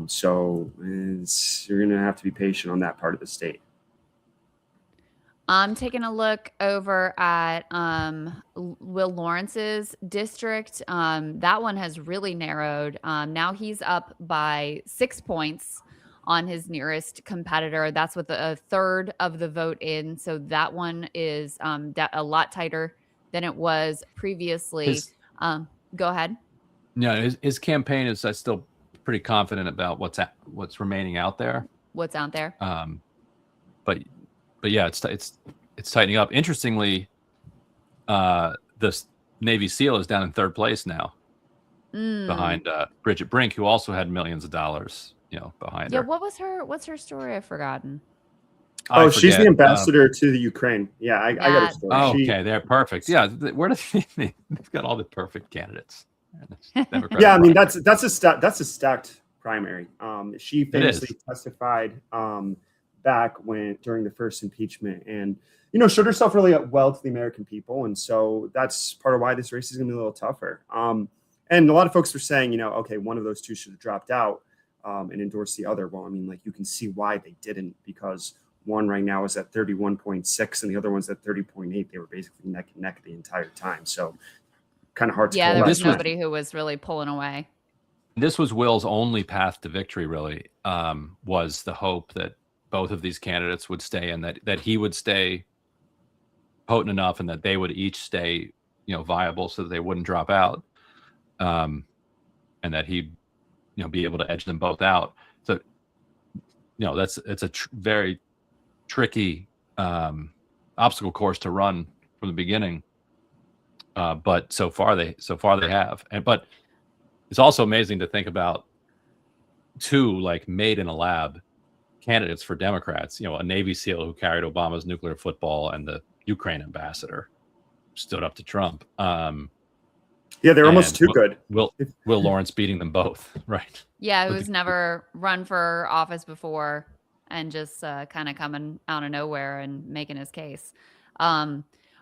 So you're going to have to be patient on that part of the state. I'm taking a look over at Will Lawrence's district. That one has really narrowed. Now he's up by 6 points on his nearest competitor. That's with a third of the vote in. So that one is a lot tighter than it was previously. Go ahead. No, his campaign is still pretty confident about what's remaining out there. What's out there? But yeah, it's tightening up. Interestingly, the Navy SEAL is down in 3rd place now, behind Bridget Brink, who also had millions of dollars, behind her. Yeah, what's her story? I've forgotten. Oh, she's the ambassador to the Ukraine. Yeah, I got a story. Oh, okay, they're perfect. Yeah, where do they've got all the perfect candidates? Yeah, I mean, that's a stacked primary. She famously testified back during the first impeachment, and showed herself really well to the American people, and so that's part of why this race is going to be a little tougher. And a lot of folks were saying, okay, one of those two should have dropped out and endorsed the other. Well, I mean, like, you can see why they didn't, because one right now is at 31.6 and the other one's at 30.8. They were basically neck and neck the entire time. So kind of hard to there was nobody who was really pulling away. This was Will's only path to victory, really, was the hope that both of these candidates would stay, and that he would stay potent enough, and that they would each stay, viable, so that they wouldn't drop out, and that he'd, be able to edge them both out. So, it's a very tricky obstacle course to run from the beginning. But so far they have. But it's also amazing to think about two, like, made in a lab candidates for Democrats, a Navy SEAL who carried Obama's nuclear football, and the Ukraine ambassador stood up to Trump. Yeah, they're almost too good. Will Lawrence beating them both, right? Yeah, who's never run for office before, and just kind of coming out of nowhere and making his case.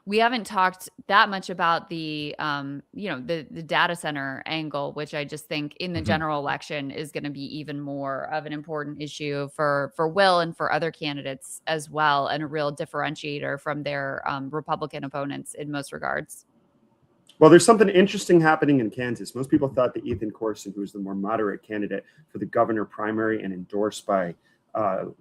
We haven't talked that much about the the data center angle, which I just think in the general election is going to be even more of an important issue for Will and for other candidates as well, and a real differentiator from their Republican opponents in most regards. Well, there's something interesting happening in Kansas. Most people thought that Ethan Corson, who was the more moderate candidate for the governor primary and endorsed by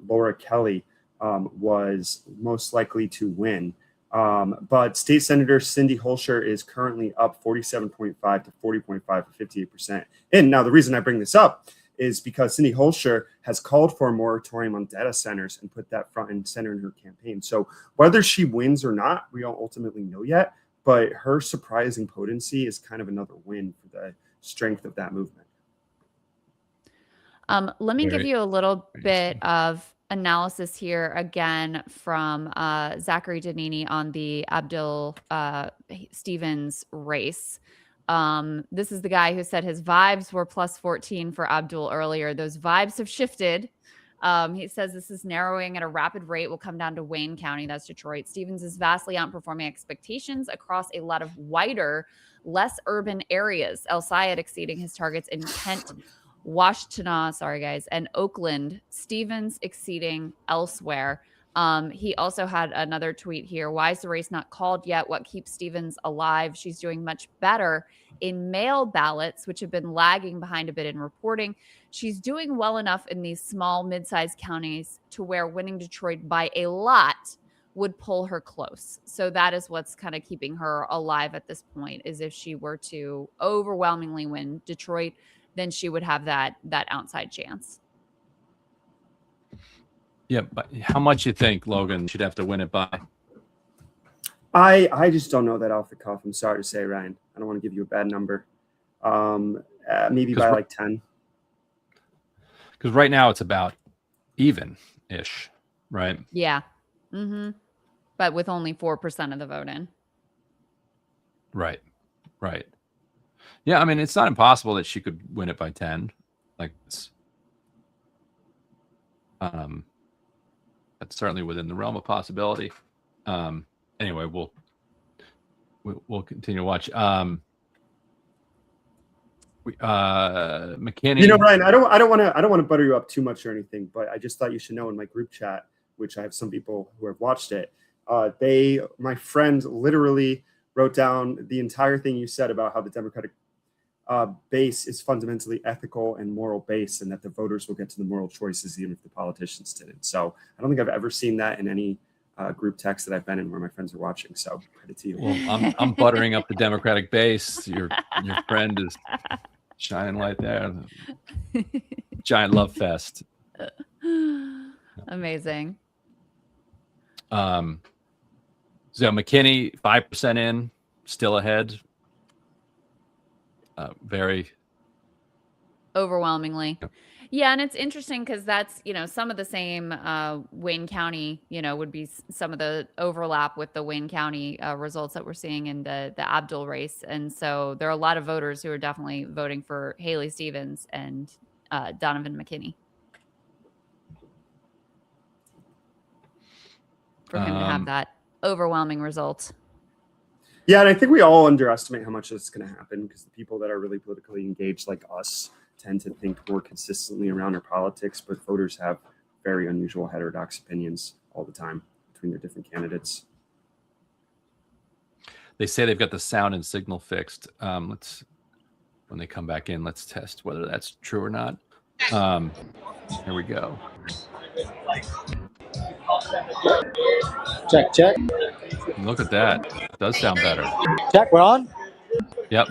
Laura Kelly, was most likely to win. But State Senator Cindy Holscher is currently up 47.5 to 40.5 for 58%. And now the reason I bring this up is because Cindy Holscher has called for a moratorium on data centers and put that front and center in her campaign. So whether she wins or not, we don't ultimately know yet. But her surprising potency is kind of another win for the strength of that movement. Let me give you a little bit of analysis here again from Zachary Danini on the Abdul Stevens race. This is the guy who said his vibes were plus 14 for Abdul earlier. Those vibes have shifted. He says this is narrowing at a rapid rate, will come down to Wayne County. That's Detroit. Stevens is vastly outperforming expectations across a lot of wider, less urban areas. El Sayed exceeding his targets in Kent, Washtenaw, sorry guys, and Oakland. Stevens exceeding elsewhere. He also had another tweet here. Why is the race not called yet? What keeps Stevens alive? She's doing much better in mail ballots, which have been lagging behind a bit in reporting. She's doing well enough in these small, mid-sized counties to where winning Detroit by a lot would pull her close. So that is what's kind of keeping her alive at this point, is if she were to overwhelmingly win Detroit, then she would have that outside chance. Yeah, but how much you think Logan should have to win it by? I just don't know that off the cuff. I'm sorry to say, Ryan. I don't want to give you a bad number. Maybe by like 10. Because right now it's about even-ish, right? Yeah. Mm-hmm. But with only 4% of the vote in. Right. Yeah, I mean, it's not impossible that she could win it by 10. Like, that's certainly within the realm of possibility. Anyway, we'll continue to watch. McKinney. You know, Ryan, I don't want to butter you up too much or anything, but I just thought you should know in my group chat, which I have some people who have watched it. My friend literally wrote down the entire thing you said about how the Democratic base is fundamentally ethical and moral base, and that the voters will get to the moral choices even if the politicians didn't. So I don't think I've ever seen that in any group text that I've been in where my friends are watching. So credit to you. Well, I'm buttering up the Democratic base. Your friend is shining light there. Giant love fest. Amazing. So McKinney 5% in, still ahead. Very overwhelmingly. Yeah, and it's interesting because that's, some of the same Wayne County, would be some of the overlap with the Wayne County results that we're seeing in the Abdul race. And so there are a lot of voters who are definitely voting for Haley Stevens and Donovan McKinney. For him to have that overwhelming result. Yeah, and I think we all underestimate how much this is going to happen because the people that are really politically engaged like us tend to think more consistently around our politics, but voters have very unusual heterodox opinions all the time between their different candidates. They say they've got the sound and signal fixed. When they come back in, let's test whether that's true or not. Here we go. Check. Look at that. It does sound better. Check, we're on? Yep.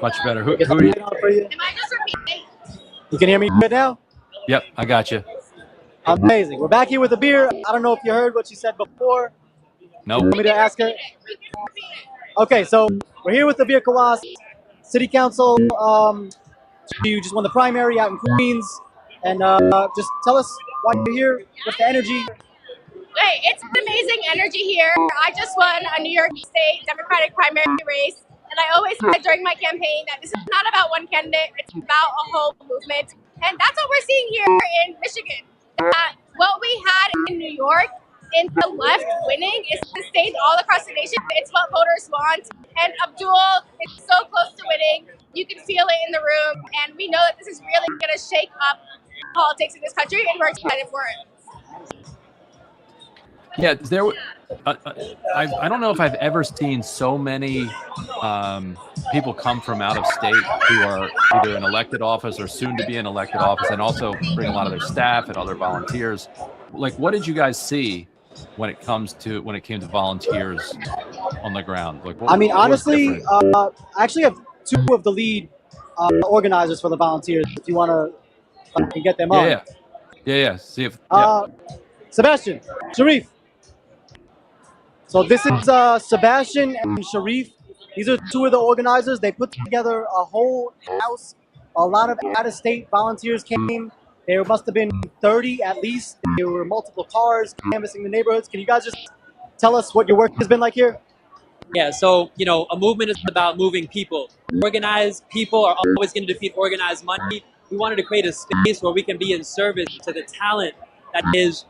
Much better. Who are you? You can hear me good now? Yep, I got you. Amazing. We're back here with a beer. I don't know if you heard what she said before. Nope. Want me to ask her? Okay, so we're here with the beer Kawas City Council. You just won the primary out in Queens. And just tell us why you're here, what's the energy? Hey, it's an amazing energy here. I just won a New York State Democratic primary race, and I always said during my campaign that this is not about one candidate, it's about a whole movement. And that's what we're seeing here in Michigan. What we had in New York, in the left winning, is sustained all across the nation. It's what voters want. And Abdul is so close to winning. You can feel it in the room. And we know that this is really going to shake up politics in this country, and we're excited for it. Yeah, I don't know if I've ever seen so many people come from out of state who are either in elected office or soon to be in elected office, and also bring a lot of their staff and other volunteers. Like, what did you guys see when it came to volunteers on the ground? Like, honestly, I actually have two of the lead organizers for the volunteers. If you want to get them on. Yeah. See if Sebastian, Sharif. So this is Sebastian and Sharif. These are two of the organizers. They put together a whole house. A lot of out-of-state volunteers came. There must have been 30 at least. There were multiple cars canvassing the neighborhoods. Can you guys just tell us what your work has been like here? Yeah, so, a movement is about moving people. Organized people are always going to defeat organized money. We wanted to create a space where we can be in service to the talent that is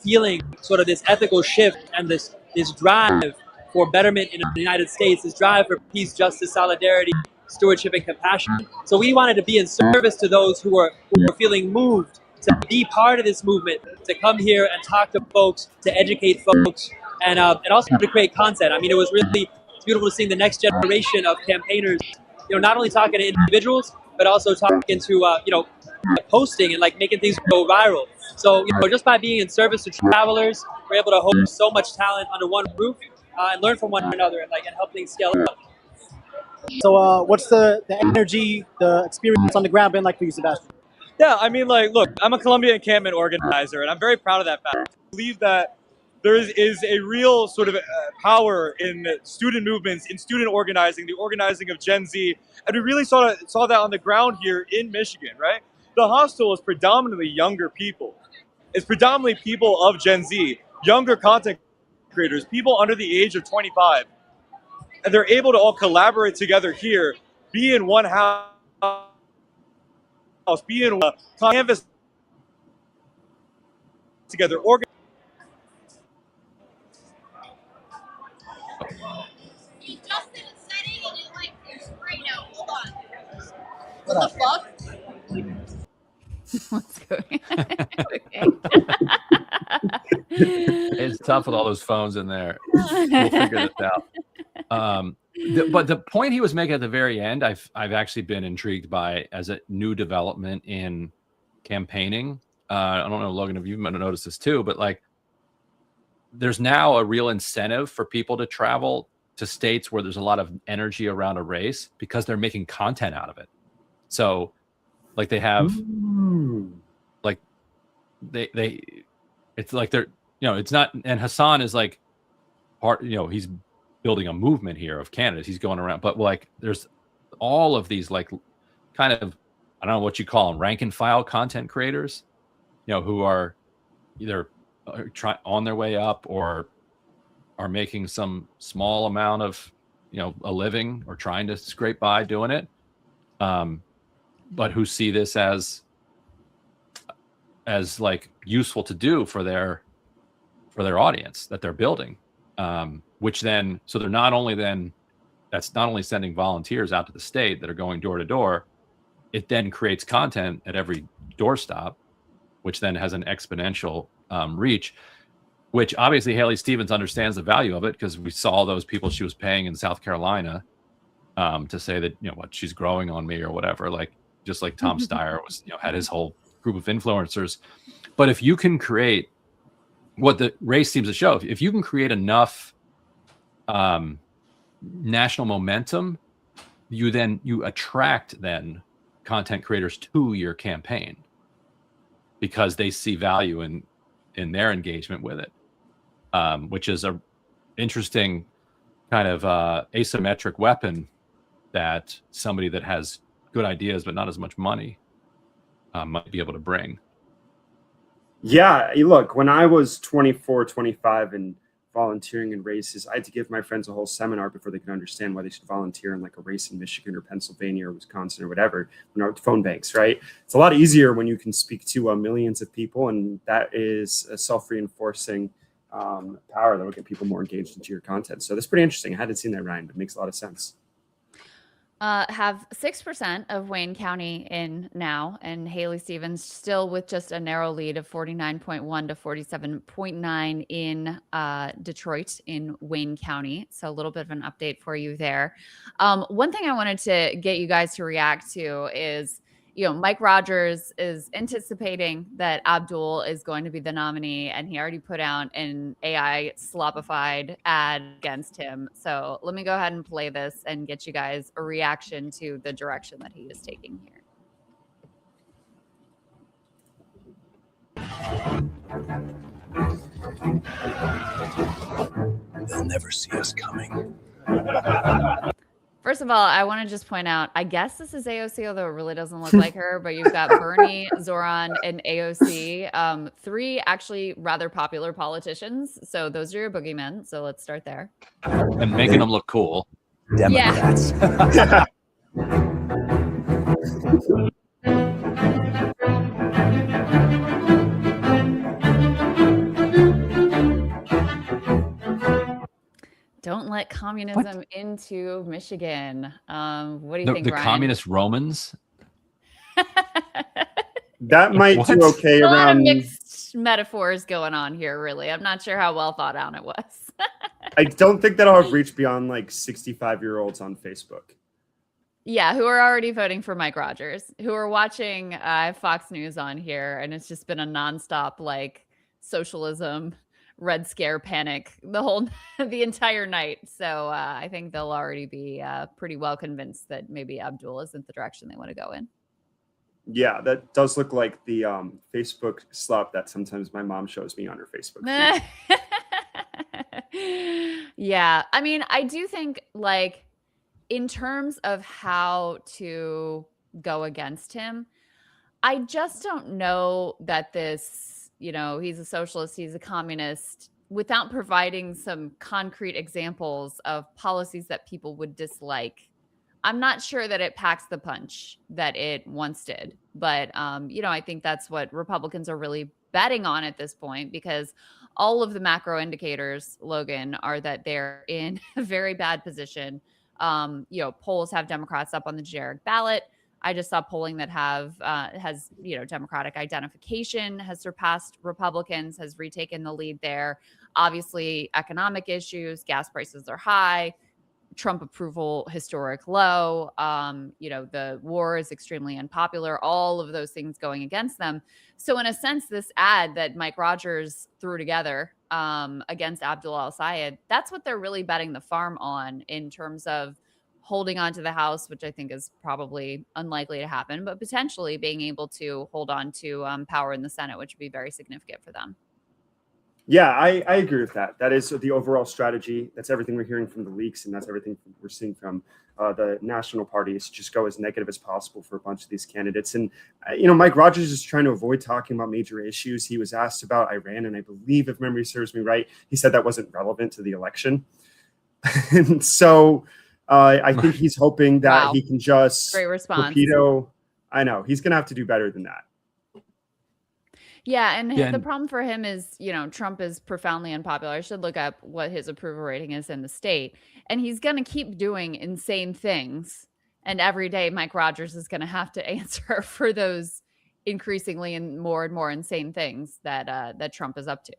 feeling sort of this ethical shift and this drive for betterment in the United States, this drive for peace, justice, solidarity, stewardship, and compassion. So we wanted to be in service to those who are feeling moved to be part of this movement, to come here and talk to folks, to educate folks, and also to create content. I mean, it's beautiful to see the next generation of campaigners, not only talking to individuals, but also talking to, posting and like making things go viral. So, just by being in service to travelers, we're able to host so much talent under one roof and learn from one another and help things scale up. So what's the energy, the experience on the ground been like for you, Sebastian? Yeah, I mean, look, I'm a Columbia encampment organizer, and I'm very proud of that fact. I believe that there is a real sort of power in student movements, in student organizing, the organizing of Gen Z, and we really saw that on the ground here in Michigan, right? The hostel is predominantly younger people. It's predominantly people of Gen Z, younger content creators, people under the age of 25. And they're able to all collaborate together here, be in one house, be in one canvas together, organize. What the fuck? What's going It's tough with all those phones in there. We'll figure this out. But the point he was making at the very end, I've actually been intrigued by as a new development in campaigning. I don't know, Logan, if you've noticed this too, but there's now a real incentive for people to travel to states where there's a lot of energy around a race because they're making content out of it. So they have they it's like they're it's not, and Hassan is part, he's building a movement here of candidates. He's going around, but there's all of these kind of, I don't know what you call them, rank and file content creators, who are either on their way up or are making some small amount of, a living or trying to scrape by doing it. But who see this as useful to do for their audience that they're building. Which then, so they're that's not only sending volunteers out to the state that are going door to door, it then creates content at every doorstop, which then has an exponential reach, which obviously Haley Stevens understands the value of it because we saw those people she was paying in South Carolina to say that, what she's growing on me or whatever, just like Tom Steyer was, had his whole group of influencers. But if you can create what the race seems to show, if you can create enough national momentum, you attract content creators to your campaign because they see value in their engagement with it, which is a interesting kind of asymmetric weapon that somebody that has good ideas but not as much money might be able to bring. Yeah, look, when I was 24, 25 and volunteering in races, I had to give my friends a whole seminar before they could understand why they should volunteer in a race in Michigan or Pennsylvania or Wisconsin or whatever, phone banks, right? It's a lot easier when you can speak to millions of people, and that is a self-reinforcing power that will get people more engaged into your content. So that's pretty interesting. I hadn't seen that, Ryan, but it makes a lot of sense. Have 6% of Wayne County in now, and Haley Stevens still with just a narrow lead of 49.1 to 47.9 in Detroit in Wayne County. So a little bit of an update for you there. One thing I wanted to get you guys to react to is, Mike Rogers is anticipating that Abdul is going to be the nominee, and he already put out an AI slopified ad against him. So let me go ahead and play this and get you guys a reaction to the direction that he is taking here. They'll never see us coming. First of all, I want to just point out, I guess this is AOC, although it really doesn't look like her, but you've got Bernie, Zoran, and AOC, 3 actually rather popular politicians. So those are your boogeymen. So let's start there. And making them look cool. Democrats. Yeah. Don't let communism into Michigan. What do you think, The Ryan? communist Romans? That might What? do okay A lot of around. mixed metaphors going on here, really. I'm not sure how well thought out it was. I don't think that I'll have reached beyond like 65-year-olds on Facebook. Yeah, who are already voting for Mike Rogers, who are watching Fox News on here, and it's just been a nonstop like socialism, Red Scare panic the entire night. So I think they'll already be pretty well convinced that maybe Abdul isn't the direction they want to go in. Yeah, that does look like the Facebook slop that sometimes my mom shows me on her Facebook feed. Yeah, I mean, I do think like in terms of how to go against him, I just don't know that this, he's a socialist, he's a communist, without providing some concrete examples of policies that people would dislike. I'm not sure that it packs the punch that it once did. But, I think that's what Republicans are really betting on at this point, because all of the macro indicators, Logan, are that they're in a very bad position. Polls have Democrats up on the generic ballot. I just saw polling that has Democratic identification has surpassed Republicans, has retaken the lead there. Obviously, economic issues, gas prices are high, Trump approval historic low. The war is extremely unpopular. All of those things going against them. So in a sense, this ad that Mike Rogers threw together against Abdul El-Sayed, that's what they're really betting the farm on in terms of holding on to the House, which I think is probably unlikely to happen, but potentially being able to hold on to power in the Senate, which would be very significant for them. Yeah, I agree with that. That is the overall strategy. That's everything we're hearing from the leaks, and that's everything we're seeing from the National Party, is just go as negative as possible for a bunch of these candidates. And, Mike Rogers is trying to avoid talking about major issues. He was asked about Iran, and I believe, if memory serves me right, he said that wasn't relevant to the election. And so I think he's hoping that he can just great response. torpedo. I know he's going to have to do better than that. Yeah, and the problem for him is, Trump is profoundly unpopular. I should look up what his approval rating is in the state. And he's going to keep doing insane things. And every day, Mike Rogers is going to have to answer for those increasingly and more insane things that Trump is up to.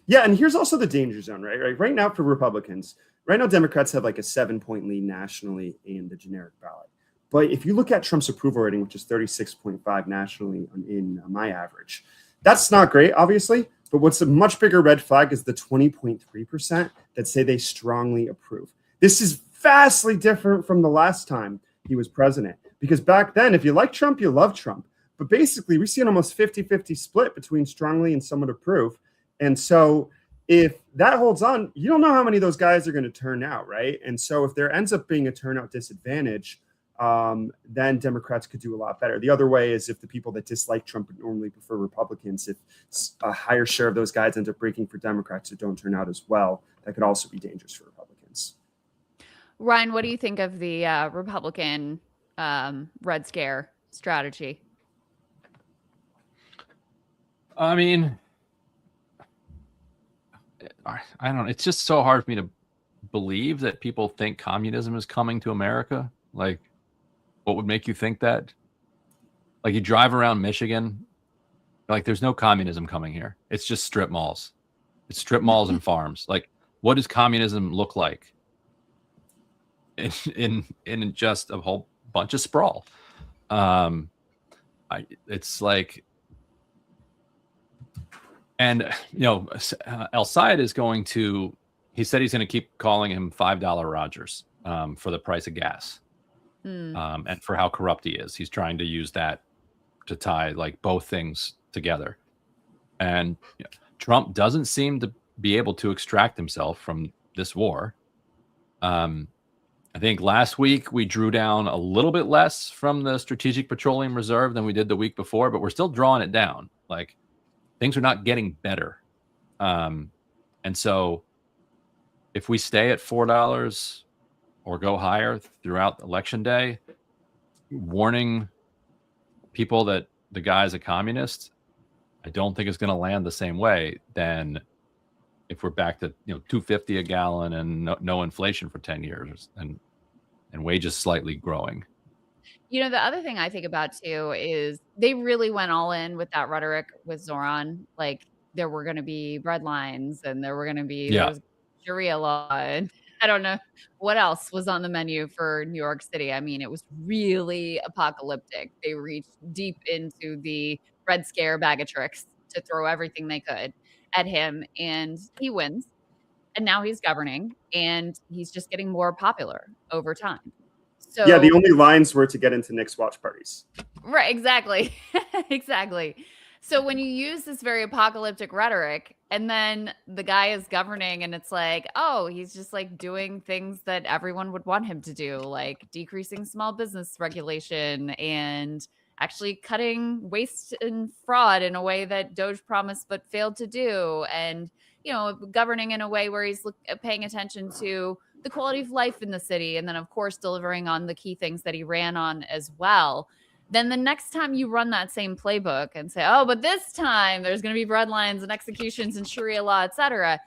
Yeah, and here's also the danger zone, right? Right now for Republicans, right now Democrats have like a 7-point lead nationally in the generic ballot. But if you look at Trump's approval rating, which is 36.5 nationally in my average, that's not great, obviously. But what's a much bigger red flag is the 20.3% that say they strongly approve. This is vastly different from the last time he was president. Because back then, if you like Trump, you love Trump. But basically, we see an almost 50-50 split between strongly and somewhat approve. And so if that holds on, you don't know how many of those guys are going to turn out, right? And so if there ends up being a turnout disadvantage, then Democrats could do a lot better. The other way is if the people that dislike Trump would normally prefer Republicans, if a higher share of those guys end up breaking for Democrats who don't turn out as well, that could also be dangerous for Republicans. Ryan, what do you think of the Republican Red Scare strategy? I mean, I don't know. It's just so hard for me to believe that people think communism is coming to America. Like, what would make you think that? Like, you drive around Michigan, like, there's no communism coming here. It's just strip malls. It's strip malls and farms. Like, what does communism look like in just a whole bunch of sprawl? It's like, and El-Sayed is going to. He said he's going to keep calling him $5 Rogers for the price of gas. And for how corrupt he is. He's trying to use that to tie like both things together. And Trump doesn't seem to be able to extract himself from this war. I think last week we drew down a little bit less from the Strategic Petroleum Reserve than we did the week before, but we're still drawing it down. Like, things are not getting better. And so if we stay at $4 or go higher throughout election day, warning people that the guy's a communist, I don't think it's going to land the same way than if we're back to $2.50 a gallon and no inflation for 10 years and wages slightly growing. The other thing I think about too is they really went all in with that rhetoric with Zoran. Like, there were going to be red lines and there were going to be there was Sharia law, and I don't know what else was on the menu for New York City. I mean, it was really apocalyptic. They reached deep into the Red Scare bag of tricks to throw everything they could at him, and he wins. And now he's governing, and he's just getting more popular over time. So yeah, the only lines were to get into Nick's watch parties. Right, exactly. Exactly. So when you use this very apocalyptic rhetoric, and then the guy is governing, and it's like, oh, he's just like doing things that everyone would want him to do, like decreasing small business regulation and actually cutting waste and fraud in a way that Doge promised but failed to do, and governing in a way where he's paying attention to the quality of life in the city, and then of course delivering on the key things that he ran on as well. Then the next time you run that same playbook and say, oh, but this time there's going to be red lines and executions and Sharia law, etc.,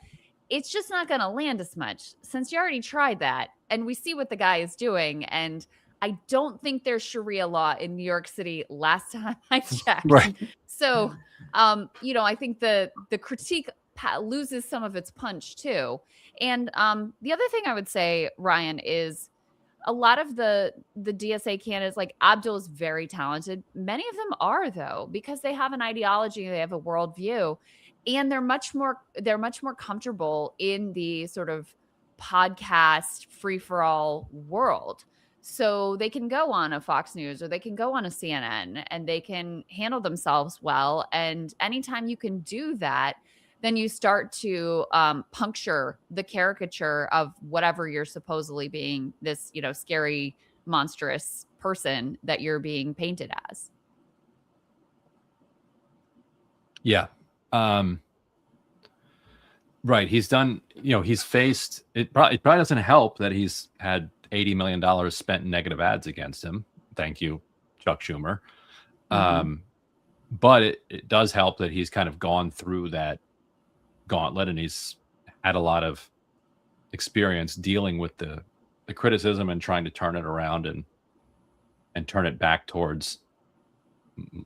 it's just not going to land as much, since you already tried that. And we see what the guy is doing. And I don't think there's Sharia law in New York City last time I checked. Right. So, I think the critique loses some of its punch too. And the other thing I would say, Ryan, is a lot of the DSA candidates, like Abdul, is very talented. Many of them are, though, because they have an ideology, they have a worldview, and they're much more comfortable in the sort of podcast free-for-all world. So they can go on a Fox News or they can go on a CNN and they can handle themselves well. And anytime you can do that, then you start to puncture the caricature of whatever you're supposedly being, this, scary, monstrous person that you're being painted as. Yeah. Right. He's done, he's faced, it probably doesn't help that he's had $80 million spent in negative ads against him. Thank you, Chuck Schumer. But it does help that he's kind of gone through that gauntlet, and he's had a lot of experience dealing with the criticism and trying to turn it around and turn it back towards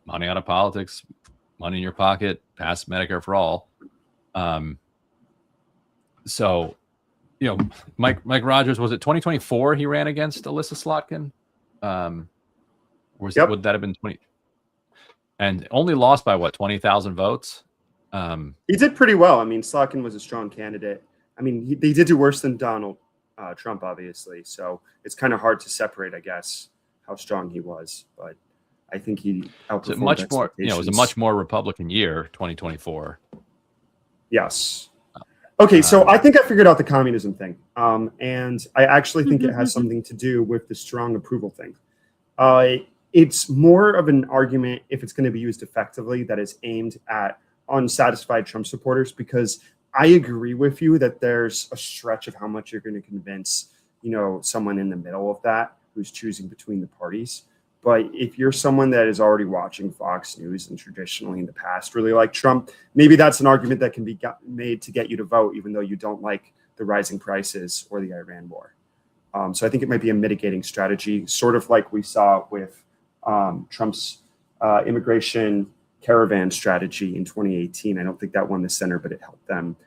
money out of politics, money in your pocket, pass Medicare for all. So, Mike Rogers, was it 2024 he ran against Alyssa Slotkin? Would that have been 20? And only lost by what, 20,000 votes? He did pretty well. I mean, Slotkin was a strong candidate. I mean, he did do worse than Donald Trump, obviously. So it's kind of hard to separate, I guess, how strong he was. But I think he outperformed much more. expectations. It was a much more Republican year, 2024. Yes. Okay, so I think I figured out the communism thing, and I actually think it has something to do with the strong approval thing. It's more of an argument, if it's going to be used effectively, that is aimed at unsatisfied Trump supporters, because I agree with you that there's a stretch of how much you're going to convince, someone in the middle of that who's choosing between the parties. But if you're someone that is already watching Fox News and traditionally in the past really like Trump, maybe that's an argument that can be made to get you to vote, even though you don't like the rising prices or the Iran war. So I think it might be a mitigating strategy, sort of like we saw with Trump's immigration caravan strategy in 2018. I don't think that won the center, but it helped them.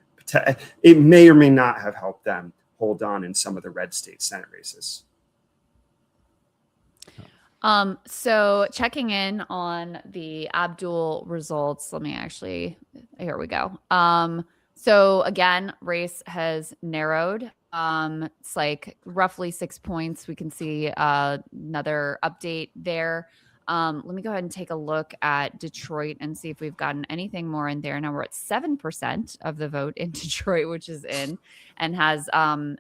It may or may not have helped them hold on in some of the red state Senate races. So checking in on the Abdul results, here we go. So again, race has narrowed. It's like roughly 6 points. We can see another update there. Let me go ahead and take a look at Detroit and see if we've gotten anything more in there. Now we're at 7% of the vote in Detroit, which is in, and has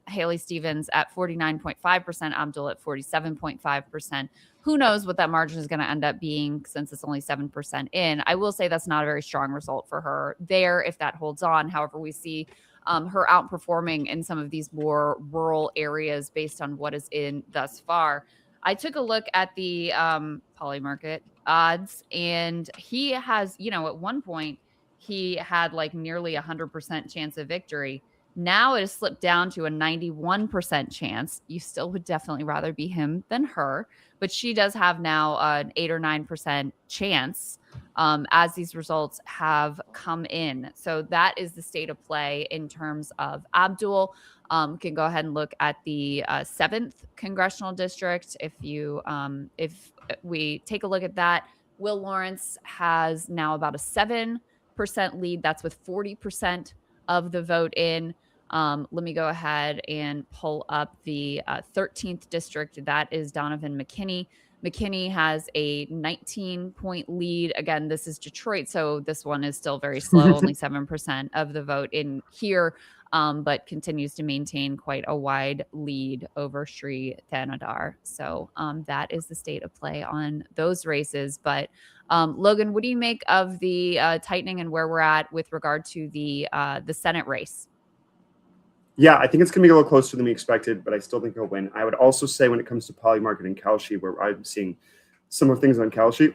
Haley Stevens at 49.5%, Abdul at 47.5%. Who knows what that margin is going to end up being since it's only 7% in. I will say that's not a very strong result for her there if that holds on. However, we see her outperforming in some of these more rural areas based on what is in thus far. I took a look at the Polymarket odds, and he has, at one point he had like nearly 100% chance of victory. Now it has slipped down to a 91% chance. You still would definitely rather be him than her, but she does have now an 8 or 9% chance as these results have come in. So that is the state of play in terms of Abdul. Can go ahead and look at the 7th congressional district. If we take a look at that, Will Lawrence has now about a 7% lead. That's with 40% of the vote in. Let me go ahead and pull up the 13th district. That is Donovan McKinney. McKinney has a 19-point lead. Again, this is Detroit, so this one is still very slow, only 7% of the vote in here, but continues to maintain quite a wide lead over Sri Thanadar. So that is the state of play on those races. But Logan, what do you make of the tightening and where we're at with regard to the Senate race? Yeah, I think it's going to be a little closer than we expected, but I still think he'll win. I would also say when it comes to Polymarket and Kalshi, where I'm seeing similar things on Kalshi,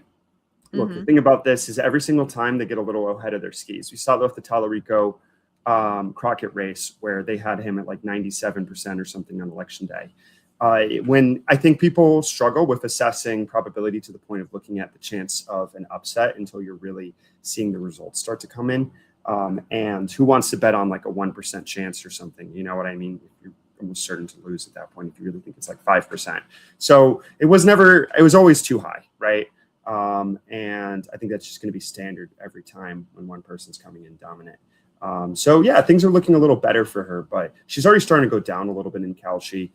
look, the thing about this is every single time they get a little ahead of their skis. We saw that with the Tallarico Crockett race where they had him at like 97% or something on election day. When I think people struggle with assessing probability to the point of looking at the chance of an upset until you're really seeing the results start to come in. And who wants to bet on like a 1% chance or something? You know what I mean? You're almost certain to lose at that point if you really think it's like 5%. So it was always too high, right? And I think that's just going to be standard every time when one person's coming in dominant. So yeah, things are looking a little better for her, but she's already starting to go down a little bit in Kalshi.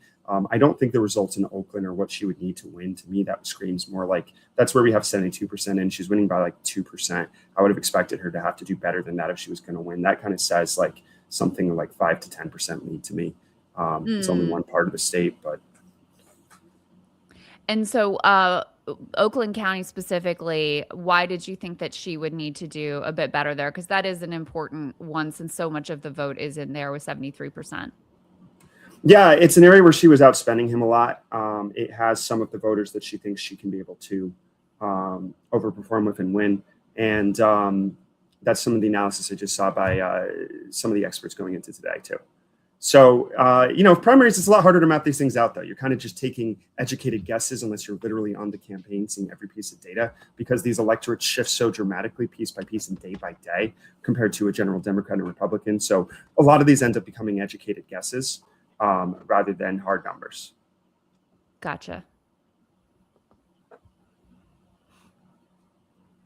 I don't think the results in Oakland are what she would need to win. To me, that screams more like that's where we have 72% and she's winning by like 2%. I would have expected her to have to do better than that if she was going to win. That kind of says like something like 5 to 10% lead to me. It's only one part of the state, but. And so Oakland County specifically, why did you think that she would need to do a bit better there? Because that is an important one since so much of the vote is in there with 73%. Yeah, it's an area where she was outspending him a lot. It has some of the voters that she thinks she can be able to overperform with and win. And that's some of the analysis I just saw by some of the experts going into today too. So, primaries, it's a lot harder to map these things out, though. You're kind of just taking educated guesses unless you're literally on the campaign, seeing every piece of data, because these electorates shift so dramatically piece by piece and day by day compared to a general Democrat and Republican. So a lot of these end up becoming educated guesses rather than hard numbers. Gotcha.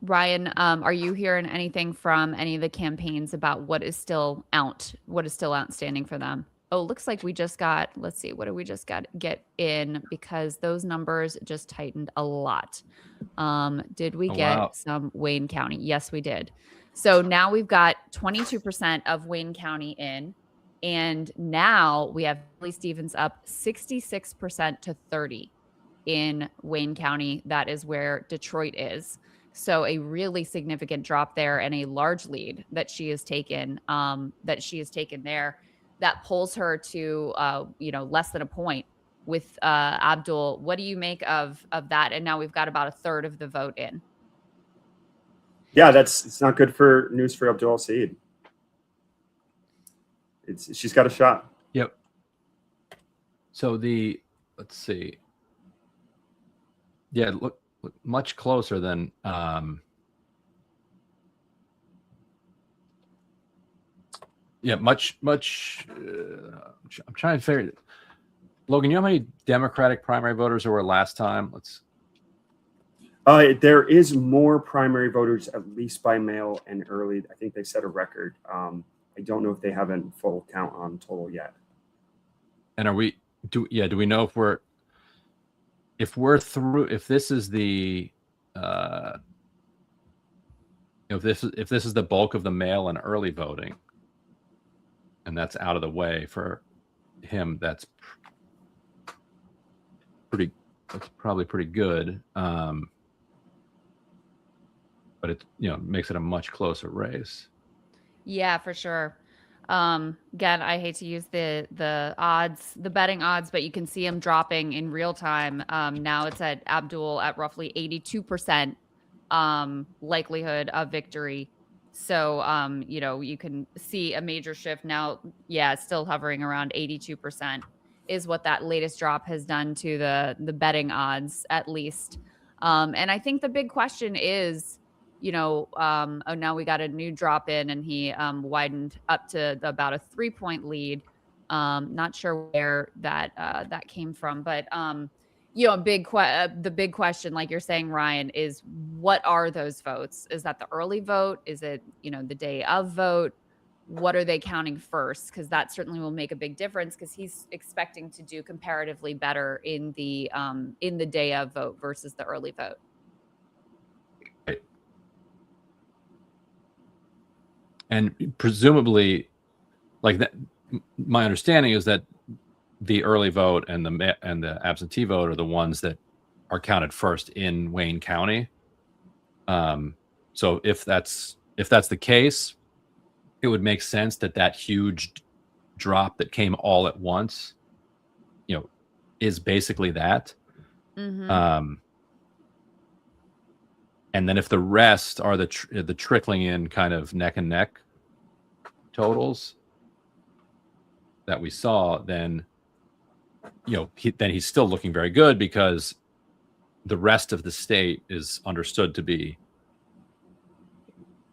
Ryan, are you hearing anything from any of the campaigns about what is still outstanding for them? Oh, looks like we just got, let's see, what did we just get in? Because those numbers just tightened a lot. Did we get some Wayne County? Yes, we did. So now we've got 22% of Wayne County in, and now we have Haley Stevens up 66% to 30 in Wayne County. That is where Detroit is. So a really significant drop there and a large lead that she has taken there that pulls her to, less than a point with Abdul. What do you make of that? And now we've got about a third of the vote in. Yeah, it's not good for news for Abdul Saeed. She's got a shot. Yep. So let's see. Yeah, look much closer than much I'm trying to figure it. Logan, you know how many Democratic primary voters there were last time? There is more primary voters, at least by mail and early. I think they set a record. I don't know if they have a full count on total yet. And do we know if this is the if this is the bulk of the mail and early voting, and that's out of the way for him, that's probably pretty good. But it makes it a much closer race. Yeah, for sure. Again, I hate to use the odds, the betting odds, but you can see him dropping in real time. Now it's at Abdul at roughly 82% likelihood of victory. So, you can see a major shift now. Yeah, it's still hovering around 82% is what that latest drop has done to the betting odds, at least. And I think the big question is, now we got a new drop in, and he widened up to about a 3-point lead. Not sure where that came from, but the big question, like you're saying, Ryan, is what are those votes? Is that the early vote? Is it the day of vote? What are they counting first? Because that certainly will make a big difference, because he's expecting to do comparatively better in the day of vote versus the early vote. And presumably, like that, my understanding is that the early vote and the absentee vote are the ones that are counted first in Wayne County. So if that's the case, it would make sense that huge drop that came all at once, is basically that. Mm-hmm. And then if the rest are the trickling in kind of neck and neck totals that we saw, then he's still looking very good, because the rest of the state is understood to be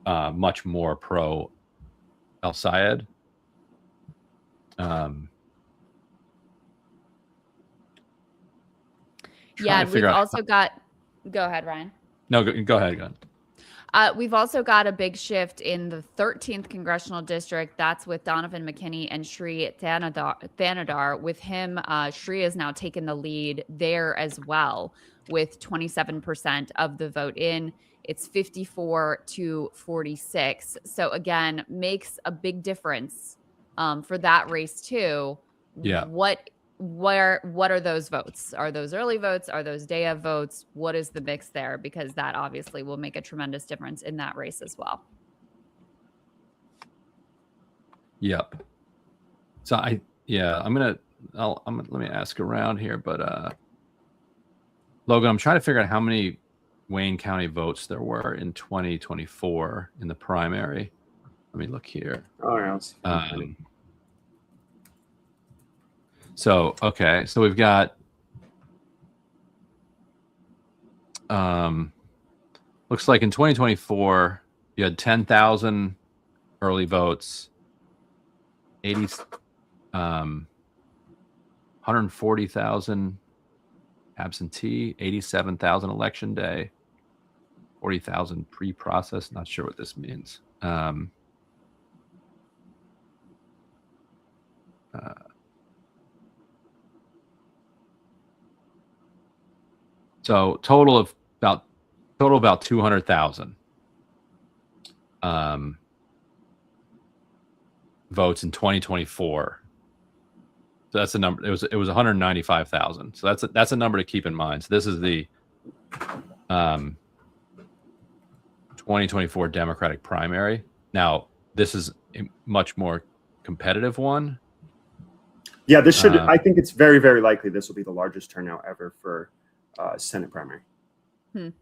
much more pro El Sayed. Yeah, we've also got. Go ahead, Ryan. No, go ahead. We've also got a big shift in the 13th congressional district. That's with Donovan McKinney and Sri Thanadar. With him, Sri has now taken the lead there as well, with 27% of the vote in. It's 54-46. So again, makes a big difference for that race too. Yeah. What are those votes? Are those early votes? Are those day of votes? What is the mix there? Because that obviously will make a tremendous difference in that race as well. Yep. So let me ask around here, but Logan, I'm trying to figure out how many Wayne County votes there were in 2024 in the primary. Let me look here. Oh, yeah. So we've got looks like in 2024 you had 10,000 early votes, 140,000 absentee, 87,000 election day, 40,000 pre-process. Not sure what this means. So total about 200,000 votes in 2024. So that's the number. It was 195,000. So that's a number to keep in mind. So this is the 2024 Democratic primary. Now this is a much more competitive one. Yeah, this should. I think it's very, very likely this will be the largest turnout ever for Senate primary.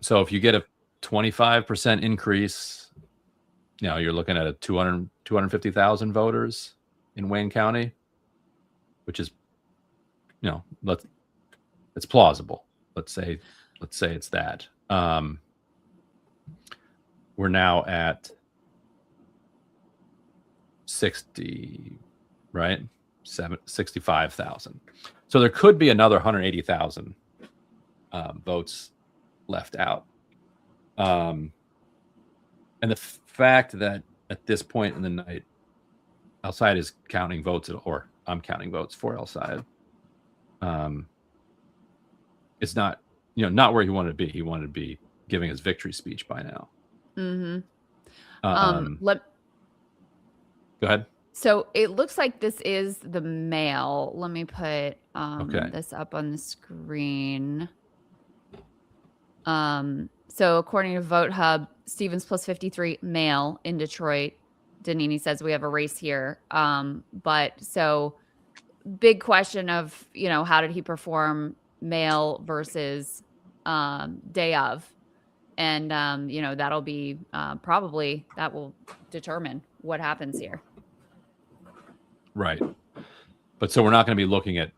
So if you get a 25% increase, you're looking at a 250,000 voters in Wayne County, which is, it's plausible. Let's say it's that. We're now at 60, right? 65,000. So there could be another 180,000 votes left out. And the fact that at this point in the night, El Sayed is counting votes, or I'm counting votes for El Sayed. It's not, not where he wanted to be. He wanted to be giving his victory speech by now. Mm-hmm. Go ahead. So it looks like this is the male. Let me put Okay. this up on the screen. So according to Vote Hub, Stevens plus 53 male in Detroit. Danini says we have a race here. But so big question of, how did he perform male versus day of? And, that'll be probably that will determine what happens here. Right. But so we're not going to be looking at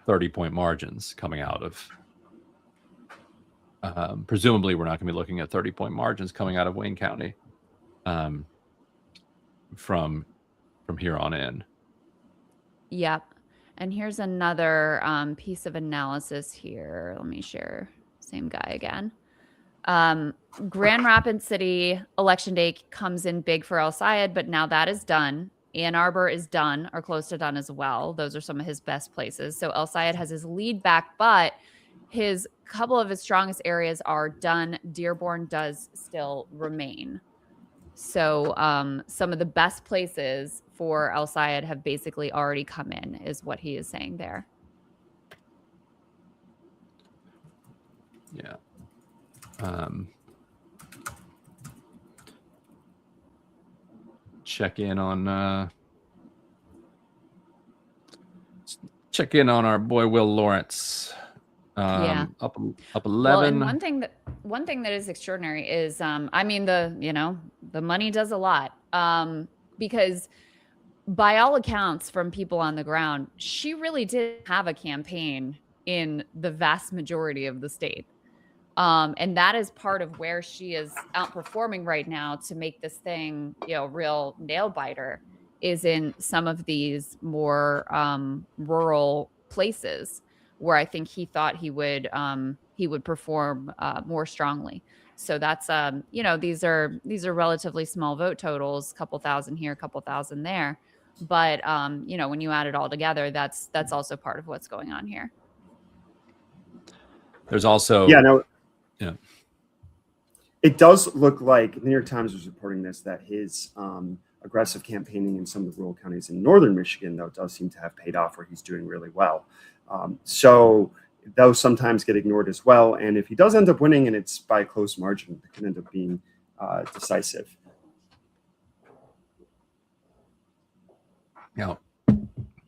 30-point margins coming out of presumably we're not going to be looking at 30-point margins coming out of Wayne County from here on in. Yep. And here's another piece of analysis here. Let me share. Same guy again. Grand Rapids City election day comes in big for El Sayed, but now that is done. Ann Arbor is done or close to done as well. Those are some of his best places. So El Sayed has his lead back, but his couple of his strongest areas are done. Dearborn does still remain. So some of the best places for El Sayed have basically already come in, is what he is saying there. Yeah. Check in on our boy Will Lawrence. Yeah. Up 11. Well, and one thing that is extraordinary is, the money does a lot. Because by all accounts from people on the ground, she really did have a campaign in the vast majority of the state. And that is part of where she is outperforming right now to make this thing, real nail biter, is in some of these more rural places where I think he thought he would perform more strongly. So that's these are relatively small vote totals, a couple thousand here, a couple thousand there. But when you add it all together, that's also part of what's going on here. There's also Yeah. It does look like the New York Times was reporting this, that his aggressive campaigning in some of the rural counties in northern Michigan, though, does seem to have paid off, where he's doing really well. So those sometimes get ignored as well. And if he does end up winning and it's by a close margin, it can end up being decisive.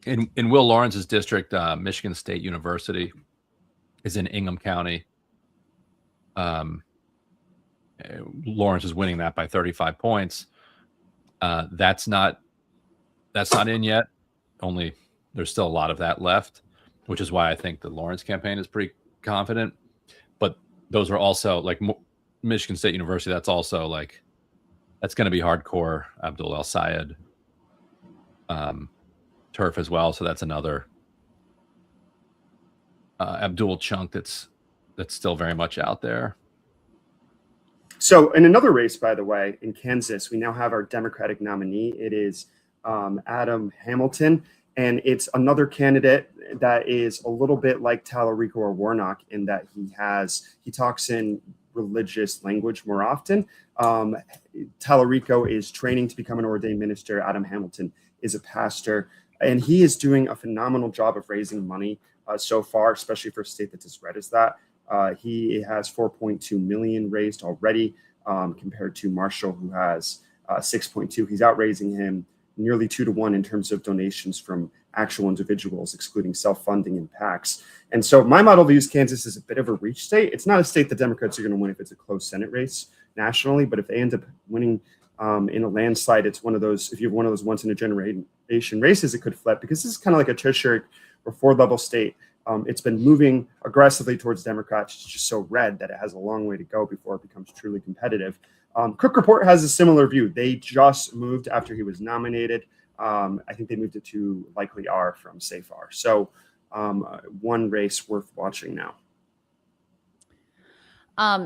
In Will Lawrence's district, Michigan State University is in Ingham County. Lawrence is winning that by 35 points. That's not in yet. Only there's still a lot of that left, which is why I think the Lawrence campaign is pretty confident. But those are also like Michigan State University. That's also that's going to be hardcore Abdul El Sayed turf as well. So that's another Abdul chunk that's still very much out there. So in another race, by the way, in Kansas, we now have our Democratic nominee. It is Adam Hamilton, and it's another candidate that is a little bit like Tallarico or Warnock in that he talks in religious language more often. Tallarico is training to become an ordained minister. Adam Hamilton is a pastor, and he is doing a phenomenal job of raising money so far, especially for a state that's as red as that. He has 4.2 million raised already, compared to Marshall, who has 6.2. He's outraising him nearly 2-to-1 in terms of donations from actual individuals, excluding self-funding and PACs. And so my model views Kansas as a bit of a reach state. It's not a state the Democrats are going to win if it's a close Senate race nationally, but if they end up winning in a landslide, it's one of those, if you have one of those once in a generation races, it could flip, because this is kind of like a tertiary or 4-level state. It's been moving aggressively towards Democrats. It's just so red that it has a long way to go before it becomes truly competitive. Cook Report has a similar view. They just moved after he was nominated. I think they moved it to Likely R from SafeR. So one race worth watching now.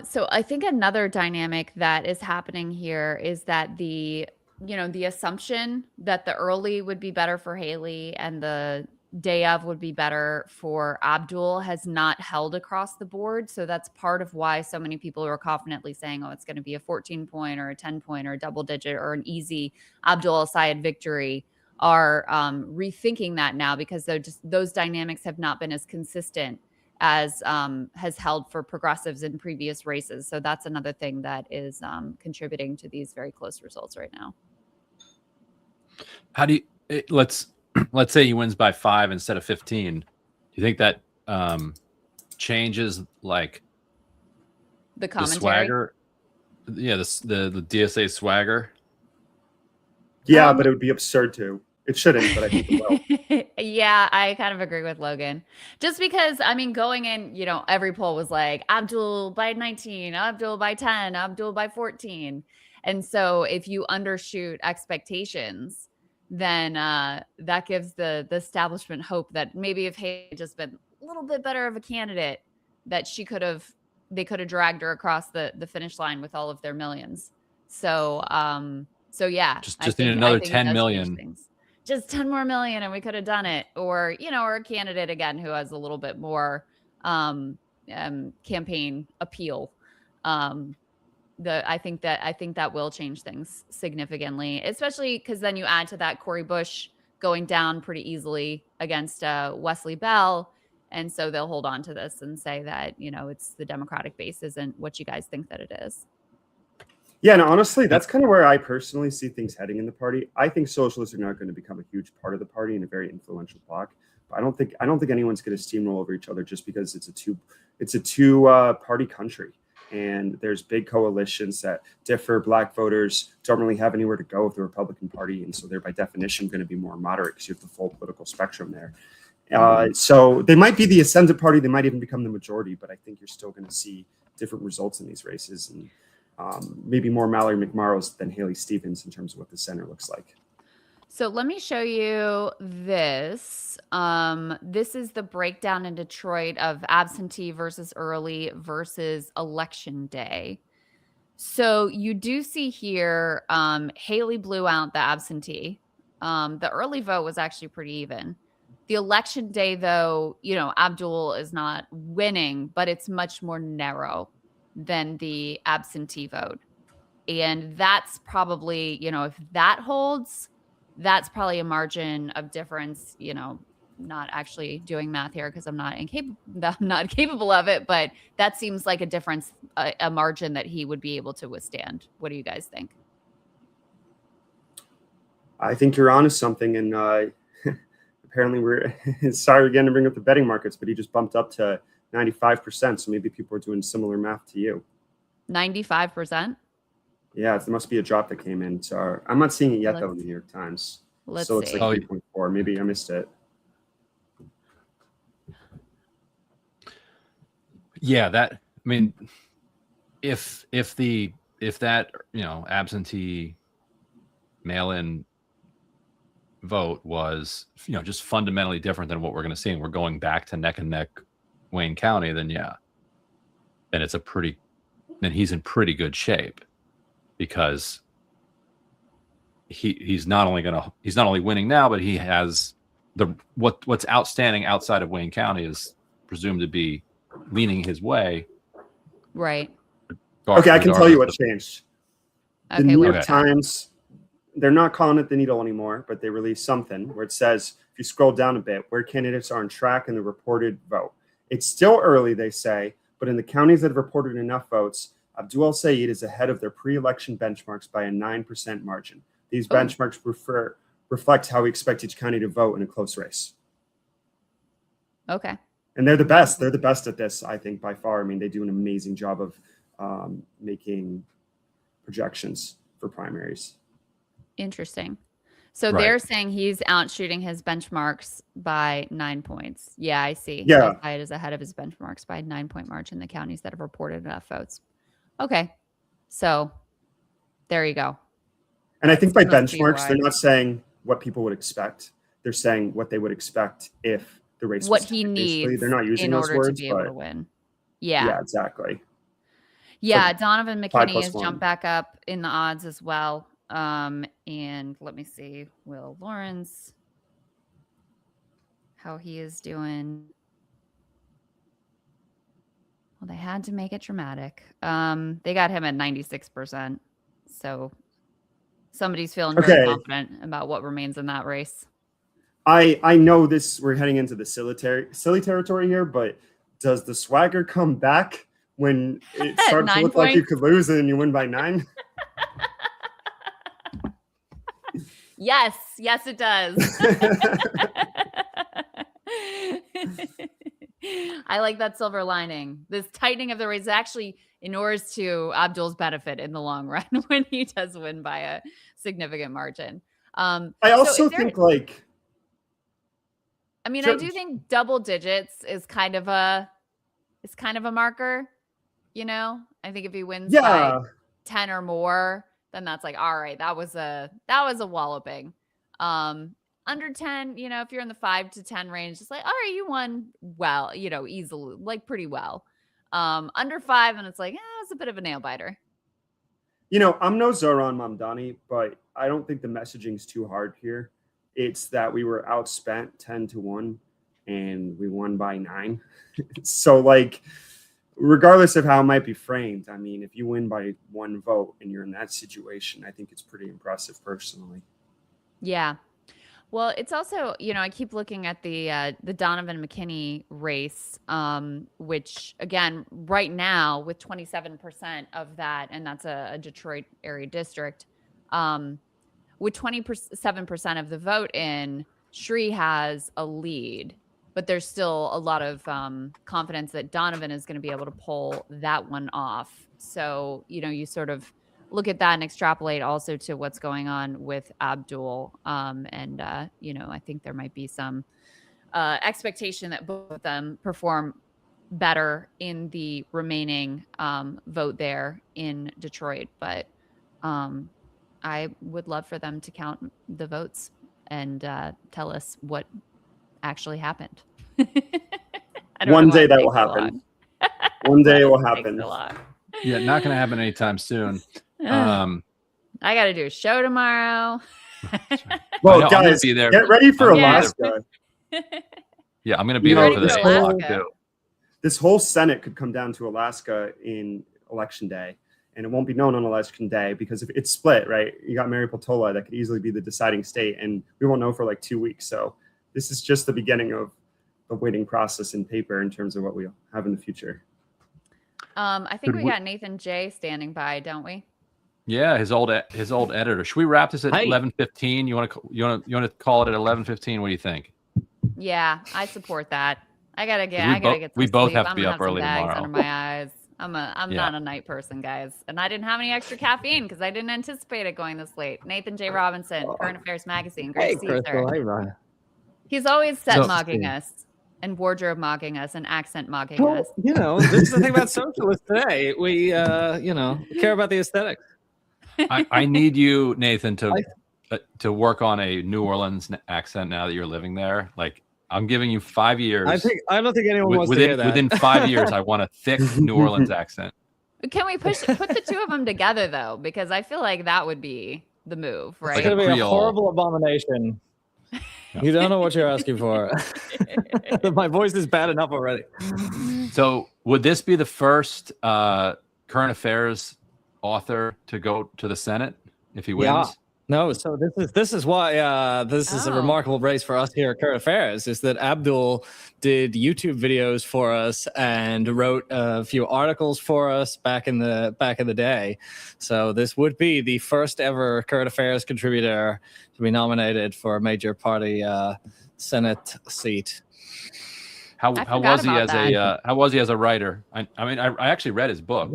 So I think another dynamic that is happening here is that the assumption that the early would be better for Haley and the day of would be better for Abdul has not held across the board. So that's part of why so many people are confidently saying, oh, it's going to be a 14-point or a 10-point or a double digit or an easy Abdul El-Sayed victory, are rethinking that now because those dynamics have not been as consistent as has held for progressives in previous races. So that's another thing that is contributing to these very close results right now. How do you, let's say he wins by 5 instead of 15. Do you think that changes like the commentary? The swagger? Yeah, the DSA swagger. Yeah, but it would be absurd to. It shouldn't, but I think it will. Yeah, I kind of agree with Logan. Just because, I mean, going in, every poll was like, Abdul by 19, Abdul by 10, Abdul by 14. And so if you undershoot expectations, then that gives the establishment hope that maybe if Haley had just been a little bit better of a candidate, that they could have dragged her across the finish line with all of their millions. So yeah, just need another 10 million. Just 10 more million and we could have done it. Or, or a candidate again who has a little bit more campaign appeal. I think that will change things significantly, especially because then you add to that Cori Bush going down pretty easily against Wesley Bell. And so they'll hold on to this and say that, it's the Democratic base isn't what you guys think that it is. Yeah, and honestly, that's kind of where I personally see things heading in the party. I think socialists are not going to become a huge part of the party and a very influential bloc. But I don't think anyone's going to steamroll over each other just because it's a two party country. And there's big coalitions that differ. Black voters don't really have anywhere to go with the Republican Party. And so they're by definition going to be more moderate because you have the full political spectrum there. So they might be the ascendant party. They might even become the majority. But I think you're still going to see different results in these races. And maybe more Mallory McMorrows than Haley Stevens in terms of what the center looks like. So let me show you this. This is the breakdown in Detroit of absentee versus early versus election day. So you do see here, Haley blew out the absentee. The early vote was actually pretty even. The election day, though, Abdul is not winning, but it's much more narrow than the absentee vote. And that's probably, if that holds, that's probably a margin of difference, not actually doing math here because I'm not capable of it, but that seems like a difference, a margin that he would be able to withstand. What do you guys think? I think you're onto something. And apparently we're sorry again to bring up the betting markets, but he just bumped up to 95%. So maybe people are doing similar math to you. 95%? Yeah, there must be a drop that came in. So I'm not seeing it yet, though, in the New York Times. So it's like 3.4. Maybe I missed it. Yeah, if that absentee mail-in vote was just fundamentally different than what we're going to see, and we're going back to neck and neck Wayne County, then then he's in pretty good shape, because he's not only winning now, but he has what's outstanding outside of Wayne County is presumed to be leaning his way. Right. Okay, I can tell you what changed. Okay, the New York Times, they're not calling it the needle anymore, but they released something where it says, if you scroll down a bit, where candidates are on track in the reported vote. It's still early, they say, but in the counties that have reported enough votes, Abdul El-Sayed is ahead of their pre-election benchmarks by a 9% margin. These benchmarks reflect how we expect each county to vote in a close race. Okay. And they're the best. They're the best at this, I think, by far. I mean, they do an amazing job of making projections for primaries. Interesting. So they're saying he's outshooting his benchmarks by 9 points. Yeah, I see. Yeah. El-Sayed is ahead of his benchmarks by a 9-point margin in the counties that have reported enough votes. Okay. So there you go. And I think by benchmarks, they're not saying what people would expect. They're saying what they would expect if the race what was he basically. needs They're not using in those order words, to be able but to win. Yeah. Yeah, exactly. Yeah, like Donovan 5 McKinney plus has 1. jumped back up in the odds as well. And let me see, Will Lawrence how he is doing. Well, they had to make it dramatic. They got him at 96%. So somebody's feeling very confident about what remains in that race. I know this. We're heading into the silly territory here, but does the swagger come back when it starts to look like you could lose and you win by 9? Yes, it does. I like that silver lining. This tightening of the race actually inures to Abdul's benefit in the long run when he does win by a significant margin. I also think like. I mean, I do think double digits is kind of a marker, you know. I think if he wins by 10 or more, then that's like, all right, that was a walloping. Under 10, you know, if you're in the 5 to 10 range, it's like, all right, you won well, you know, easily, like pretty well. Under 5, and it's like, it's a bit of a nail biter. You know, I'm no Zoran Mamdani, but I don't think the messaging's too hard here. It's that we were outspent 10-1 and we won by 9. So like, regardless of how it might be framed, I mean, if you win by 1 vote and you're in that situation, I think it's pretty impressive personally. Yeah. Well, it's also, you know, I keep looking at the Donovan McKinney race, which again, right now with 27% of that, and that's a Detroit area district, with 27% of the vote in, Shree has a lead, but there's still a lot of confidence that Donovan is going to be able to pull that one off. So, you know, you sort of look at that and extrapolate also to what's going on with Abdul. You know, I think there might be some expectation that both of them perform better in the remaining vote there in Detroit. But I would love for them to count the votes and tell us what actually happened. One day that will happen. One day it will happen. Yeah, not going to happen anytime soon. I got to do a show tomorrow. Well, guys, be there. Get ready for Alaska. Yeah, I'm going to be there for this block too. This whole Senate could come down to Alaska in Election Day, and it won't be known on Election Day because if it's split, right? You got Mariupol that could easily be the deciding state, and we won't know for like 2 weeks. So this is just the beginning of the waiting process in paper in terms of what we'll have in the future. I think we got Nathan J standing by, don't we? Yeah, his old editor. Should we wrap this at 11:15? You want to call it at 11:15? What do you think? Yeah, I support that. I gotta get some we both sleep. have to be up early bags tomorrow. Under my eyes. I'm not a night person, guys, and I didn't have any extra caffeine because I didn't anticipate it going this late. Nathan J. Robinson, Current Affairs Magazine. Great to see you, sir. Hey, Ryan. He's always set mocking us, and wardrobe mocking us, and accent mocking us. You know, this is the thing about socialists today. We, care about the aesthetics. I need you, Nathan, to work on a New Orleans accent now that you're living there. Like, I'm giving you 5 years. I don't think anyone wants to hear that. Within 5 years, I want a thick New Orleans accent. Can we put the two of them together though? Because I feel like that would be the move, right? It's going to be a horrible abomination. You don't know what you're asking for. My voice is bad enough already. So, would this be the first current affairs author to go to the Senate if he wins? Yeah. No, so this is why this is a remarkable race for us here at Current Affairs, is that Abdul did YouTube videos for us and wrote a few articles for us back in the day. So this would be the first ever Current Affairs contributor to be nominated for a major party Senate seat. How was he as a writer? I mean, I actually read his book,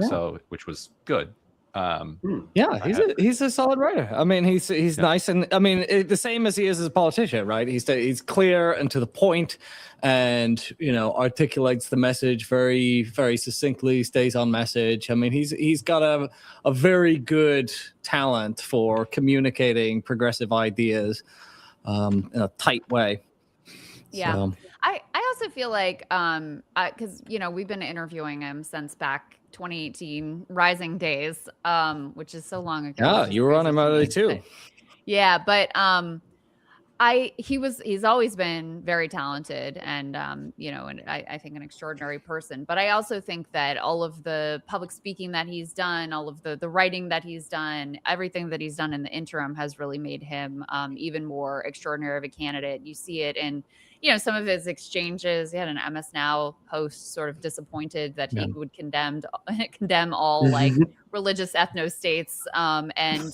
which was good. He's a solid writer. I mean, he's nice, and I mean the same as he is as a politician, right? He's clear and to the point, and articulates the message very, very succinctly. Stays on message. I mean, he's got a very good talent for communicating progressive ideas in a tight way. Yeah. So. I also feel like because we've been interviewing him since back 2018 Rising Days, which is so long ago. Yeah, you were on him already too. Yeah, but He's always been very talented and, and I think an extraordinary person. But I also think that all of the public speaking that he's done, all of the writing that he's done, everything that he's done in the interim has really made him even more extraordinary of a candidate. You see it in, some of his exchanges. He had an MS Now post sort of disappointed that he would condemn all like religious ethno states. And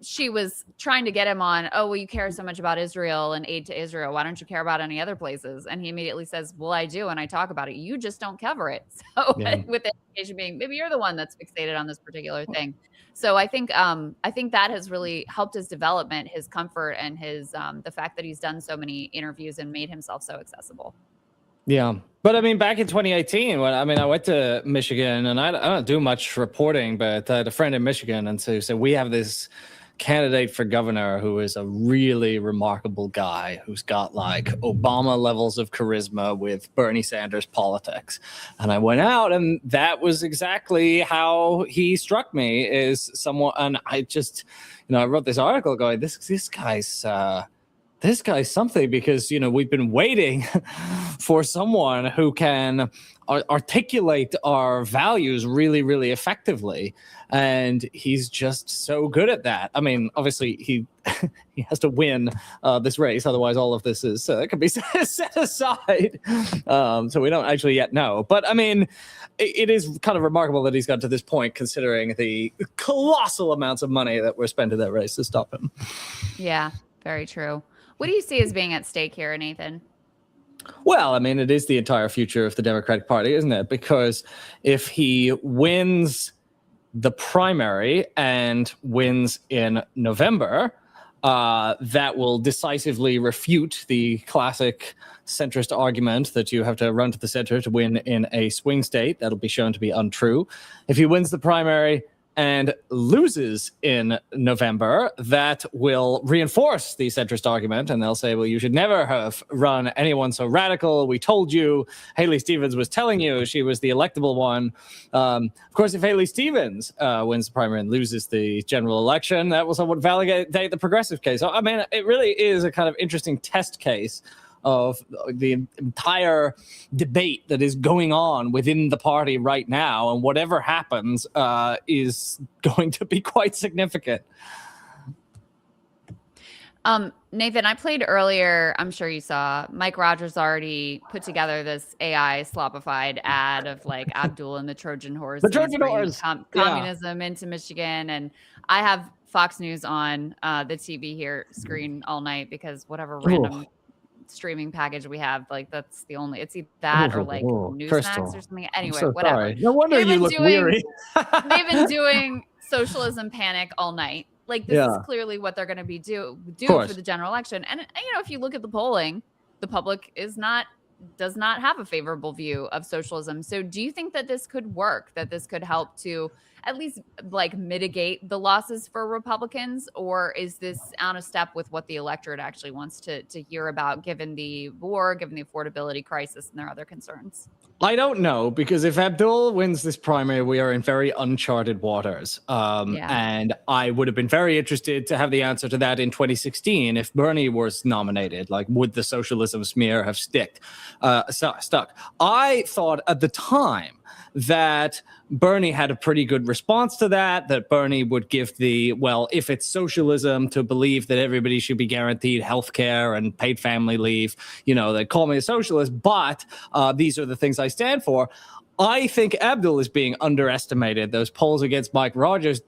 she was trying to get him on, oh, well, you care so much about Israel and aid to Israel. Why don't you care about any other places? And he immediately says, well, I do. And I talk about it. You just don't cover it. So with the implication being, maybe you're the one that's fixated on this particular thing. So I think that has really helped his development, his comfort, and his the fact that he's done so many interviews and made himself so accessible. Yeah. But I mean, back in 2018, when I went to Michigan, and I don't do much reporting, but I had a friend in Michigan, and so he said, we have this candidate for governor who is a really remarkable guy who's got like Obama levels of charisma with Bernie Sanders politics. And I went out, and that was exactly how he struck me, is someone. And I just, I wrote this article going, this guy's something, because we've been waiting for someone who can articulate our values really, really effectively, and he's just so good at that. I mean, obviously he has to win this race, otherwise all of this is can be set aside. So we don't actually yet know, but I mean, it is kind of remarkable that he's got to this point, considering the colossal amounts of money that were spent in that race to stop him. Yeah, very true. What do you see as being at stake here, Nathan? Well, I mean, it is the entire future of the Democratic Party, isn't it? Because if he wins the primary and wins in November, that will decisively refute the classic centrist argument that you have to run to the center to win in a swing state. That'll be shown to be untrue. If he wins the primary and loses in November, that will reinforce the centrist argument, and they'll say, well, you should never have run anyone so radical. We told you. Haley Stevens was telling you she was the electable one. Of course, if Haley Stevens wins the primary and loses the general election, that will somewhat validate the progressive case. So, I mean, it really is a kind of interesting test case of the entire debate that is going on within the party right now, and whatever happens is going to be quite significant. Nathan, I played earlier, I'm sure you saw, Mike Rogers already put together this AI slopified ad of like Abdul and the Trojan horse. The Trojan horse. Communism into Michigan. And I have Fox News on the TV here screen all night, because whatever random streaming package we have, like that's the only, it's either that or like Newsmax or something. Anyway, whatever. Sorry. No wonder you look weary. They've been doing Socialism Panic all night. Like this is clearly what they're going to be do for the general election. And if you look at the polling, the public does not have a favorable view of socialism. So do you think that this could work, that this could help to at least like mitigate the losses for Republicans, or is this out of step with what the electorate actually wants to hear about, given the war, given the affordability crisis and their other concerns? I don't know, because if Abdul wins this primary, we are in very uncharted waters. And I would have been very interested to have the answer to that in 2016 if Bernie was nominated. Like, would the socialism smear have stuck? I thought at the time that Bernie had a pretty good response to that Bernie would give if it's socialism, to believe that everybody should be guaranteed health care and paid family leave, they call me a socialist, but these are the things I stand for. I think Abdul is being underestimated. Those polls against Mike Rogers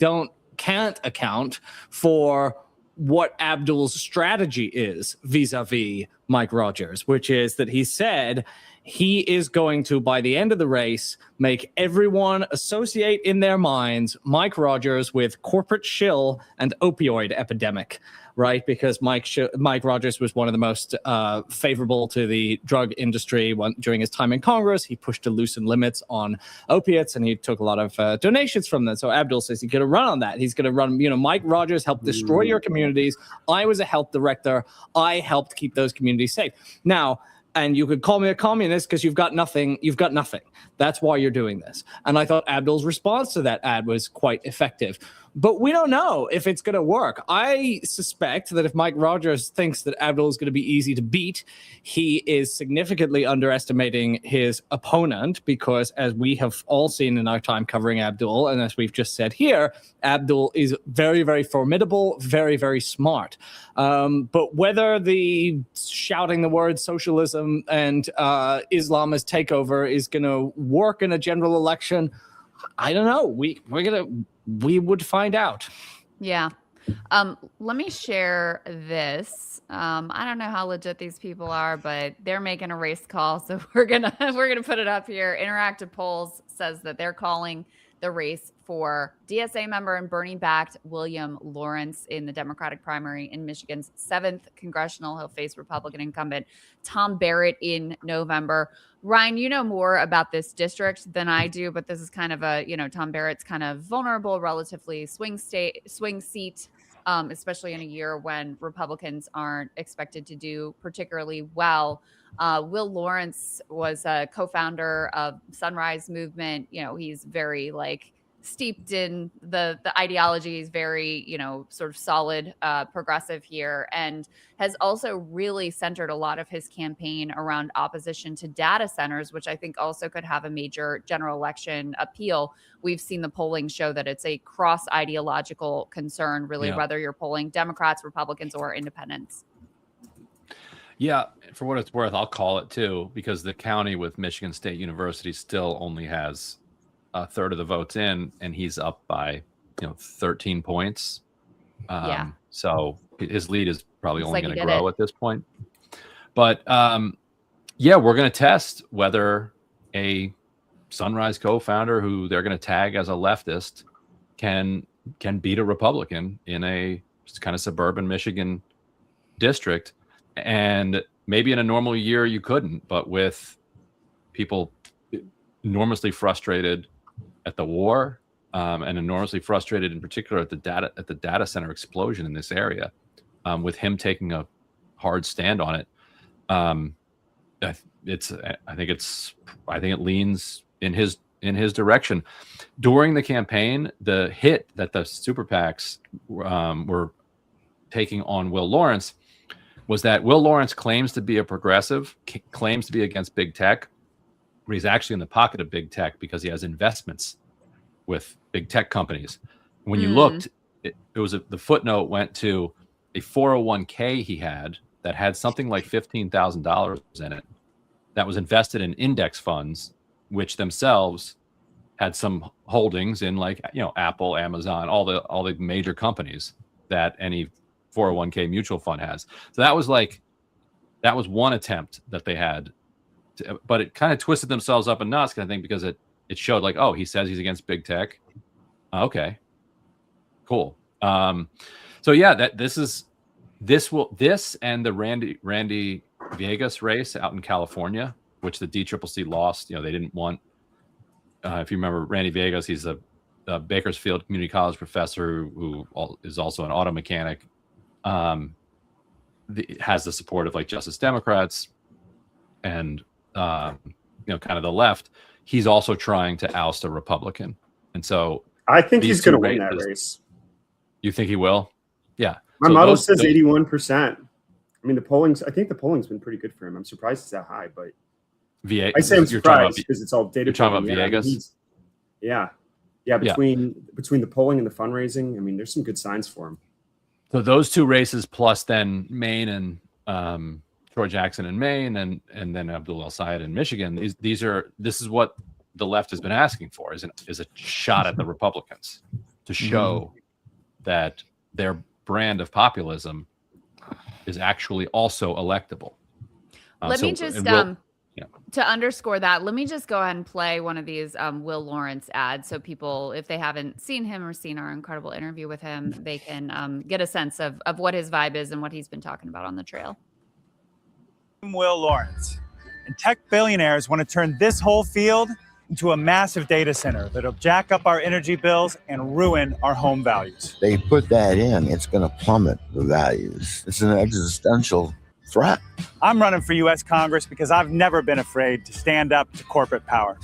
can't account for what Abdul's strategy is vis-a-vis Mike Rogers, which is that he said he is going to, by the end of the race, make everyone associate in their minds Mike Rogers with corporate shill and opioid epidemic, right? Because Mike Rogers was one of the most favorable to the drug industry during his time in Congress. He pushed to loosen limits on opiates, and he took a lot of donations from them. So Abdul says he's going to run on that. He's going to run, Mike Rogers helped destroy your communities. I was a health director. I helped keep those communities safe. Now, and you could call me a communist because you've got nothing. You've got nothing. That's why you're doing this. And I thought Abdul's response to that ad was quite effective. But we don't know if it's going to work. I suspect that if Mike Rogers thinks that Abdul is going to be easy to beat, he is significantly underestimating his opponent, because as we have all seen in our time covering Abdul, and as we've just said here, Abdul is very, very formidable, very, very smart. But whether the shouting the word socialism and Islam as takeover is going to work in a general election, I don't know. We would find out. Yeah. Let me share this. I don't know how legit these people are, but they're making a race call, so we're gonna put it up here. Interactive Polls says that they're calling the race for DSA member and Bernie-backed William Lawrence in the Democratic primary in Michigan's 7th congressional. He'll face Republican incumbent Tom Barrett in November. Ryan, you know more about this district than I do, but this is kind of a, Tom Barrett's kind of vulnerable, relatively swing seat, especially in a year when Republicans aren't expected to do particularly well. Will Lawrence was a co-founder of Sunrise Movement. He's very steeped in the ideology. He's very, sort of solid progressive here, and has also really centered a lot of his campaign around opposition to data centers, which I think also could have a major general election appeal. We've seen the polling show that it's a cross ideological concern, really, whether you're polling Democrats, Republicans, or independents. Yeah, for what it's worth, I'll call it too, because the county with Michigan State University still only has a third of the votes in, and he's up by 13 points. So his lead is probably only going to grow at this point. But we're going to test whether a Sunrise co-founder who they're going to tag as a leftist can beat a Republican in a kind of suburban Michigan district. And maybe in a normal year you couldn't, but with people enormously frustrated at the war, and enormously frustrated in particular at the data center explosion in this area, with him taking a hard stand on it, I think it leans in his direction. During the campaign, the hit that the super PACs were taking on Will Lawrence was that Will Lawrence claims to be a progressive, claims to be against big tech, but he's actually in the pocket of big tech because he has investments with big tech companies. When you looked, the footnote went to a 401k he had that had something like $15,000 in it that was invested in index funds, which themselves had some holdings in Apple, Amazon, all the major companies that any 401k mutual fund has. So that was one attempt that they had, but it kind of twisted themselves up in knots, I think, because it showed he says he's against big tech. Okay, cool. So yeah, this and the Randy Villegas race out in California, which the DCCC lost. They didn't want. If you remember Randy Villegas, he's a Bakersfield Community College professor who is also an auto mechanic. Has the support of Justice Democrats and kind of the left. He's also trying to oust a Republican, and so I think he's going to win that race. You think he will? Yeah. My model says 81%. I mean, I think the polling's been pretty good for him. I'm surprised it's that high, but I say I'm surprised because it's all data. You're talking about Villegas? Yeah. Between the polling and the fundraising, I mean, there's some good signs for him. So those two races, plus then Maine and Troy Jackson in Maine, and then Abdul El-Sayed in Michigan. This is what the left has been asking for: is a shot at the Republicans to show that their brand of populism is actually also electable. Let me just to underscore that, let me just go ahead and play one of these Will Lawrence ads, so people, if they haven't seen him or seen our incredible interview with him, they can get a sense of what his vibe is and what he's been talking about on the trail. I'm Will Lawrence, and tech billionaires want to turn this whole field into a massive data center that'll jack up our energy bills and ruin our home values. They put that in, it's going to plummet the values. It's an existential threat. I'm running for U.S. Congress because I've never been afraid to stand up to corporate power.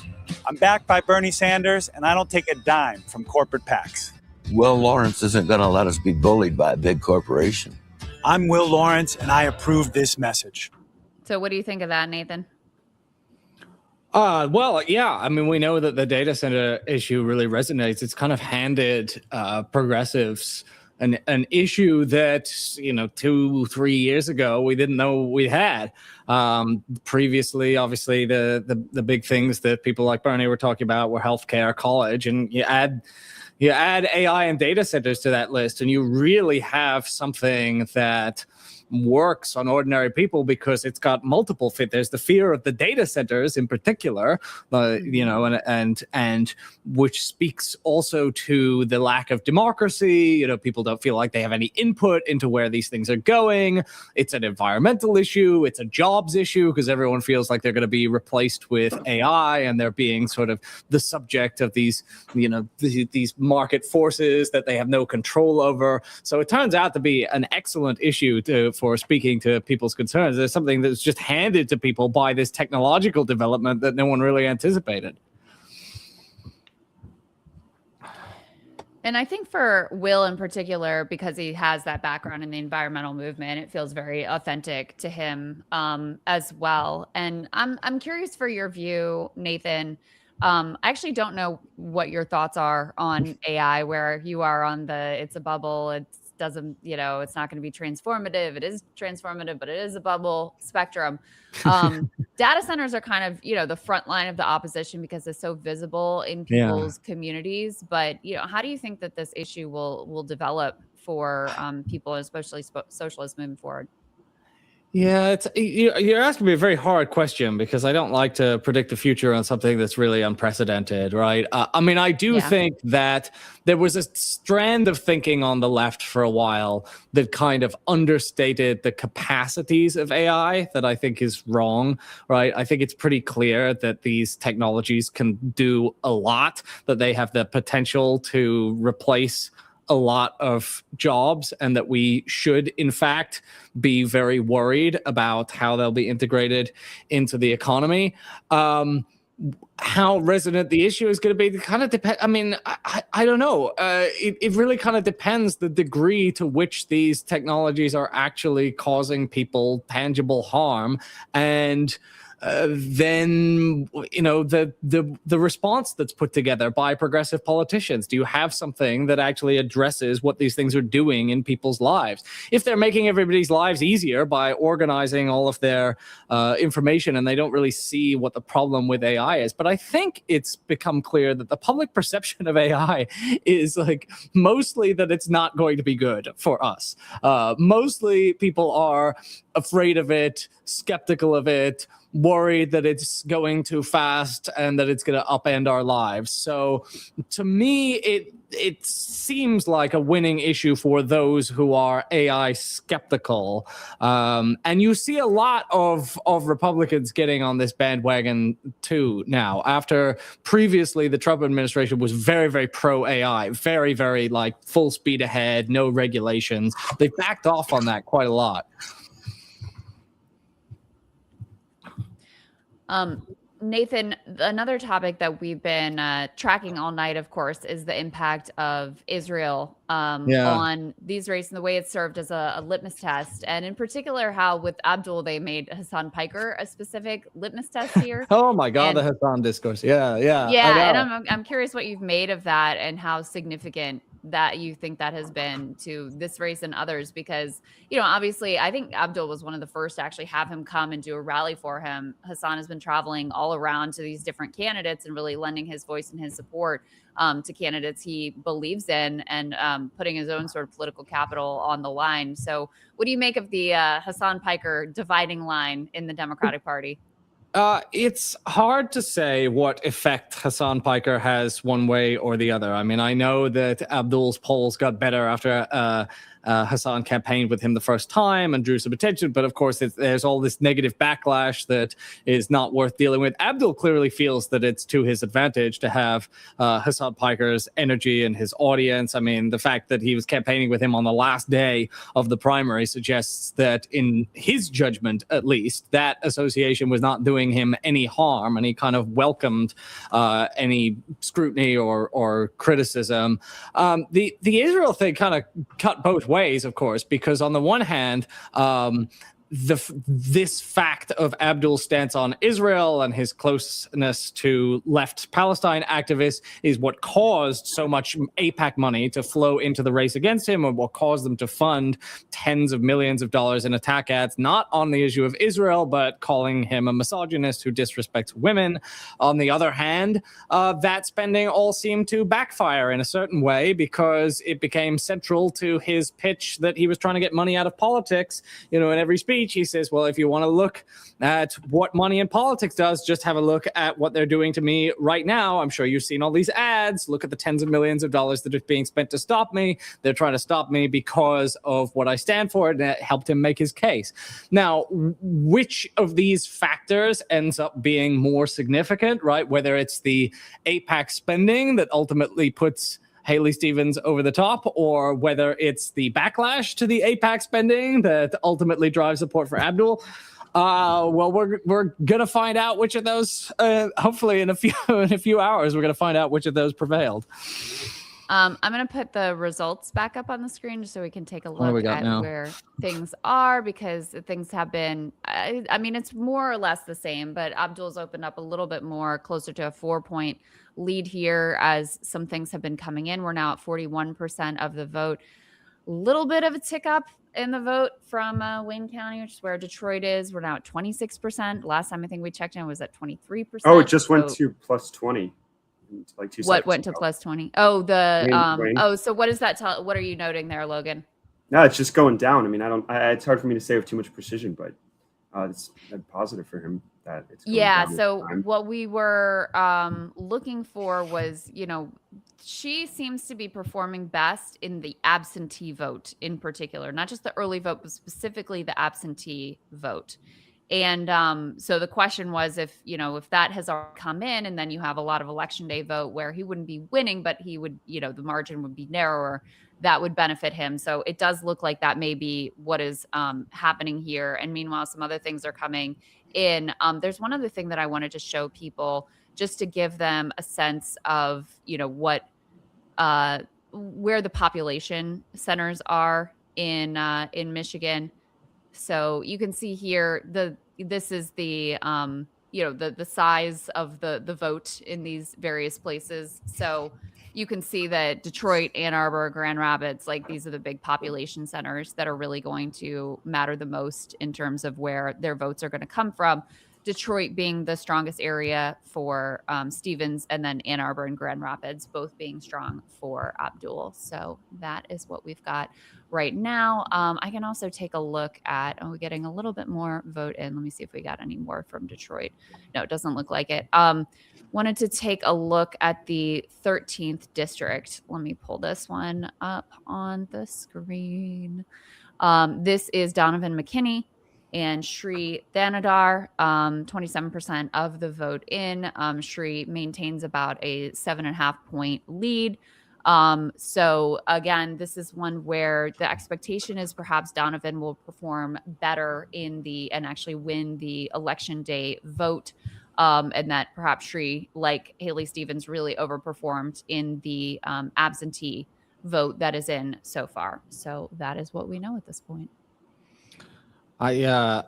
I'm backed by Bernie Sanders, and I don't take a dime from corporate PACs. Will Lawrence isn't going to let us be bullied by a big corporation. I'm Will Lawrence, and I approve this message. So what do you think of that, Nathan? Well, yeah. I mean, we know that the data center issue really resonates. It's kind of handed progressives an issue that 2-3 years ago we didn't know we had. Previously, obviously, the big things that people like Bernie were talking about were healthcare, college, and you add AI and data centers to that list, and you really have something that works on ordinary people because it's got multiple fit. There's the fear of the data centers in particular, and which speaks also to the lack of democracy. People don't feel like they have any input into where these things are going. It's an environmental issue. It's a jobs issue because everyone feels like they're going to be replaced with AI, and they're being sort of the subject of these, these market forces that they have no control over. So it turns out to be an excellent issue for speaking to people's concerns. There's something that's just handed to people by this technological development that no one really anticipated. And I think for Will in particular, because he has that background in the environmental movement, it feels very authentic to him as well. And I'm curious for your view, Nathan. I actually don't know what your thoughts are on AI, where you are on it's a bubble. It's not going to be transformative. It is transformative, but it is a bubble spectrum. Data centers are kind of, the front line of the opposition because they're so visible in people's communities. But, how do you think that this issue will develop for people, especially socialists moving forward? Yeah, you're asking me a very hard question because I don't like to predict the future on something that's really unprecedented, right? I do think that there was a strand of thinking on the left for a while that kind of understated the capacities of AI that I think is wrong, right? I think it's pretty clear that these technologies can do a lot, that they have the potential to replace a lot of jobs, and that we should, in fact, be very worried about how they'll be integrated into the economy. How resonant the issue is going to be kind of depends. I don't know. It really kind of depends the degree to which these technologies are actually causing people tangible harm, and then the response that's put together by progressive politicians. Do you have something that actually addresses what these things are doing in people's lives? If they're making everybody's lives easier by organizing all of their information, and they don't really see what the problem with AI is. But I think it's become clear that the public perception of AI is mostly that it's not going to be good for us. Mostly people are afraid of it, skeptical of it, worried that it's going too fast and that it's going to upend our lives. So to me, it seems like a winning issue for those who are AI skeptical. And you see a lot of Republicans getting on this bandwagon too now. After previously the Trump administration was very, very pro AI, very, very full speed ahead, no regulations. They backed off on that quite a lot. Nathan, another topic that we've been tracking all night, of course, is the impact of Israel on these races and the way it's served as a litmus test. And in particular, how with Abdul, they made Hassan Piker a specific litmus test here. Oh my God, the Hassan discourse. Yeah. And I'm curious what you've made of that and how significant that you think that has been to this race and others, because, obviously I think Abdul was one of the first to actually have him come and do a rally for him. Hassan has been traveling all around to these different candidates and really lending his voice and his support to candidates he believes in, and putting his own sort of political capital on the line. So what do you make of the Hassan Piker dividing line in the Democratic Party? It's hard to say what effect Hassan Piker has one way or the other. I know that Abdul's polls got better after Hassan campaigned with him the first time and drew some attention. But of course, there's all this negative backlash that is not worth dealing with. Abdul clearly feels that it's to his advantage to have Hassan Piker's energy and his audience. I mean, the fact that he was campaigning with him on the last day of the primary suggests that, in his judgment at least, that association was not doing him any harm, and he kind of welcomed any scrutiny or criticism. The Israel thing kind of cut both ways, of course, because on the one hand, this fact of Abdul's stance on Israel and his closeness to left Palestine activists is what caused so much AIPAC money to flow into the race against him, and what caused them to fund tens of millions of dollars in attack ads, not on the issue of Israel, but calling him a misogynist who disrespects women. On the other hand, that spending all seemed to backfire in a certain way, because it became central to his pitch that he was trying to get money out of politics. In every speech, he says, well, if you want to look at what money in politics does, just have a look at what they're doing to me right now. I'm sure you've seen all these ads. Look at the tens of millions of dollars that are being spent to stop me. They're trying to stop me because of what I stand for, and that helped him make his case. Now, which of these factors ends up being more significant, right? Whether it's the AIPAC spending that ultimately puts Haley Stevens over the top, or whether it's the backlash to the AIPAC spending that ultimately drives support for Abdul. Well, we're gonna find out which of those. Hopefully, in a few hours, we're gonna find out which of those prevailed. I'm gonna put the results back up on the screen just so we can take a look at now? where things are, because things have been. I mean, it's more or less the same, but Abdul's opened up a little bit more, closer to a 4-point lead here, as some things have been coming in. We're now at 41% of the vote. A little bit of a tick up in the vote from Wayne County, which is where Detroit is. We're now at 26%. Last time I think we checked in was at 23%. Oh, it just went to plus 20. Like 2 What seconds went to ago. plus 20? Oh, Wayne. so what does that tell? What are you noting there, Logan? No, it's just going down. I mean, it's hard for me to say with too much precision, but it's a positive for him that it's going down with So time. what we were looking for was, she seems to be performing best in the absentee vote in particular, not just the early vote, but specifically the absentee vote. And so the question was, if that has already come in, and then you have a lot of election day vote where he wouldn't be winning, but he would, the margin would be narrower, that would benefit him. So it does look like that may be what is happening here. And meanwhile, some other things are coming in. There's one other thing that I wanted to show people, just to give them a sense of, what, where the population centers are in Michigan. So you can see here, this is the the size of the vote in these various places. So you can see that Detroit, Ann Arbor, Grand Rapids, like these are the big population centers that are really going to matter the most in terms of where their votes are going to come from. Detroit being the strongest area for Stevens, and then Ann Arbor and Grand Rapids both being strong for Abdul. So that is what we've got right now. I can also take a look at, we're getting a little bit more vote in. Let me see if we got any more from Detroit. No, it doesn't look like it. Wanted to take a look at the 13th district. Let me pull this one up on the screen. This is Donovan McKinney and Sri Thanadar, 27% of the vote in. Sri maintains about a 7.5-point lead. So again, this is one where the expectation is perhaps Donovan will perform better and actually win the election day vote. And that perhaps Sri, like Haley Stevens, really overperformed in the absentee vote that is in so far. So that is what we know at this point. I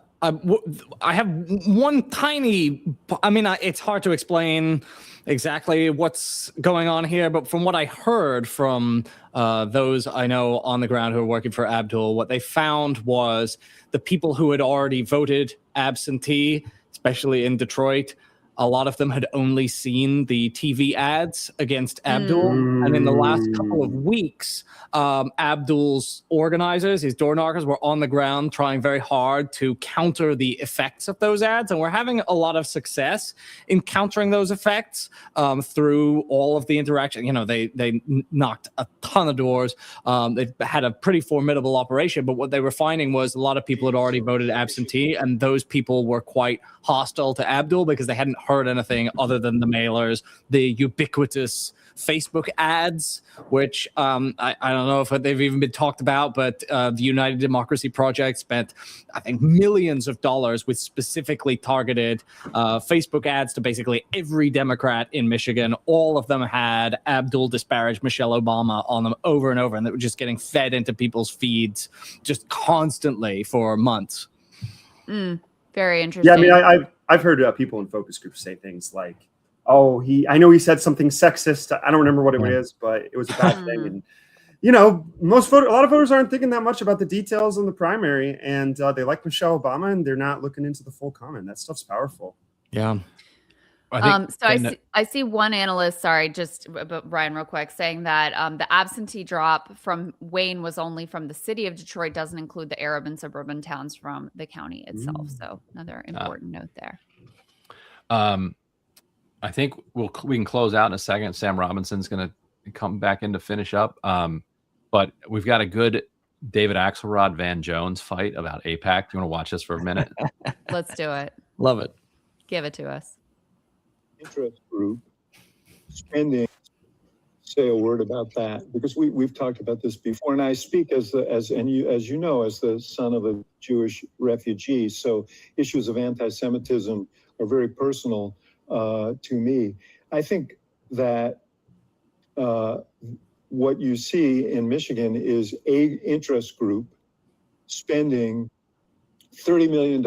have one tiny, it's hard to explain exactly what's going on here, but from what I heard from those I know on the ground who are working for Abdul, what they found was the people who had already voted absentee, especially in Detroit, a lot of them had only seen the TV ads against Abdul. And in the last couple of weeks, Abdul's organizers, his door knockers, were on the ground trying very hard to counter the effects of those ads. And we're having a lot of success in countering those effects through all of the interaction. You know, they knocked a ton of doors. They had a pretty formidable operation, but what they were finding was a lot of people had already voted absentee, and those people were quite hostile to Abdul because they hadn't heard anything other than the mailers, the ubiquitous Facebook ads, which I don't know if they've even been talked about, but the United Democracy Project spent, I think, millions of dollars with specifically targeted Facebook ads to basically every Democrat in Michigan. All of them had Abdul disparage Michelle Obama on them over and over, and they were just getting fed into people's feeds just constantly for months. Very interesting. Yeah, I mean, I've heard people in focus groups say things like, "Oh, I know he said something sexist. I don't remember what it is, but it was a bad thing." And you know, a lot of voters aren't thinking that much about the details in the primary, and they like Michelle Obama, and they're not looking into the full comment. That stuff's powerful. Yeah. I see one analyst, but Ryan, real quick, saying that the absentee drop from Wayne was only from the city of Detroit, doesn't include the Arab and suburban towns from the county itself. So another important note there. I think we can close out in a second. Sam Robinson's going to come back in to finish up. But we've got a good David Axelrod Van Jones fight about AIPAC. Do you want to watch this for a minute? Let's do it. Love it. Give it to us. Interest group spending. Say a word about that, because we've talked about this before, and I speak as you know, as the son of a Jewish refugee. So issues of anti-Semitism are very personal to me. I think that what you see in Michigan is a interest group spending $30 million.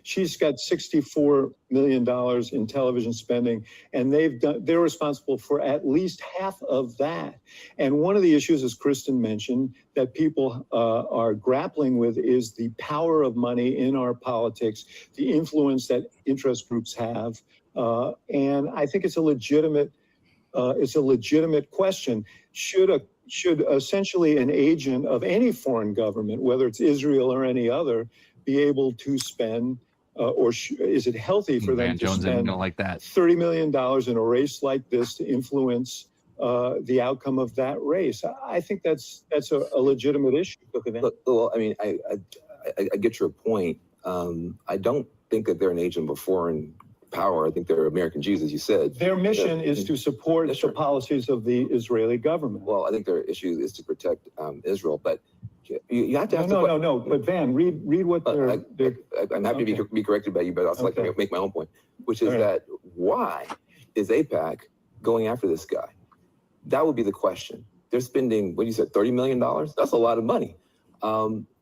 She's got $64 million in television spending, and they're responsible for at least half of that. And one of the issues, as Kristen mentioned, that people are grappling with is the power of money in our politics, the influence that interest groups have. And I think it's a legitimate question. Should essentially an agent of any foreign government, whether it's Israel or any other, be able to spend, is it healthy for them to spend like that $30 million in a race like this to influence the outcome of that race? I think that's a legitimate issue. Look, well, I mean, I get your point. I don't think that they're an agent of a foreign power. I think they're American Jews, as you said. Their mission is to support the policies of the Israeli government. Well, I think their issue is to protect Israel, but you have to. No. But Van, read what they're. I'm happy to be corrected by you, but I also like to make my own point, which is that why is AIPAC going after this guy? That would be the question. They're spending, what you said, $30 million? That's a lot of money.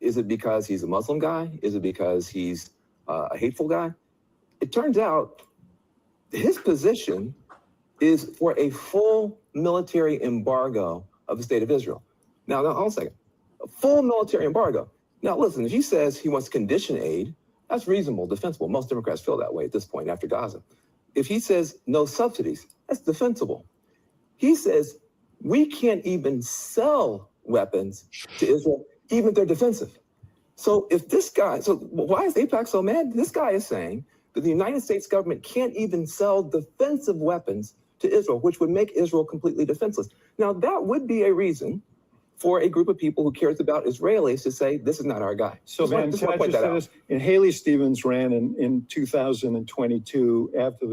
Is it because he's a Muslim guy? Is it because he's a hateful guy? It turns out his position is for a full military embargo of the state of Israel. Now, hold on a second. A full military embargo. Now, listen, if he says he wants to condition aid, that's reasonable, defensible. Most Democrats feel that way at this point after Gaza. If he says no subsidies, that's defensible. He says we can't even sell weapons to Israel, even if they're defensive. So if this guy, so why is AIPAC so mad? This guy is saying that the United States government can't even sell defensive weapons to Israel, which would make Israel completely defenseless. Now, that would be a reason for a group of people who cares about Israelis to say, this is not our guy. So, Van, can I just say this? And Haley Stevens ran in 2022 after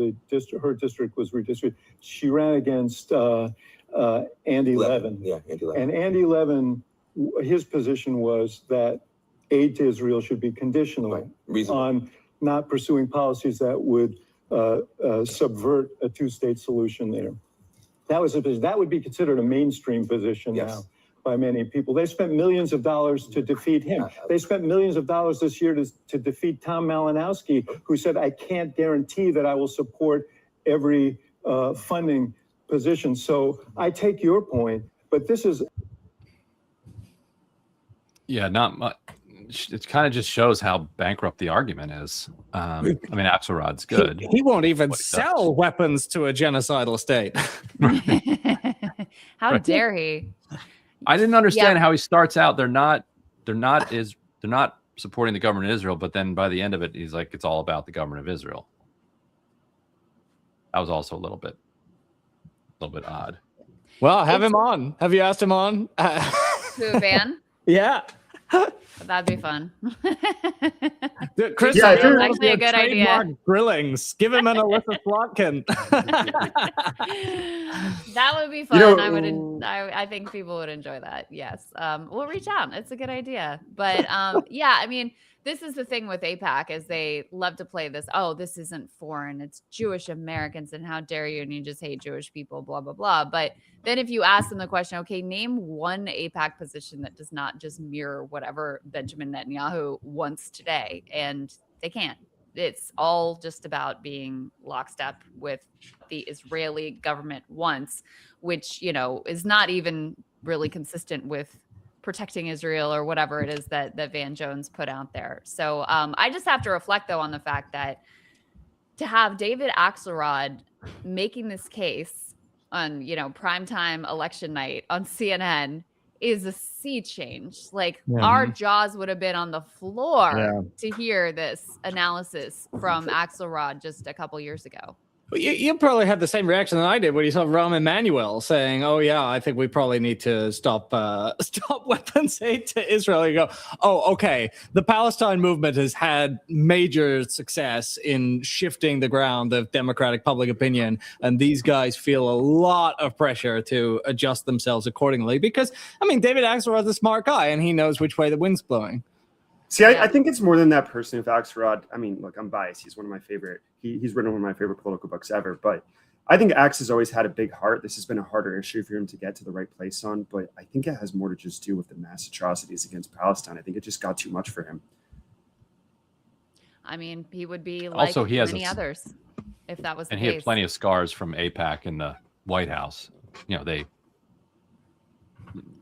her district was redistricted. She ran against Andy Levin. Yeah, Andy Levin. And Andy Levin, his position was that aid to Israel should be conditional on not pursuing policies that would subvert a two-state solution there. That was a position that would be considered a mainstream position now by many people. They spent millions of dollars to defeat him. They spent millions of dollars this year to defeat Tom Malinowski, who said, I can't guarantee that I will support every funding position. So I take your point, but this is... Yeah, it kind of just shows how bankrupt the argument is. I mean, Axelrod's good. He won't even sell weapons to a genocidal state. How dare he? I didn't understand how he starts out. They're not supporting the government of Israel, but then by the end of it, he's like, it's all about the government of Israel. That was also a little bit odd. Well, have him on. Have you asked him on? Who, Van? Yeah. That'd be fun. Chris, that's actually a good idea. Grillings. Give him an Alyssa Slotkin. That would be fun. I think people would enjoy that. Yes. We'll reach out. It's a good idea. But yeah, I mean, this is the thing with AIPAC is they love to play this. Oh, this isn't foreign. It's Jewish Americans. And how dare you? And you just hate Jewish people, blah, blah, blah. But then if you ask them the question, okay, name one AIPAC position that does not just mirror whatever Benjamin Netanyahu wants today. And they can't. It's all just about being lockstep with the Israeli government wants, which, you know, is not even really consistent with protecting Israel or whatever it is that Van Jones put out there. So I just have to reflect, though, on the fact that to have David Axelrod making this case on, you know, primetime election night on CNN is a sea change. Like our jaws would have been on the floor to hear this analysis from Axelrod just a couple years ago. You probably had the same reaction that I did when you saw Rahm Emanuel saying, "Oh yeah, I think we probably need to stop weapons aid to Israel." You go, "Oh, okay." The Palestine movement has had major success in shifting the ground of democratic public opinion, and these guys feel a lot of pressure to adjust themselves accordingly. Because I mean, David Axelrod's a smart guy, and he knows which way the wind's blowing. See, I think it's more than that person. If Axelrod, I mean, look, I'm biased. He's one of my favorite. He's written one of my favorite political books ever. But I think Axe has always had a big heart. This has been a harder issue for him to get to the right place on. But I think it has more to just do with the mass atrocities against Palestine. I think it just got too much for him. I mean, he would be like also, he has many others if that was the case. He had plenty of scars from AIPAC in the White House. You know, they.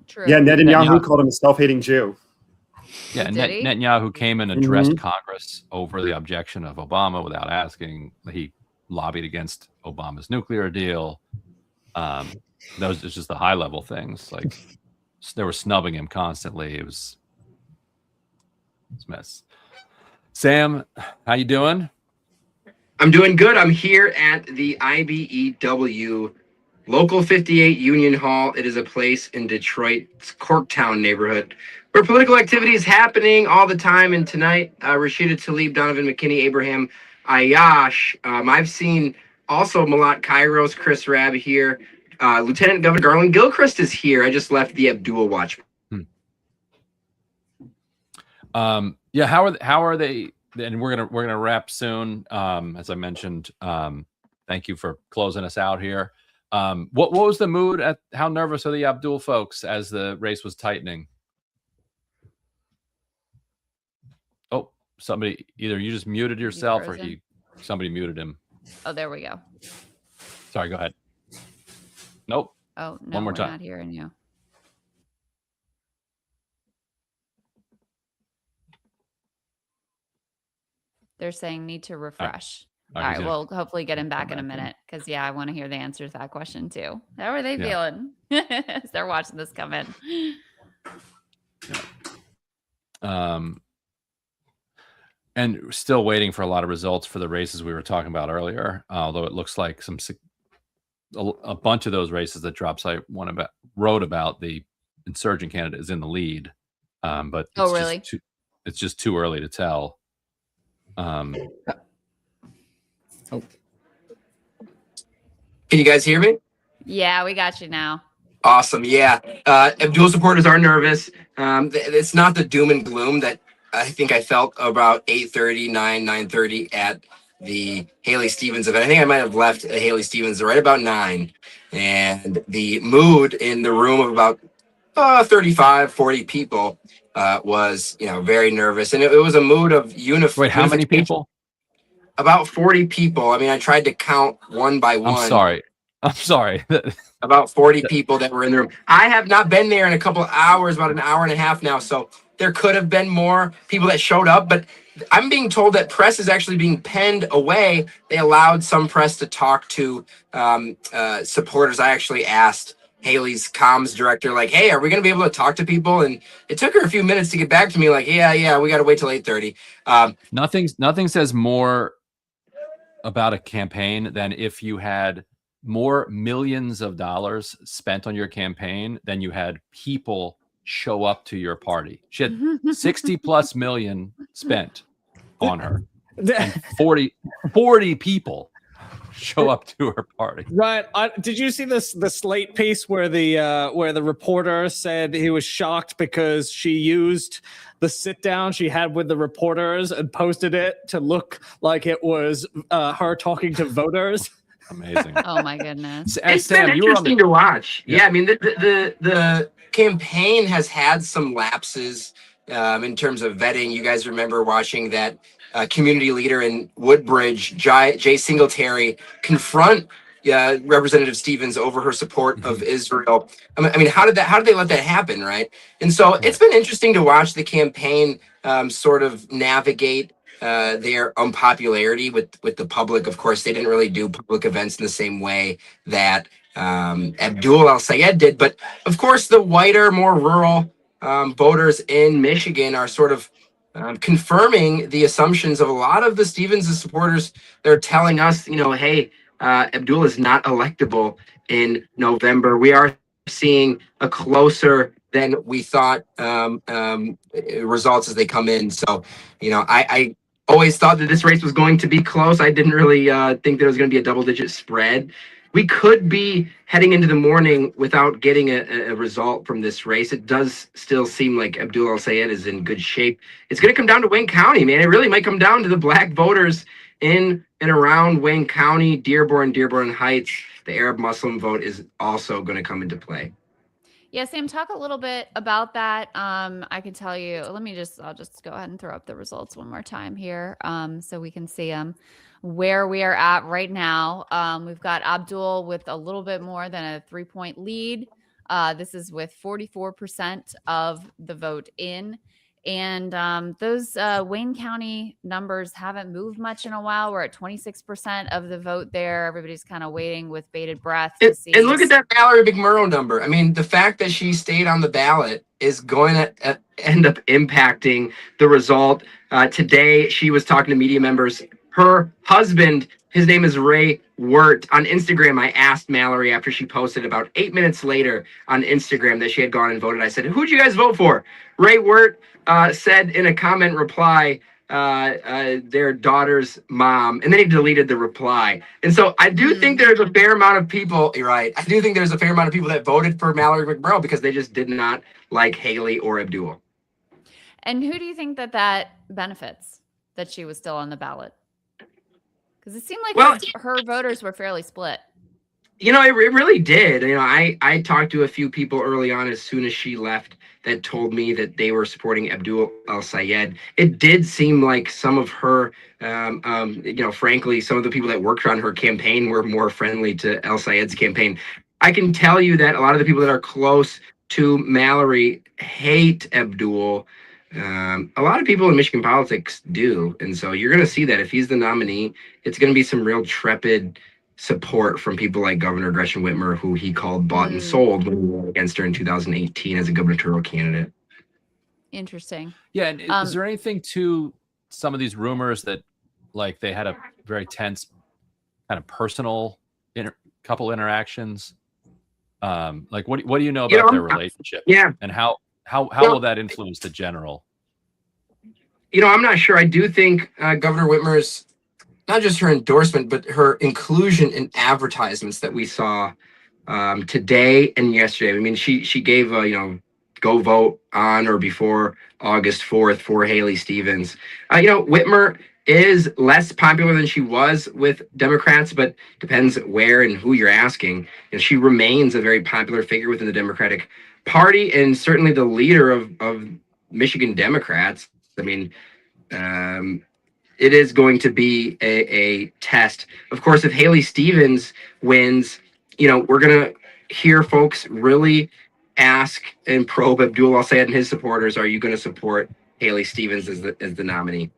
True. Yeah, Netanyahu called him a self-hating Jew. Yeah, Netanyahu came and addressed Congress over the objection of Obama without asking. He lobbied against Obama's nuclear deal. Those are just the high-level things. Like they were snubbing him constantly. It was a mess. Sam, how you doing? I'm doing good. I'm here at the IBEW Local 58 Union Hall. It is a place in Detroit's Corktown neighborhood where political activity is happening all the time. And tonight, Rashida Tlaib, Donovan McKinney, Abraham Ayash. I've seen also Malat Kairos, Chris Rabb here. Lieutenant Governor Garland Gilchrist is here. I just left the Abdul watch. Yeah, how are they? And we're gonna wrap soon. As I mentioned, thank you for closing us out here. What was the mood? How nervous are the Abdul folks as the race was tightening? Oh, somebody, either you just muted yourself or somebody muted him. Oh, there we go. Sorry, go ahead. Nope. Oh, no, one more time. We're not hearing you. They're saying need to refresh. All right, we'll hopefully get him back in a minute because, yeah, I want to hear the answer to that question too. How are they feeling as they're watching this come in? And still waiting for a lot of results for the races we were talking about earlier, although it looks like a bunch of those races that Dropsite wrote about, the insurgent candidate is in the lead. But it's just too early to tell. Can you guys hear me? Yeah, we got you now. Awesome. Yeah. Abdul supporters are nervous. It's not the doom and gloom that I think I felt about 8:30, 9:30 at the Haley Stevens event. I think I might have left Haley Stevens right about 9. And the mood in the room of about 35, 40 people was, very nervous. And it was a mood of unification. Wait, how many people? About 40 people. I mean, I tried to count one by one. I'm sorry. About 40 people that were in the room. I have not been there in a couple of hours, about an hour and a half now. So there could have been more people that showed up, but I'm being told that press is actually being penned away. They allowed some press to talk to supporters. I actually asked Haley's comms director, like, hey, are we going to be able to talk to people? And it took her a few minutes to get back to me, like, yeah, we got to wait till 8:30. Nothing says more about a campaign than if you had more millions of dollars spent on your campaign than you had people show up to your party. She had 60 plus million spent on her, and 40 people show up to her party. Right. Did you see the Slate piece where the reporter said he was shocked because she used the sit down she had with the reporters and posted it to look like it was her talking to voters? Amazing. Oh my goodness. It's been interesting to watch. Yeah, I mean the campaign has had some lapses in terms of vetting. You guys remember watching that community leader in Woodbridge, Jay Singletary, confront Representative Stevens over her support of Israel. I mean, how did they let that happen, right? And so it's been interesting to watch the campaign sort of navigate their unpopularity with the public. Of course, they didn't really do public events in the same way that Abdul El-Sayed did. But of course, the whiter, more rural voters in Michigan are sort of confirming the assumptions of a lot of the Stevens supporters. They're telling us, hey, Abdul is not electable in November. We are seeing a closer than we thought results as they come in. So, I always thought that this race was going to be close. I didn't really think there was going to be a double-digit spread. We could be heading into the morning without getting a result from this race. It does still seem like Abdul El-Sayed is in good shape. It's going to come down to Wayne County, man. It really might come down to the black voters in and around Wayne County, Dearborn Heights. The Arab Muslim vote is also going to come into play. Yeah, Sam, talk a little bit about that. I can tell you, I'll just go ahead and throw up the results one more time here so we can see them. Where we are at right now, we've got Abdul with a little bit more than a 3-point lead. This is with 44% of the vote in. And those Wayne County numbers haven't moved much in a while. We're at 26% of the vote there. Everybody's kind of waiting with bated breath to see. And look at that Mallory McMurrow number. I mean, the fact that she stayed on the ballot is going to end up impacting the result. Today, she was talking to media members. Her husband, his name is Ray Wirt. On Instagram, I asked Mallory after she posted about 8 minutes later on Instagram that she had gone and voted. I said, who'd you guys vote for? Ray Wirt said in a comment reply, their daughter's mom, and then he deleted the reply. And so I do think there's a fair amount of people, you're right, I do think there's a fair amount of people that voted for Mallory McMurrow because they just did not like Haley or Abdul. And who do you think that benefits that she was still on the ballot? Because it seemed like her voters were fairly split. It really did. I talked to a few people early on as soon as she left that told me that they were supporting Abdul El-Sayed. It did seem like some of her, frankly, some of the people that worked on her campaign were more friendly to El-Sayed's campaign. I can tell you that a lot of the people that are close to Mallory hate Abdul. A lot of people in Michigan politics do. And so you're going to see that if he's the nominee, it's going to be some real trepid support from people like Governor Gretchen Whitmer, who he called bought and sold when he went against her in 2018 as a gubernatorial candidate. Interesting. Yeah. And is there anything to some of these rumors that like they had a very tense kind of personal couple interactions? Like what do you know about their relationship? Yeah. And how will that influence the general? I'm not sure. I do think Governor Whitmer's, not just her endorsement, but her inclusion in advertisements that we saw today and yesterday. I mean, she gave go vote on or before August 4th for Haley Stevens. Whitmer is less popular than she was with Democrats, but depends where and who you're asking. And she remains a very popular figure within the Democratic Party and certainly the leader of Michigan Democrats. I mean, it is going to be a test. Of course, if Haley Stevens wins, we're going to hear folks really ask and probe Abdul Al-Sayed and his supporters, are you going to support Haley Stevens as the nominee?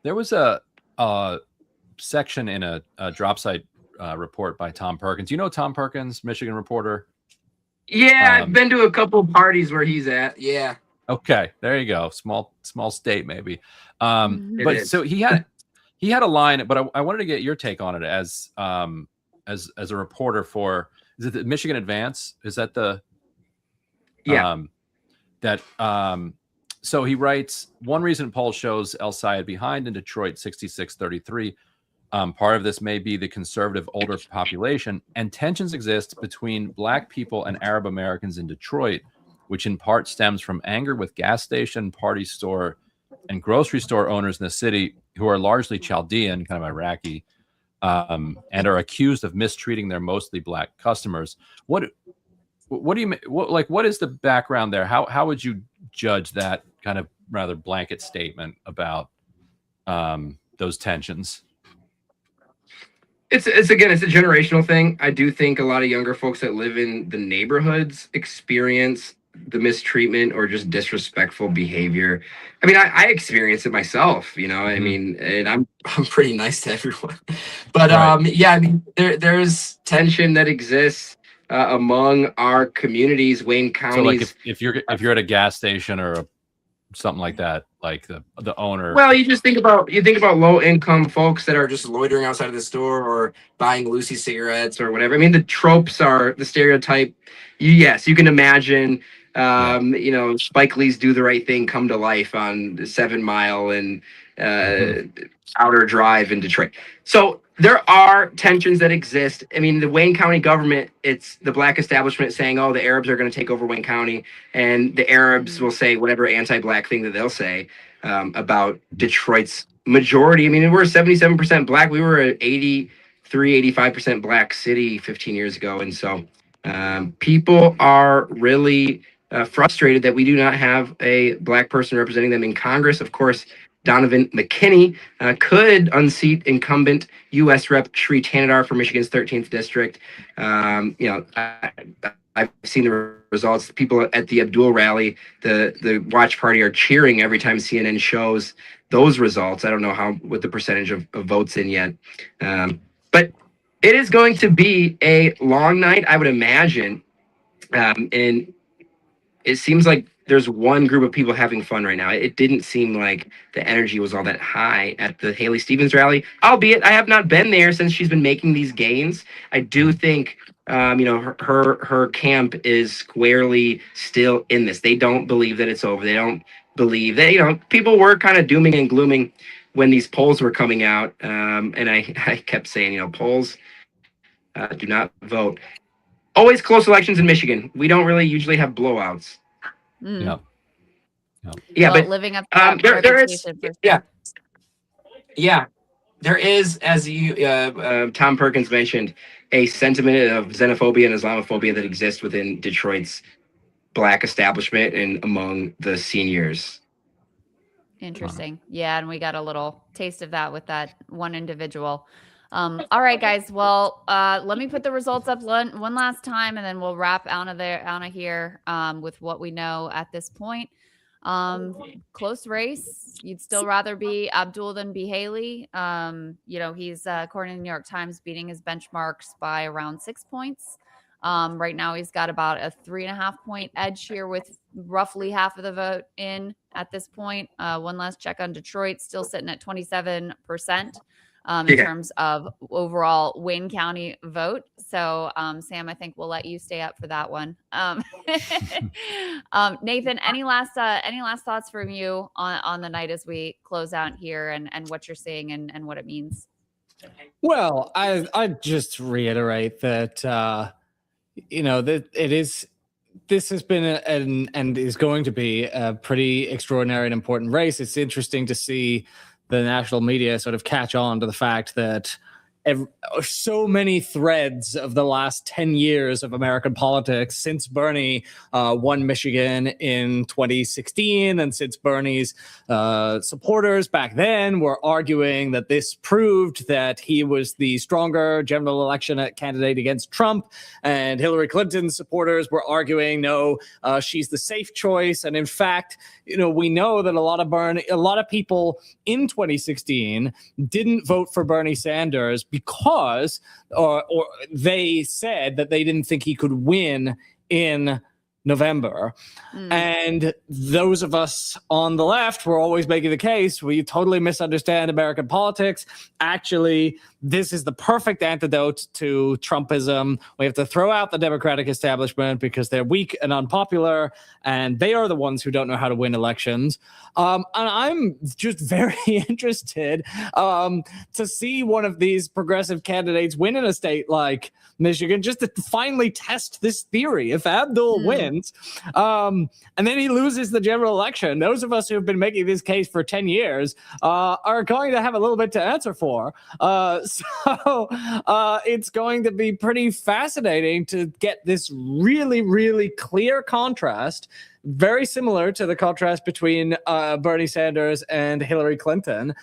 There was a section in a drop site report by Tom Perkins. You know Tom Perkins, Michigan reporter? Yeah, I've been to a couple parties where he's at. Yeah. Okay, there you go. Small state maybe. But is. so he had a line, but I wanted to get your take on it as a reporter for, is it the Michigan Advance? Is that the so he writes, one recent poll shows Al-Sayed behind in Detroit 66-33. Part of this may be the conservative older population, and tensions exist between Black people and Arab Americans in Detroit, which in part stems from anger with gas station, party store, and grocery store owners in the city who are largely Chaldean, kind of Iraqi, and are accused of mistreating their mostly Black customers. What do you what is the background there? How would you judge that kind of rather blanket statement about those tensions? It's a generational thing. I do think a lot of younger folks that live in the neighborhoods experience the mistreatment or just disrespectful behavior. I mean, I experience it myself, you know. I mean, and I'm pretty nice to everyone. But yeah, I mean, there's tension that exists among our communities, Wayne County. So like if you're at a gas station or something like that, like the owner. Well, you think about low income folks that are just loitering outside of the store or buying Lucy cigarettes or whatever. I mean, the tropes are the stereotype. Yes, you can imagine. You know, Spike Lee's "Do the Right Thing" come to life on the 7 Mile and Outer Drive in Detroit. So there are tensions that exist. I mean, the Wayne County government, it's the Black establishment saying, oh, the Arabs are going to take over Wayne County. And the Arabs will say whatever anti-Black thing that they'll say about Detroit's majority. I mean, we're 77% Black. We were an 85% Black city 15 years ago. And so people are really frustrated that we do not have a Black person representing them in Congress. Of course, Donovan McKinney could unseat incumbent U.S. Rep. Shri Tanadar for Michigan's 13th district. You know, I've seen the results. The people at the Abdul rally, the watch party, are cheering every time CNN shows those results. I don't know what the percentage of votes in yet, but it is going to be a long night, I would imagine, and it seems like there's one group of people having fun right now. It didn't seem like the energy was all that high at the Haley Stevens rally, albeit I have not been there since she's been making these gains. I do think, you know, her camp is squarely still in this. They don't believe that it's over. They don't believe that, you know, people were kind of dooming and glooming when these polls were coming out. And I kept saying, you know, polls do not vote. Always close elections in Michigan. We don't really usually have blowouts. Mm. Yeah, well, but living up to there is, yeah, there is, as you Tom Perkins mentioned, a sentiment of xenophobia and Islamophobia that exists within Detroit's Black establishment and among the seniors. Interesting. Yeah, and we got a little taste of that with that one individual. All right, guys. Well, let me put the results up one last time, and then we'll wrap out of here with what we know at this point. Close race. You'd still rather be Abdul than be Haley. You know, he's according to the New York Times beating his benchmarks by around 6 points. Right now, he's got about a 3.5 point edge here with roughly half of the vote in at this point. One last check on Detroit, still sitting at 27%. In terms of overall Wayne County vote. So, Sam, I think we'll let you stay up for that one. Nathan, any last thoughts from you on the night as we close out here and what you're seeing and what it means? Well, I just reiterate that, you know, that this has been and is going to be a pretty extraordinary and important race. It's interesting to see the national media sort of catch on to the fact that, so many threads of the last 10 years of American politics since Bernie won Michigan in 2016, and since Bernie's supporters back then were arguing that this proved that he was the stronger general election candidate against Trump, and Hillary Clinton's supporters were arguing, no, she's the safe choice. And in fact, we know that a lot of people in 2016 didn't vote for Bernie Sanders because or they said that they didn't think he could win in November. And those of us on the left were always making the case, we totally misunderstand American politics. Actually, this is the perfect antidote to Trumpism. We have to throw out the Democratic establishment because they're weak and unpopular, and they are the ones who don't know how to win elections. And I'm just very interested to see one of these progressive candidates win in a state like Michigan, just to finally test this theory. If Abdul wins, and then he loses the general election, those of us who have been making this case for 10 years are going to have a little bit to answer for. So it's going to be pretty fascinating to get this really, really clear contrast, very similar to the contrast between Bernie Sanders and Hillary Clinton,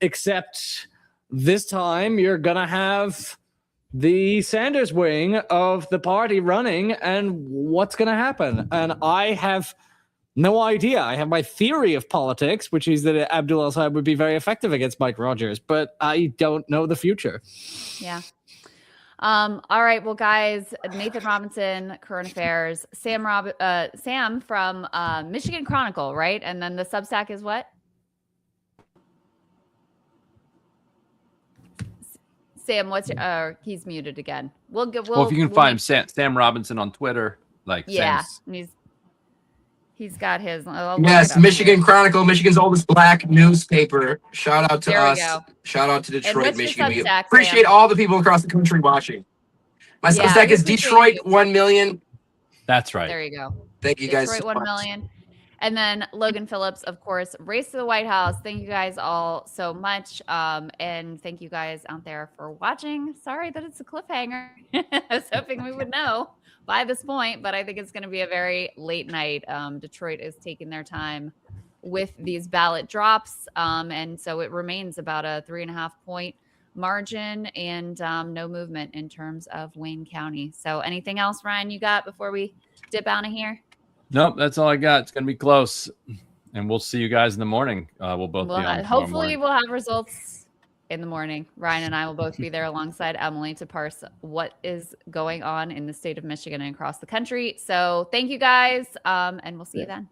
except this time you're going to have the Sanders wing of the party running, and what's going to happen. And I have no idea. I have my theory of politics, which is that Abdul El-Sayed would be very effective against Mike Rogers, but I don't know the future. Yeah. All right. Well, guys, Nathan Robinson, Current Affairs, Sam from Michigan Chronicle, right? And then the Substack is what? Sam, what's your, he's muted again. Well, if you can find Sam Robinson on Twitter, yeah, Sam's... he's got his. Yes, Michigan Chronicle, Michigan's oldest black newspaper. Shout out to us. Shout out to Detroit, Michigan. We appreciate all the people across the country watching. My Substack is Detroit 1 million. That's right. There you go. Thank you guys. Detroit 1 million. And then Logan Phillips, of course, Race to the White House. Thank you guys all so much. And thank you guys out there for watching. Sorry that it's a cliffhanger. I was hoping we would know by this point, but I think it's going to be a very late night. Detroit is taking their time with these ballot drops. And so it remains about a 3.5 point margin and no movement in terms of Wayne County. So anything else, Ryan, you got before we dip out of here? Nope, that's all I got. It's going to be close, and we'll see you guys in the morning. We'll both be on. Hopefully, we'll have results in the morning. Ryan and I will both be there alongside Emily to parse what is going on in the state of Michigan and across the country. So thank you guys, and we'll see you then.